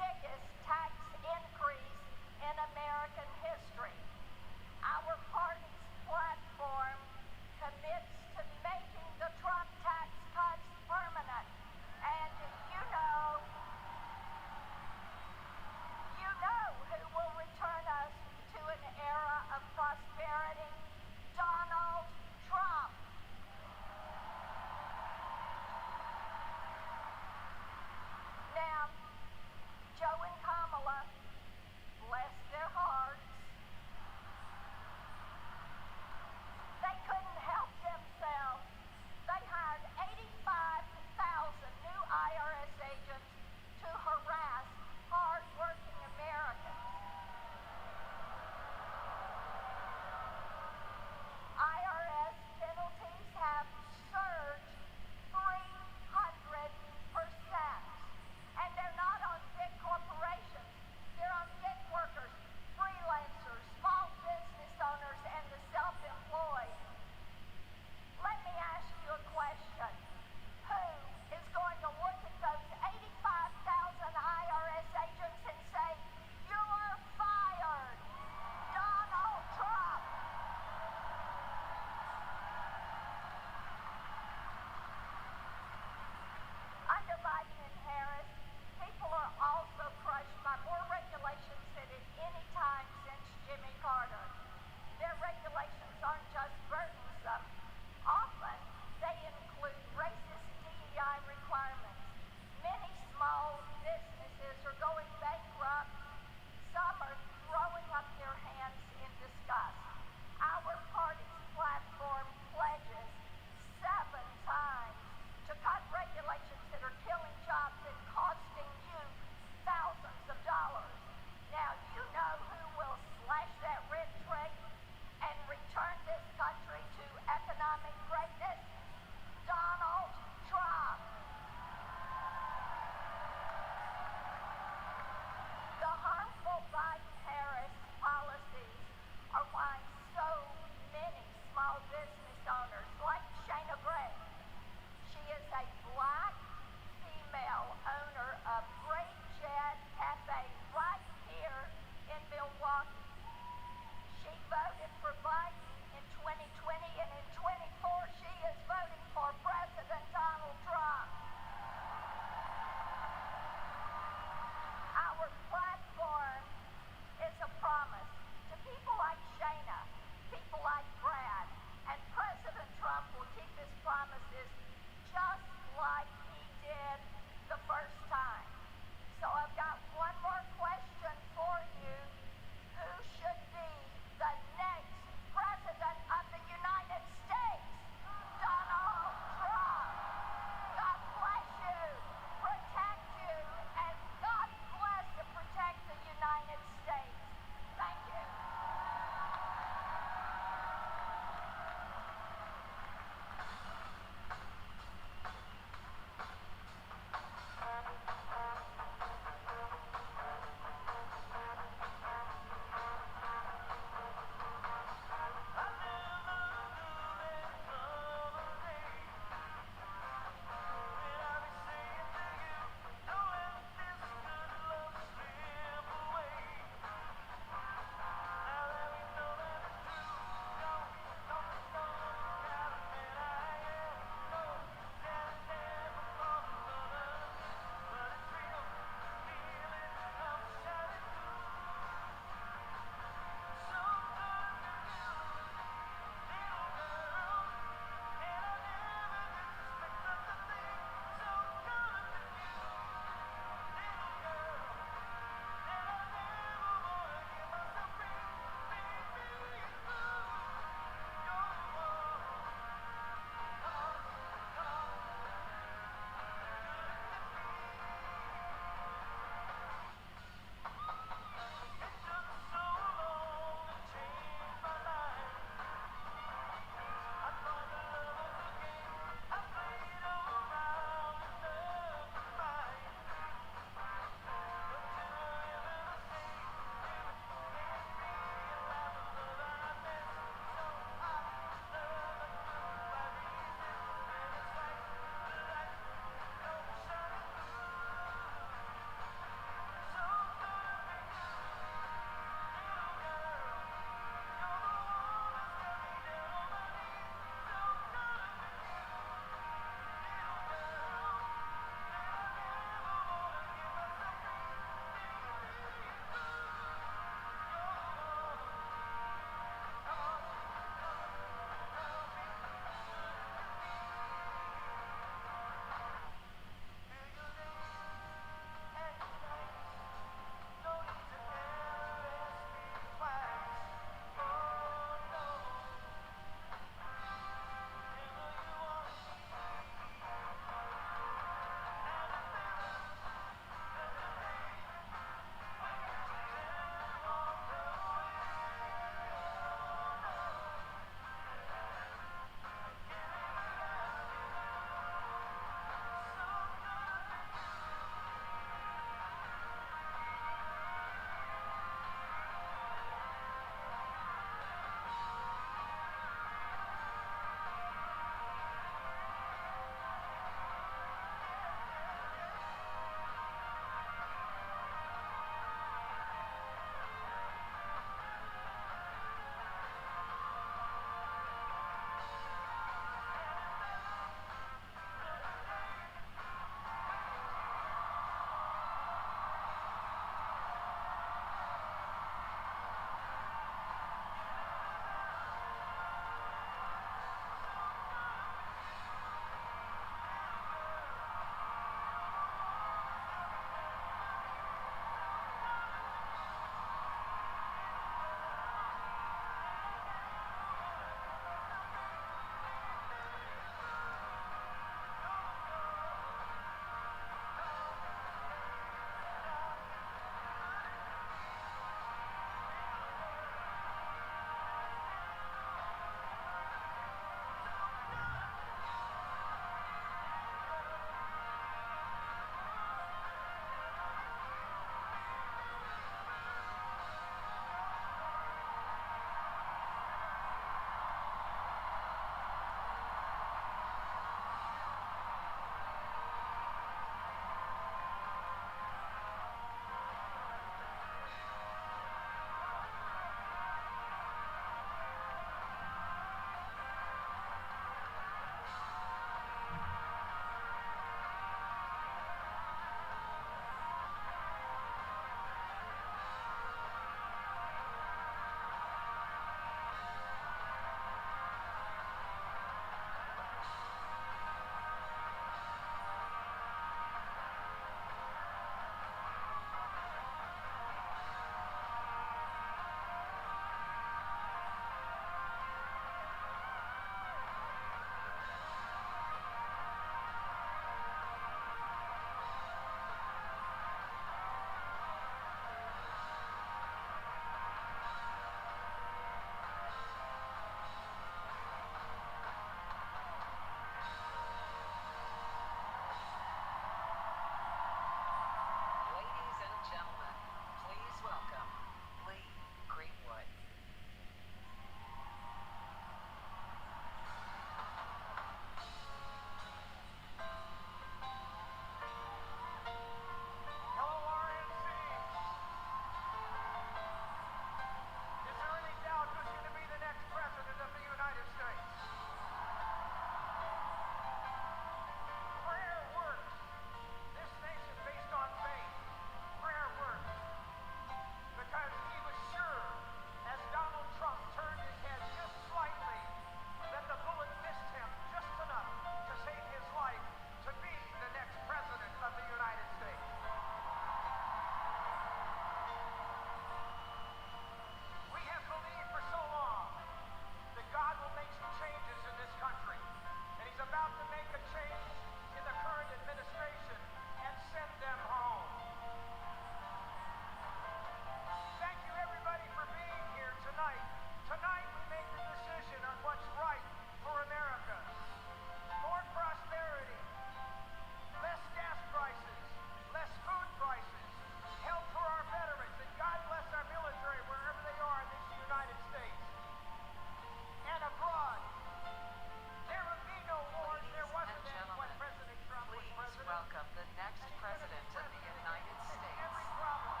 next president of the United States, Donald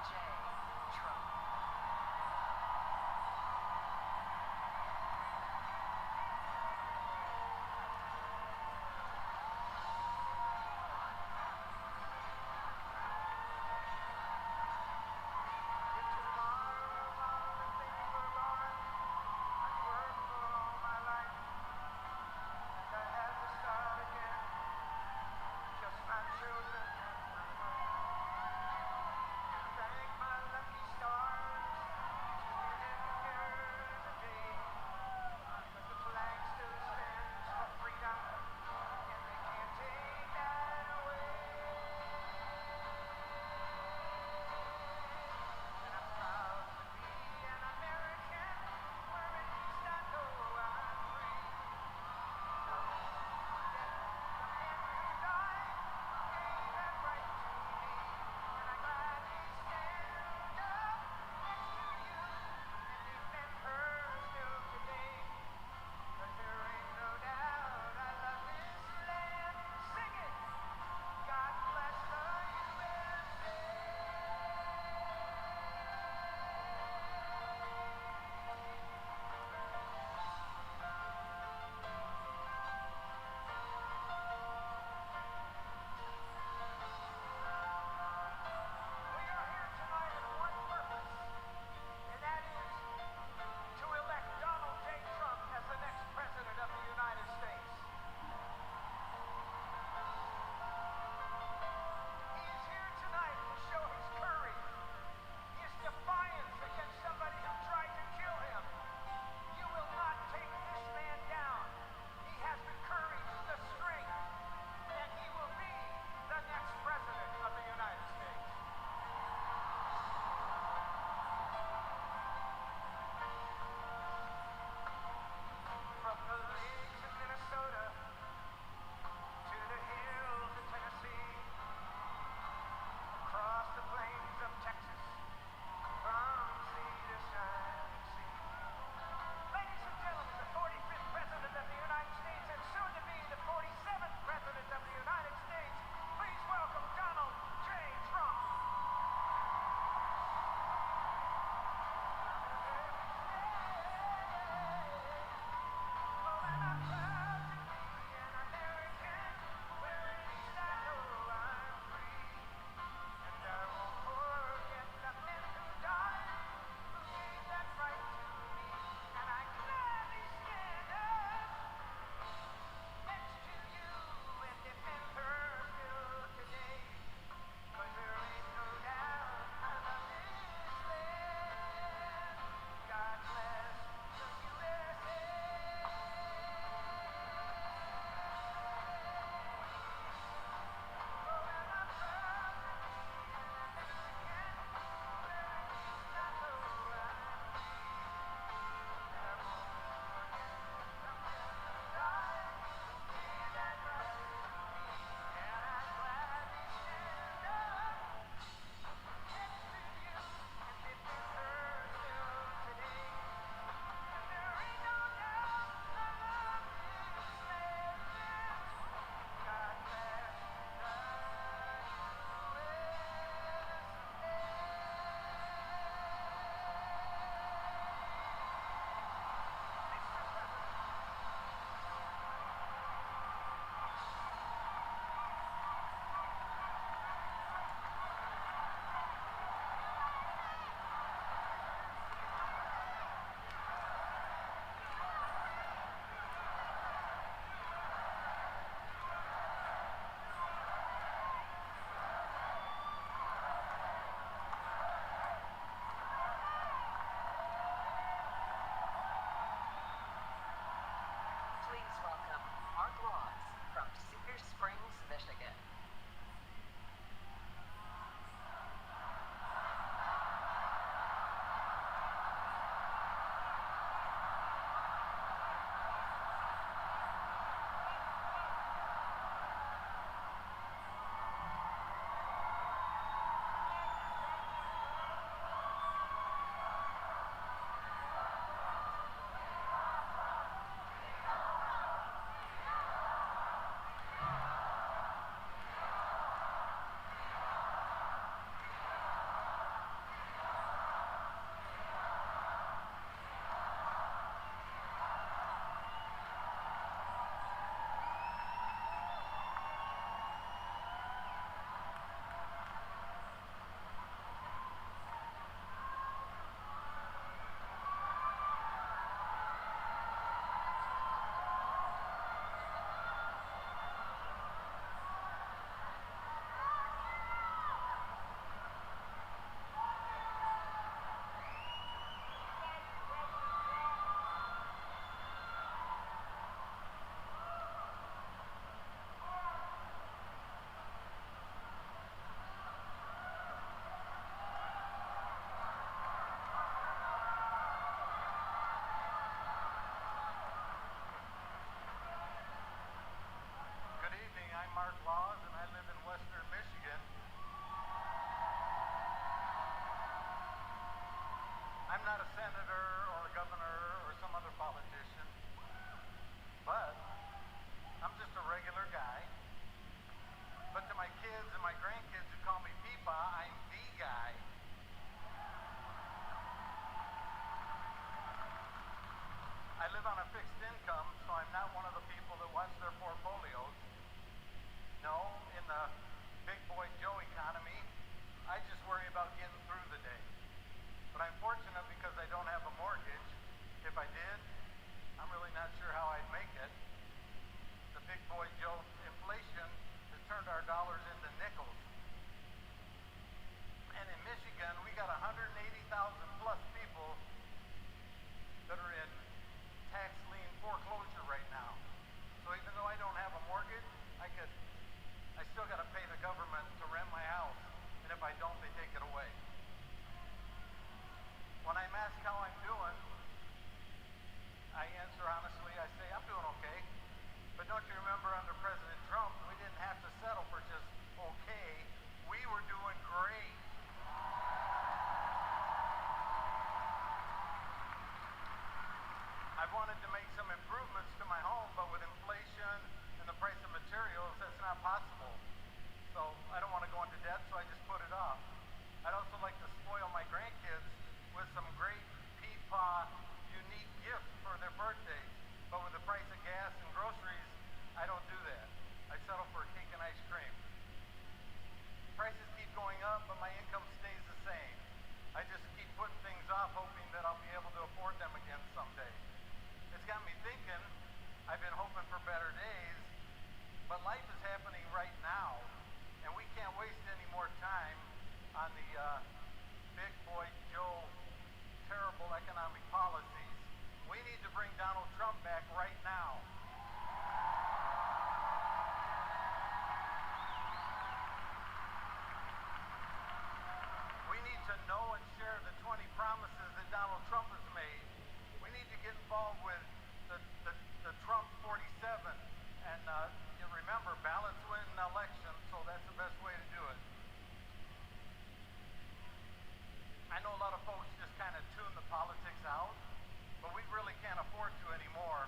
J. Trump. Just my children. not a senator or a governor or some other politician, but I'm just a regular guy. But to my kids and my grandkids who call me Peepa, I'm the guy. I live on a fixed income, so I'm not one of the people that watch their portfolios. No, in the big boy Joe economy, I just worry about getting through the day. But I'm fortunate because I don't have a mortgage. If I did, I'm really not sure how I'd make it. The big boy Joe inflation has turned our dollars into nickels. And in Michigan, we got 180,000 plus people that are in tax lien foreclosure right now. So even though I don't have a mortgage, I still got to pay the government to rent my house. And if I don't, they take it away. When I'm asked how I'm doing, I answer honestly, I say, I'm doing okay. But don't you remember under President Trump, we didn't have to settle for just okay. We were doing great. I wanted to make some improvements to my home, but with inflation and the price of materials, that's not possible. So I don't want to go into debt, so I just put it off. I'd also like to spoil my grandkids with some great Peepa unique gifts for their birthdays. But with the price of gas and groceries, I don't do that. I settle for a cake and ice cream. Prices keep going up, but my income stays the same. I just keep putting things off, hoping that I'll be able to afford them again someday. It's got me thinking, I've been hoping for better days, but life is happening right now, and we can't waste any more time on the big boy Joe terrible economic policies. We need to bring Donald Trump back right now. We need to know and share the 20 promises that Donald Trump has made. We need to get involved with the Trump 47. And you remember, ballots win elections, so that's the best way to do it. I know a lot of folks just kind of tune the politics out, but we really can't afford to anymore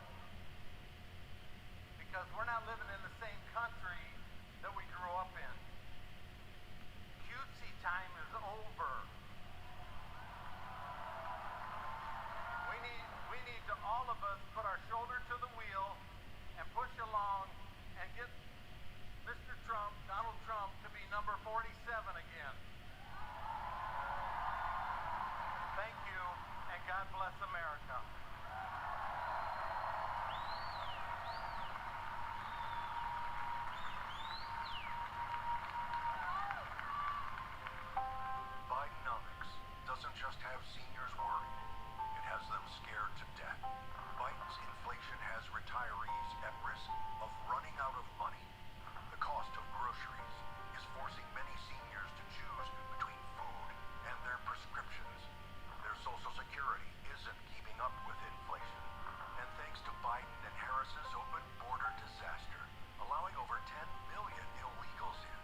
because we're not living in the same country that we grew up in. Cutesy time is over. We need to all of us put our shoulder to the wheel and push along and get Mr. Trump, Donald Trump, to be number 47 again. Thank you, and God bless America. Bidenomics doesn't just have seniors worried, it has them scared to death. Biden's inflation has retirees at risk of running out of money. The cost of groceries is forcing many seniors to choose between food and their prescriptions. Their Social Security isn't keeping up with inflation. And thanks to Biden and Harris's open border disaster, allowing over 10 million illegals in,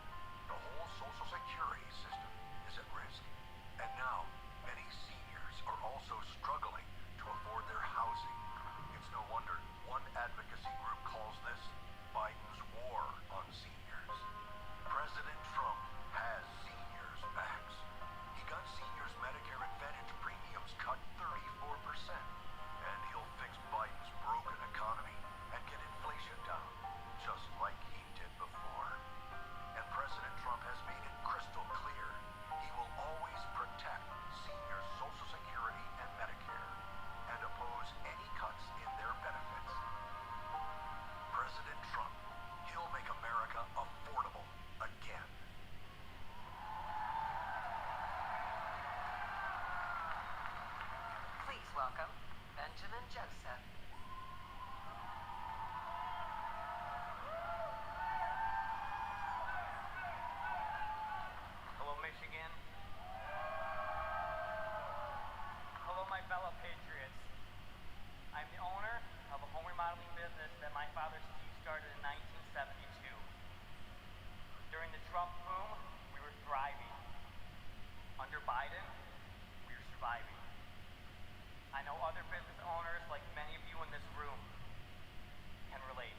the whole Social Security system is at risk. And now, many seniors are also struggling to afford their housing. It's no wonder one advocacy group calls this Biden's war on seniors. President Trump has seniors' backs. He got seniors' Medicare Advantage premiums cut 34%. And he'll fix Biden's broken economy and get inflation down, just like he did before. And President Trump has made it crystal clear he will always protect seniors' Social Security and Medicare and oppose any cuts in their benefits. President Trump, he'll make America affordable again. Please welcome Benjamin Joseph. Hello, Michigan. Hello, my fellow patriots. I'm the owner of a home remodeling business that my father Steve started in 1972. During the Trump boom, we were thriving. Under Biden, we were surviving. I know other business owners, like many of you in this room, can relate.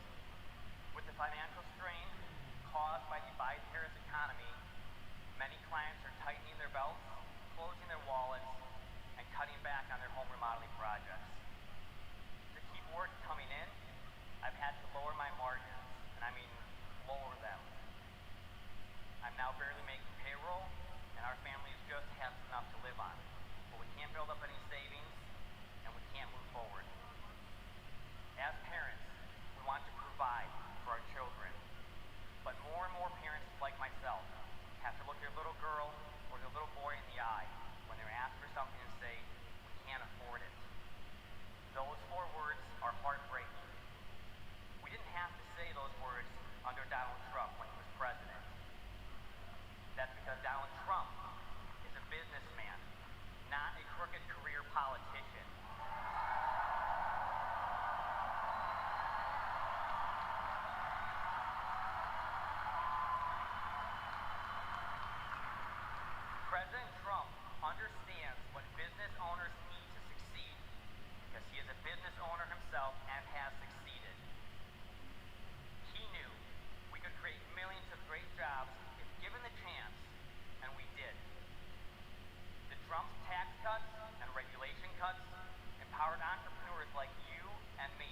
With the financial strain caused by the Biden-Harris economy, many clients are tightening their belts, closing their wallets, and cutting back on their home remodeling projects. To keep work coming in, I've had to lower my margins, and I mean lower them. I'm now barely making payroll, and our family is just has enough to live on. But we can't build up any savings, and we can't move forward. As parents, we want to provide for our children, but more and more parents like myself have to look their little girl or their little boy in the eye when they're asked for something and say, we can't afford it. Those 4 words are heartbreaking. We didn't have to say those words under Donald Trump when he was president. That's because Donald Trump is a businessman, not a crooked career politician. President Trump understands what business owners need to succeed because he is a business owner himself and has succeeded. He knew we could create millions of great jobs if given the chance, and we did. The Trump's tax cuts and regulation cuts empowered entrepreneurs like you and me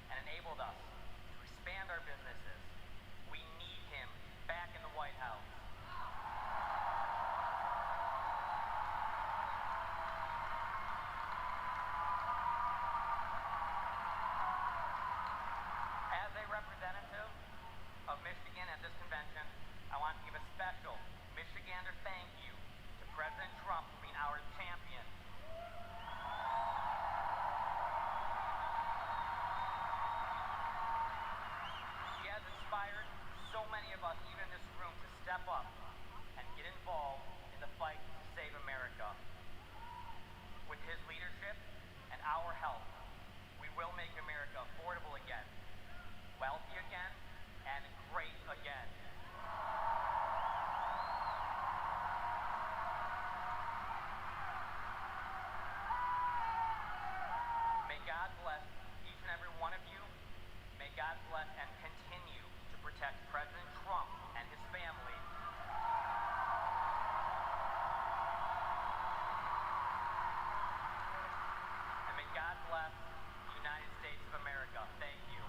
and enabled us to expand our businesses. We need him back in the White House. As a representative of Michigan at this convention, I want to give a special Michigander thank you to President Trump for being our champion. He has inspired so many of us, even in this room, to step up and get involved in the fight to save America. With his leadership and our help, we will make America affordable again, wealthy again, and great again. May God bless each and every one of you. May God bless and continue to protect President Trump and his family. And may God bless the United States of America. Thank you.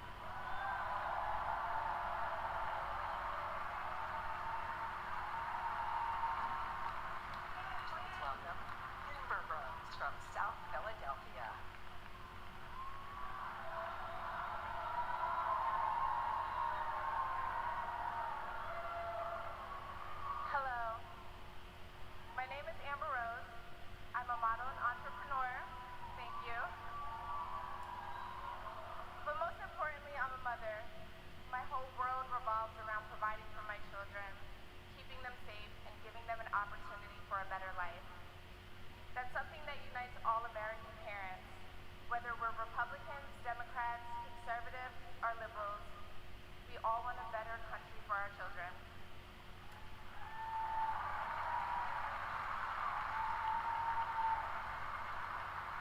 Please welcome Amber Rose from South Philadelphia. Hello. My name is Amber Rose. I'm a model and entrepreneur. Thank you. But most importantly, I'm a mother. My whole world revolves around providing for my children, keeping them safe, and giving them an opportunity for a better life. That's something that unites all American parents, whether we're Republicans, Democrats, conservatives, or liberals. We all want a better country for our children.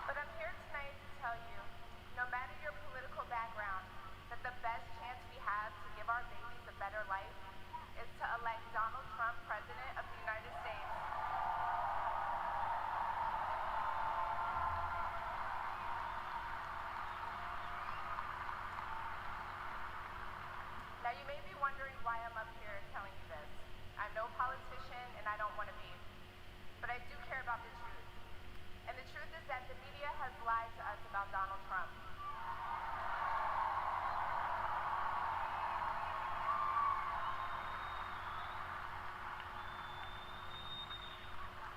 But I'm here tonight to tell you, no matter your political background, that the best chance we have to give our babies a better life is to elect Donald Trump President of the United States. Now you may be wondering why I'm up here telling you this. I'm no politician and I don't want to be. But I do care about the truth. And the truth is that the media has lied to us about Donald Trump.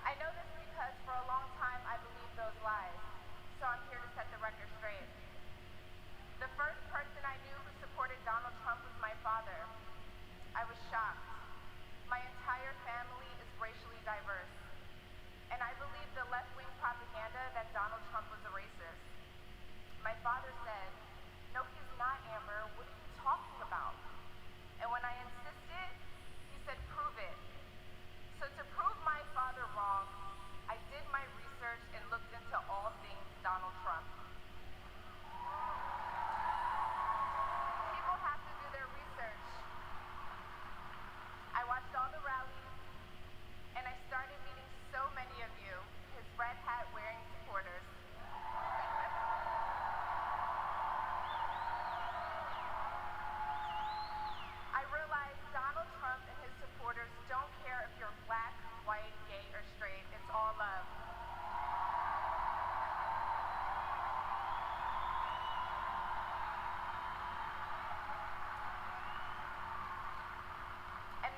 I know this because for a long time I believed those lies. So I'm here to set the record straight. The first person I knew who supported Donald Trump was my father. I was shocked.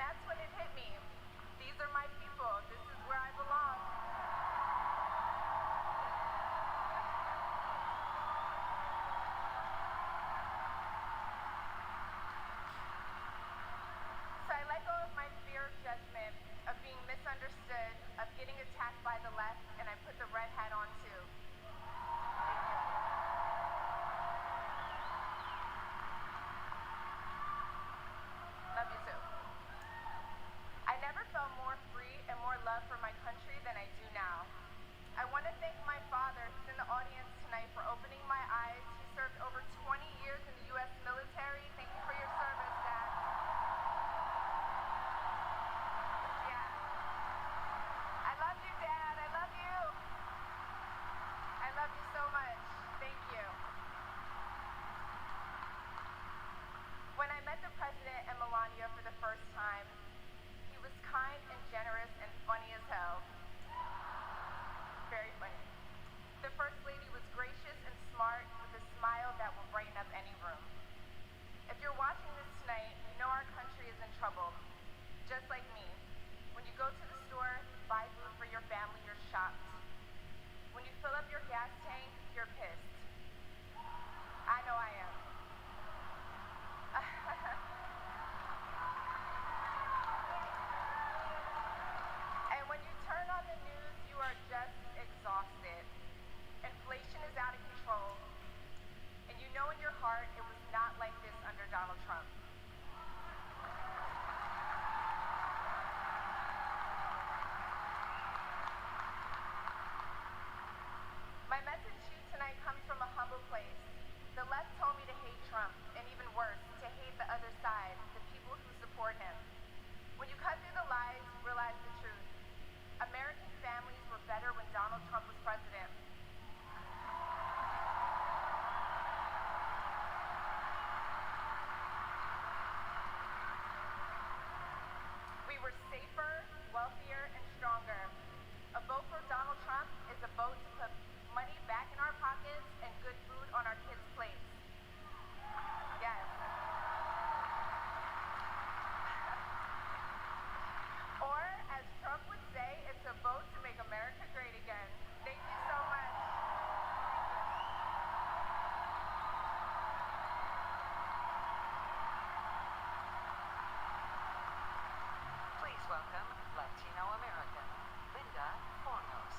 that's when it hit me. These are my people. This is where I belong. So I let go of my fear of judgment, of being misunderstood, of getting attacked by the left, and I put the red hat on too. Love you too. I never felt more free and more love for my country than I do now. I want to thank my father, who's in the audience tonight, for opening my eyes. He served over 20 years in the U.S. military. Thank you for your service, Dad. Yeah. I love you, Dad. I love you. I love you so much. Thank you. When I met the President and Melania for the first time, he was kind and generous and funny as hell. Very funny. The First Lady was gracious and smart with a smile that will brighten up any room. If you're watching this tonight, you know our country is in trouble. Just like me. When you go to the store, buy food for your family, you're shocked. When you fill up your gas tank, you're pissed. I know I am. And when you turn on the news, you are just exhausted. Inflation is out of control. And you know in your heart it was not like this under Donald Trump. My message to you tonight comes from a humble place. The left told me to hate Trump, and even worse, to hate the other side, the people who support him. When you cut through the lies, you realize the truth. American families were better when Donald Trump was president. We were safer, wealthier, and stronger. A vote for Donald Trump is a vote to put money back in our pockets and good food on our kids' plates. Yes. Or, as Trump would say, it's a vote to make America great again. Thank you so much. Please welcome Latino American Linda Fornos.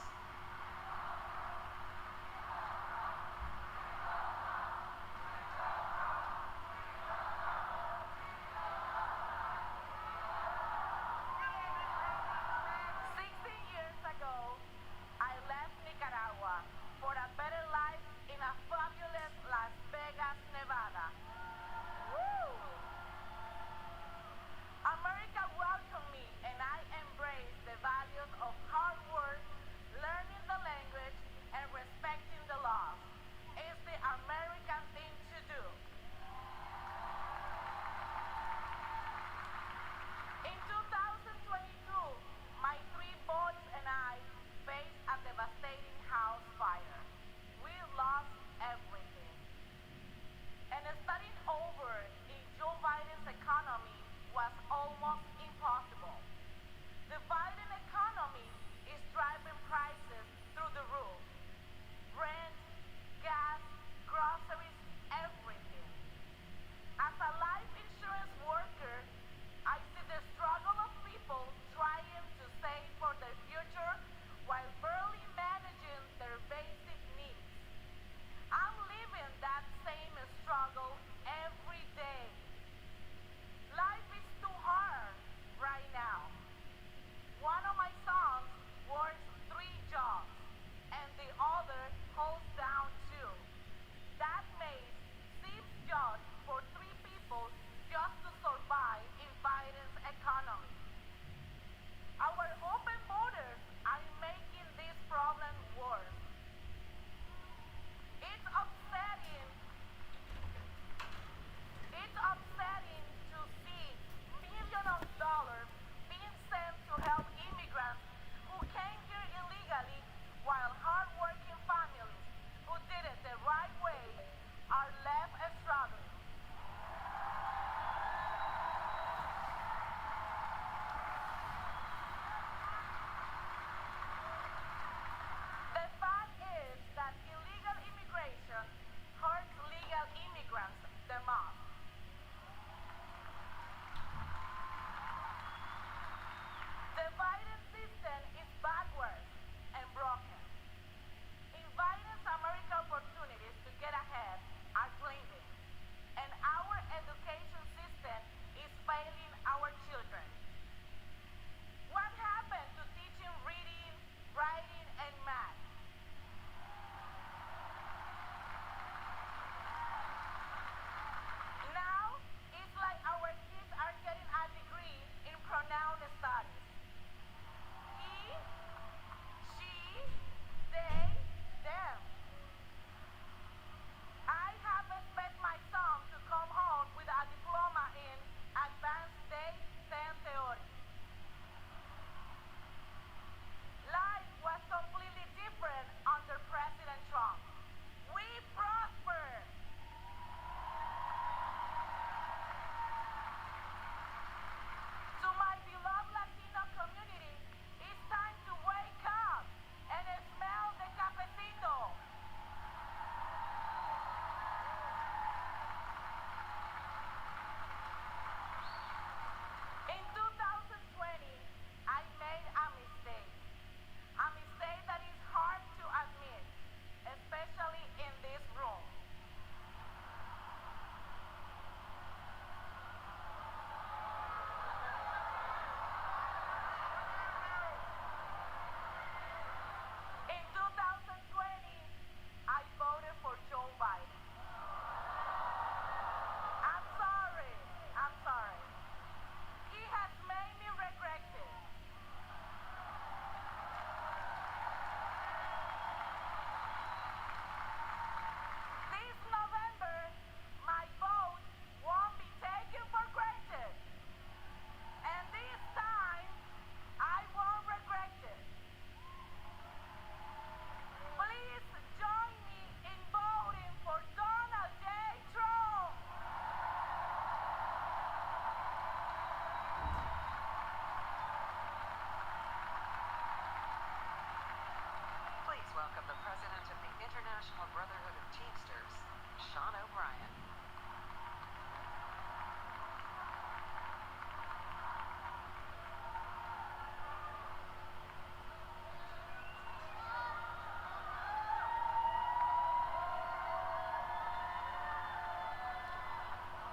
Sean O'Brien.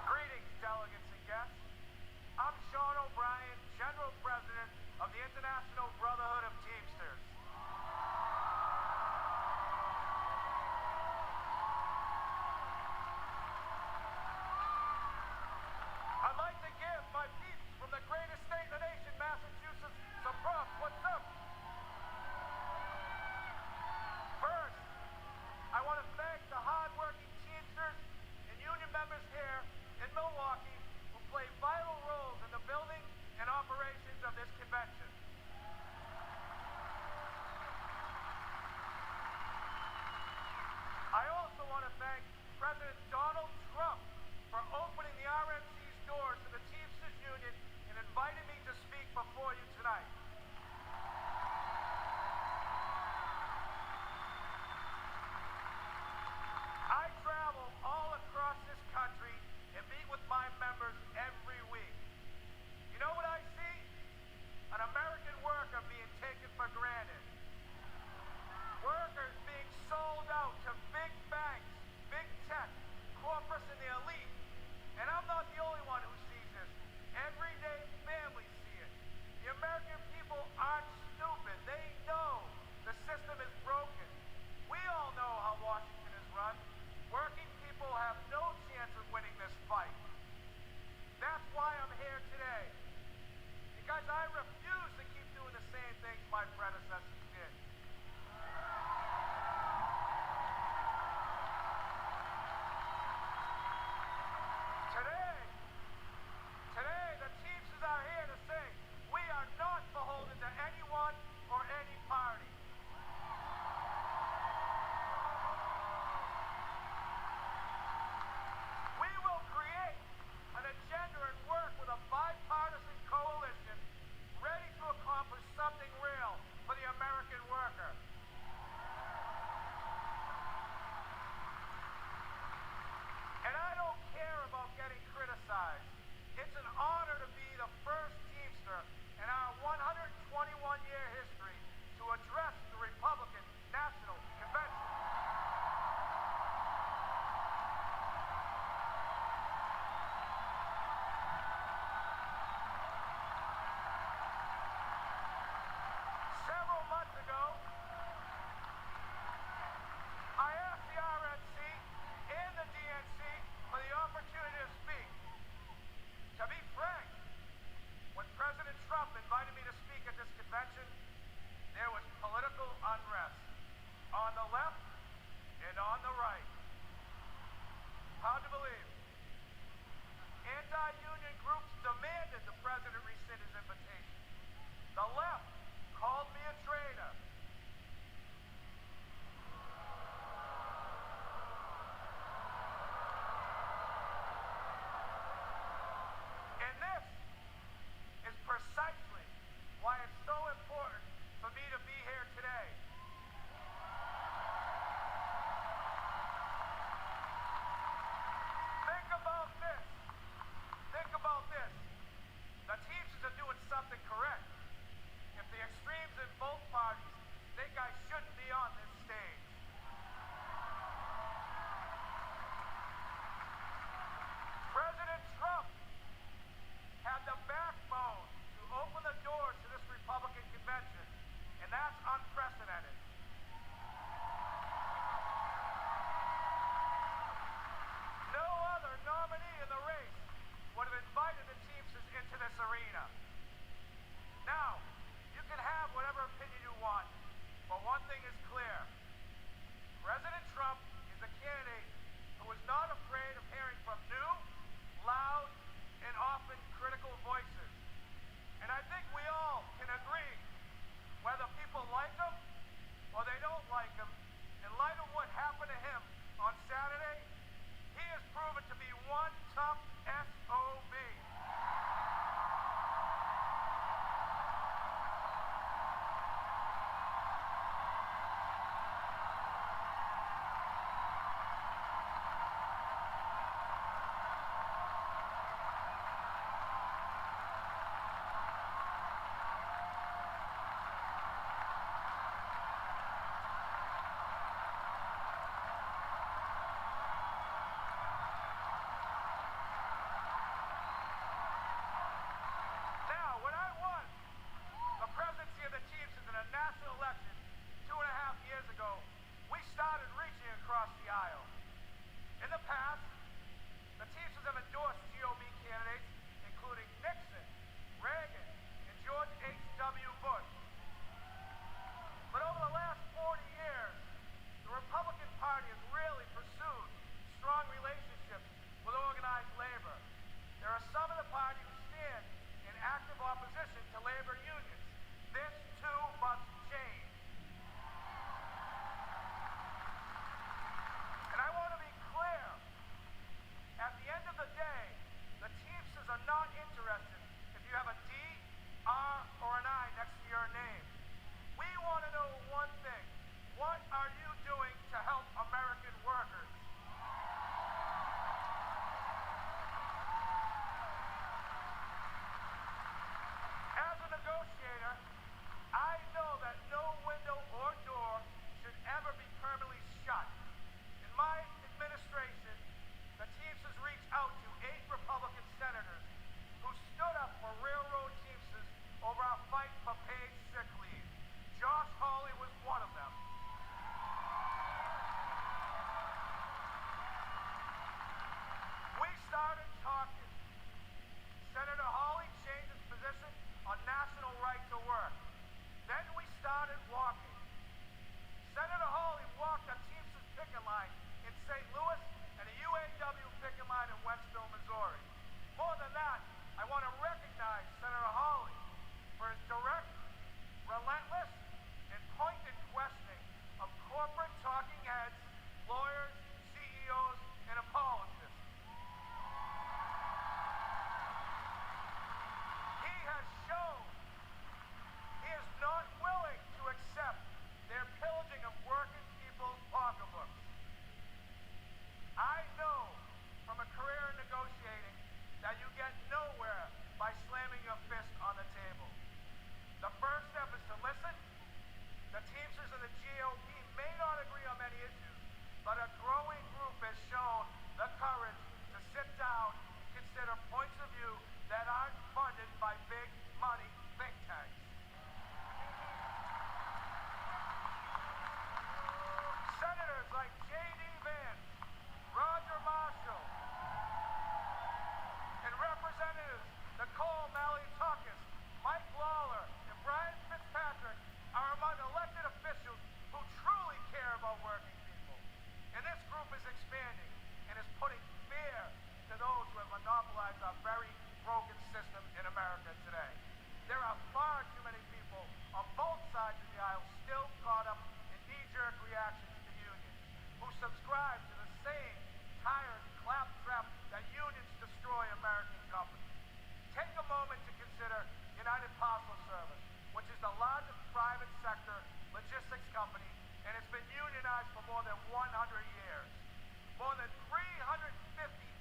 Greetings, delegates and guests. I'm Sean O'Brien, General President of the International Brotherhood of Teamsters. I'd like to give my peeps from the greatest state in the nation, Massachusetts, some props. What's up? First, I want to thank the hard-working Teamsters and union members here in Milwaukee who play vital roles in the building and operations of this convention. I also want to thank President Donald Trump for opening the RNC's doors to the Teamsters Union and inviting me to speak before you tonight. I travel all across this country and meet with my members every week. You know what I see? An American worker being taken for granted. Workers being sold out to big banks, big tech, corporates, and the elite. And I'm not the only one who sees this. Everyday families more than 350,000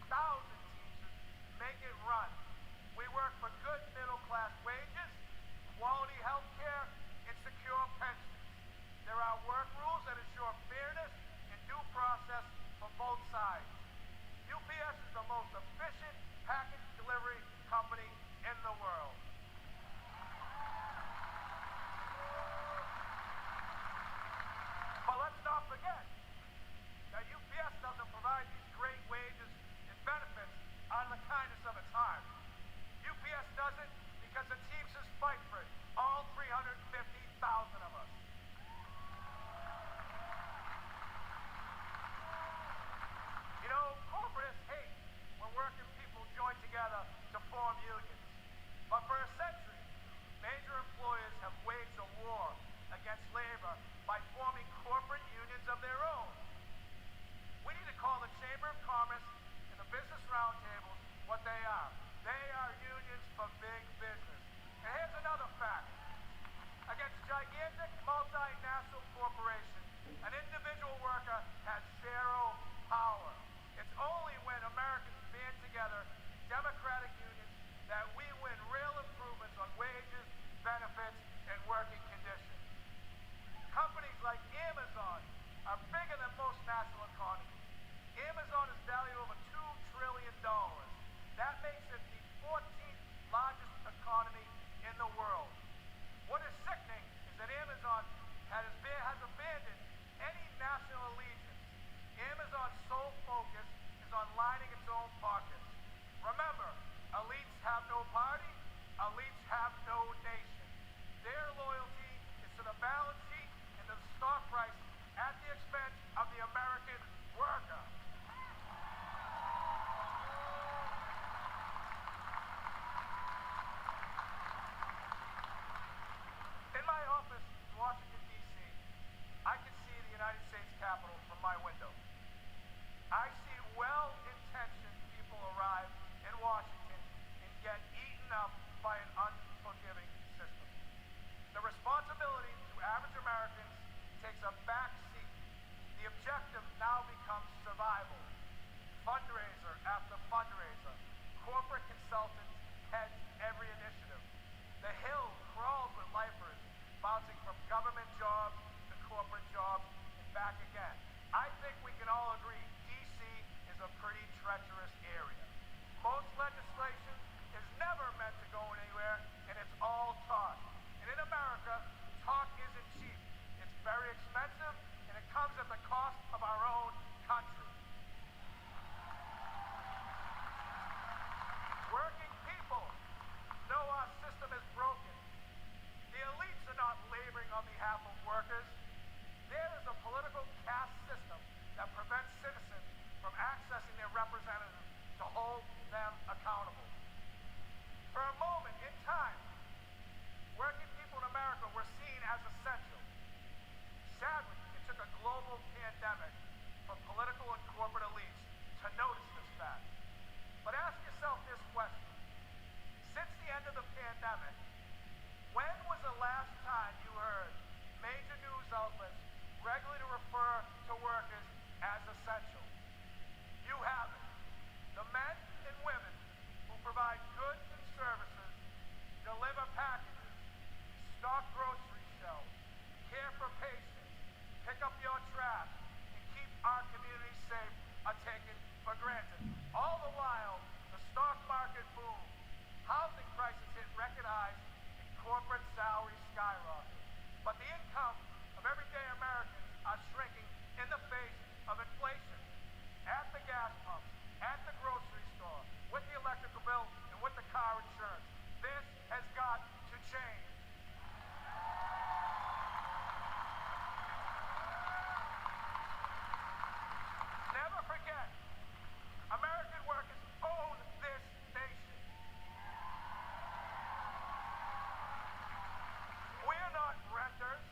teachers make it run. We work for good middle-class wages, quality health care, and secure pensions. There are work rules that ensure fairness and due process for both sides. UPS is the most efficient package delivery company in the world. But let's not forget that UPS doesn't provide these great wages and benefits out of the kindness of its heart. UPS does it because the Teamsters fight for it, all 350,000 of us. You know, corporates hate when working people join together to form unions. But for a century, major employers have waged a war against labor by forming corporate unions of their own. We need to call the Chamber of Commerce and the Business Roundtables what they are. They are unions for big business. And here's another fact. Against gigantic multinational corporations, an individual worker has zero power. It's only when Americans band together in democratic unions that we win real improvements on wages, benefits, and working conditions. Companies like Amazon are bigger than most national economies. Amazon is valued over $2 trillion. That makes it the 14th largest economy in the world. What is sickening is that Amazon has abandoned any national allegiance. Amazon's sole focus is on lining its own pockets. Remember, elites have no party, elites have no nation. Their loyalty is to the balance sheet and the stock price at the expense of the American worker. In my office in Washington, D.C., I can see the United States Capitol from my window. I see well-intentioned people arrive in Washington and get eaten up by an unforgiving system. The responsibility to average Americans takes a back seat. The objective now becomes survival. Fundraiser after fundraiser, corporate consultants head every initiative. The Hill crawls with lifers, bouncing from government jobs to corporate jobs and back again. I think we can all agree D.C. is a pretty treacherous area. Most legislation is never meant to go anywhere, and it's all talk. And in America, talk isn't cheap. It's very expensive, and it comes at the cost of our own country. Working people know our system is broken. The elites are not laboring on behalf of workers. There is a political caste system that prevents citizens from accessing their representatives to hold them accountable. For a moment in time, working people in America were seen as essential. Sadly, it took a global pandemic for political and corporate elites to notice this fact. But ask yourself this question. Since the end of the pandemic, when was the last time you heard major news outlets regularly refer to workers as essential? You haven't. The men and women who provide goods and services, deliver packages, stock grocery shelves, care for patients, pick up your trash, and keep our communities safe are taken for granted. All the while, the stock market boomed, housing prices hit record highs, and corporate salaries skyrocketed. But the income of everyday Americans are shrinking in the face of inflation. At the gas pumps, at the grocery store, with the electrical bill, and with the car insurance. This has got to change. Never forget, American workers own this nation. We are not renters.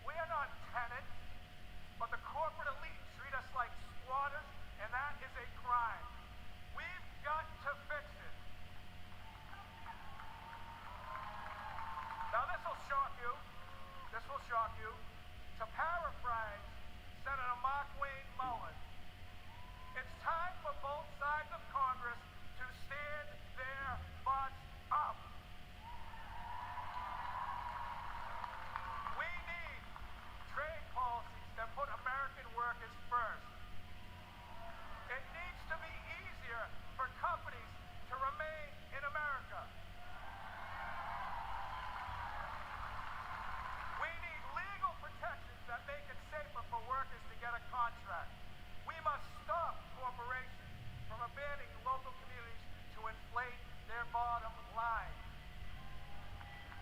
We are not tenants. But the corporate elite treat us like squatters, and that is a crime. We've got to fix it. Now this will shock you. This will shock you. To paraphrase Senator Mark Wayne Mullin, both sides of Congress to stand their butts up. We need trade policies that put American workers first. It needs to be easier for companies to remain in America. We need legal protections that make it safer for workers to get a contract. We must stop corporations from abandoning local communities to inflate their bottom line.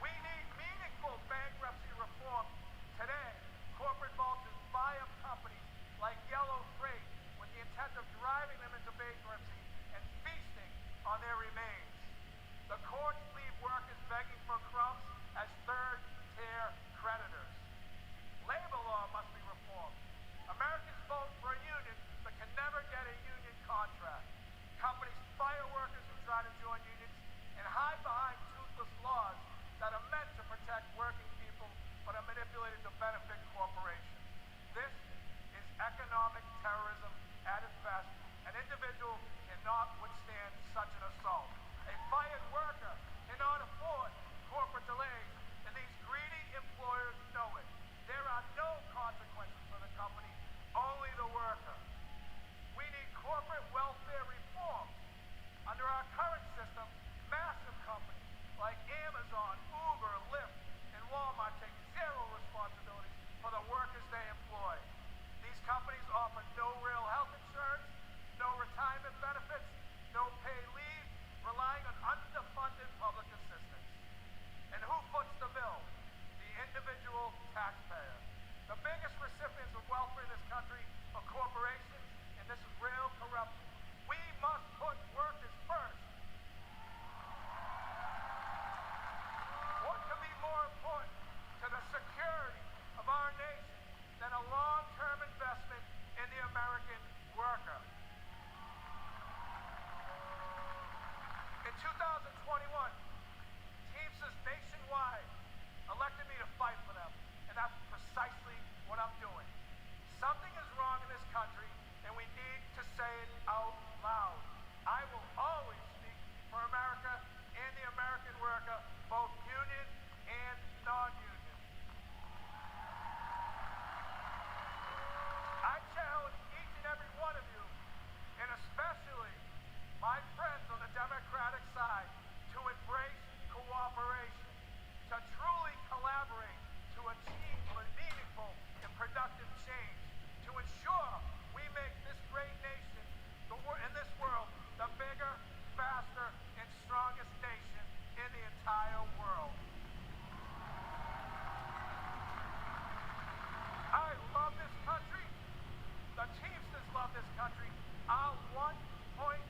We need meaningful bankruptcy reform. Today, corporate vultures buy up companies like Yellow Freight with the intent of driving them into bankruptcy and feasting on their remains. The courts leave workers begging for crumbs as third-tier creditors. Labor law must be reformed. Americans vote for a union but can never get a union contract. Companies fire workers who try to join unions and hide behind toothless laws that are meant to protect working people but are manipulated to benefit corporations. This is economic terrorism at its best. An individual cannot withstand such an assault. A fired worker cannot afford corporate delays, and these greedy employers know it. There are no consequences for the company, only the worker. We need corporate welfare reform. Under our current system, massive companies like Amazon, Uber, Lyft, and Walmart take zero responsibility for the workers they employ. These companies offer no real health insurance, no retirement benefits, no paid leave, relying on underfunded public assistance. And who foots the bill? The individual taxpayer. The biggest recipients of welfare in this country are corporations, and this is real corruption. We must put workers first. What could be more important to the security of our nation than a long-term investment in the American worker? In 2021, Teamsters nationwide elected me to fight for them, and that's precisely what I'm doing. Something is wrong in this country, and we need to say it out loud. I will always speak for America and the American worker, both union and non-union. I challenge each and every one of you, and especially my friends on the Democratic side, to embrace cooperation, to truly collaborate, to achieve meaningful and productive change, to ensure we make this great nation in this world the bigger, faster, and strongest nation in the entire world. I love this country. The Teamsters love this country. Our 1.3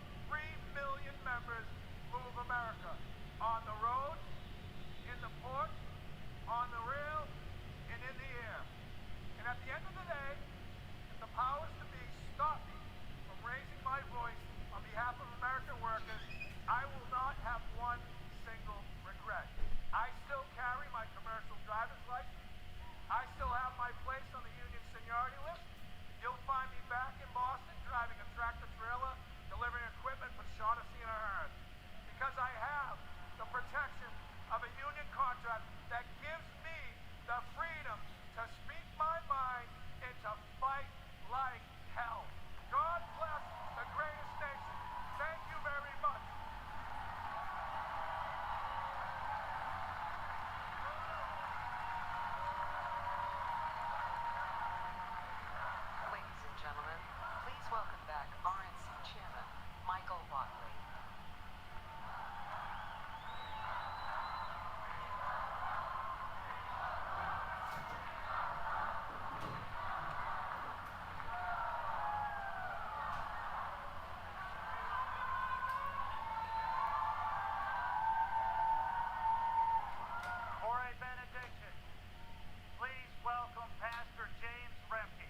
million members move America on the road, in the port, on the rail, and in the air. And at the end of the day, if the powers to be stop me from raising my voice on behalf of American workers, I will not have one single regret. I still carry my commercial driver's license. I still have my place on the union seniority list. You'll find me back in Boston driving a tractor trailer, delivering equipment for Shaughnessy and Ahern. Because I have the protection of a union contract that gives me the freedom to speak my mind and to fight like hell. God bless the greatest nation. Thank you very much. Ladies and gentlemen, please welcome back RNC Chairman Michael Butler. For a benediction, please welcome Pastor James Remke.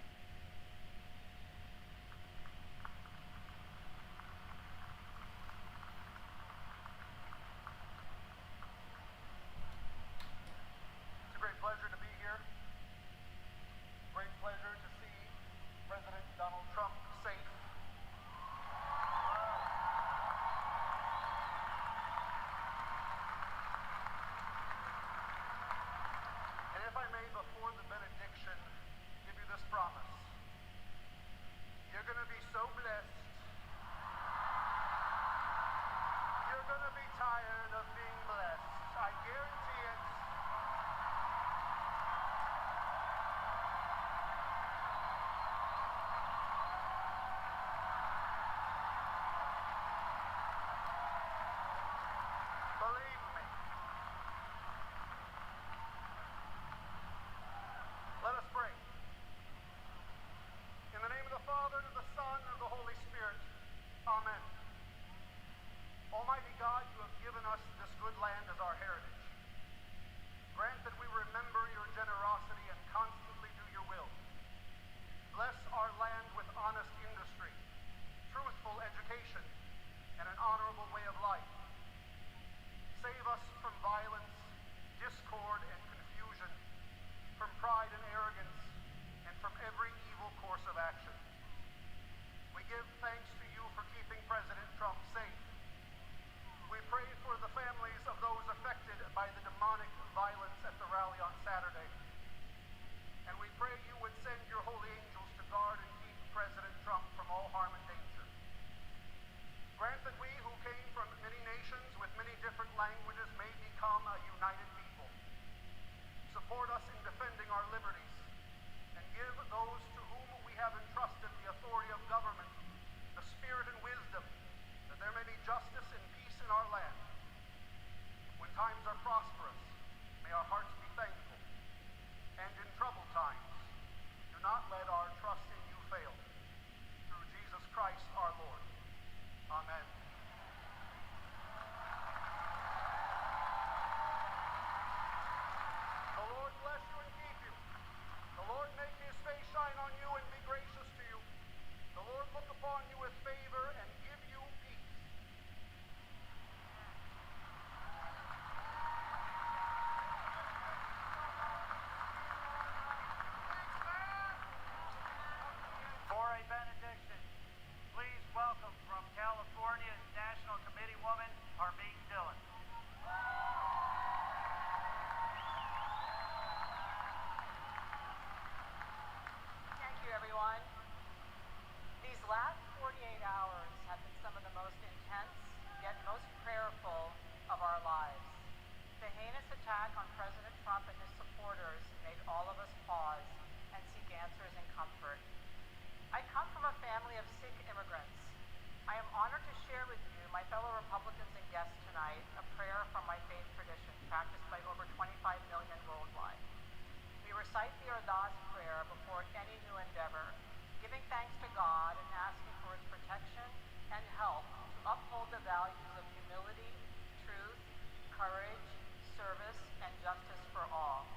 this promise. You're going to be so blessed. You're going to be tired of being blessed. I guarantee it. Believe me. Let us pray. In the name of the Father, and of the Son, and of the Holy Spirit. Amen. Almighty God, you have given us this good land as our heritage. Grant that we remember your generosity and constantly do your will. Bless our land with honest industry, truthful education, and an honorable way of life. Save us from violence, discord, and confusion, from pride and arrogance, and from every evil course of action. We give thanks to you for keeping President Trump safe. We pray for the families of those affected by the demonic violence at the rally on Saturday. And we pray you would send your holy angels to guard and keep President Trump from all harm and danger. Grant that we who came from many nations with many different languages may become a united people. Support us in defending our liberties, and give those to whom we have entrusted the authority of government the spirit and wisdom that there may be justice and peace in our land. When times are prosperous, may our hearts be thankful, and in troubled times, do not let our trust in you fail. Through Jesus Christ our Lord. Amen. The Lord bless you and keep you. The Lord make his face shine on you and be gracious to you. The Lord look upon you with favor and give you peace. For a benediction, please welcome from California's National Committee woman, Harmeet Dillon. Thank you, everyone. These last 48 hours have been some of the most intense, yet most prayerful of our lives. The heinous attack on President Trump and his supporters made all of us pause and seek answers and comfort. I come from a family of Sikh immigrants. I am honored to share with you, my fellow Republicans and guests tonight, a prayer from my faith tradition practiced by over 25 million worldwide. We recite the Ardas prayer before any new endeavor, giving thanks to God and asking for his protection and help to uphold the values of humility, truth, courage, service, and justice for all.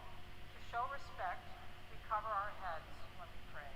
To show respect, we cover our heads when we pray.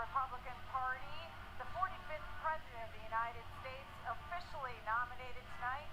Republican Party. The 45th President of the United States officially nominated tonight.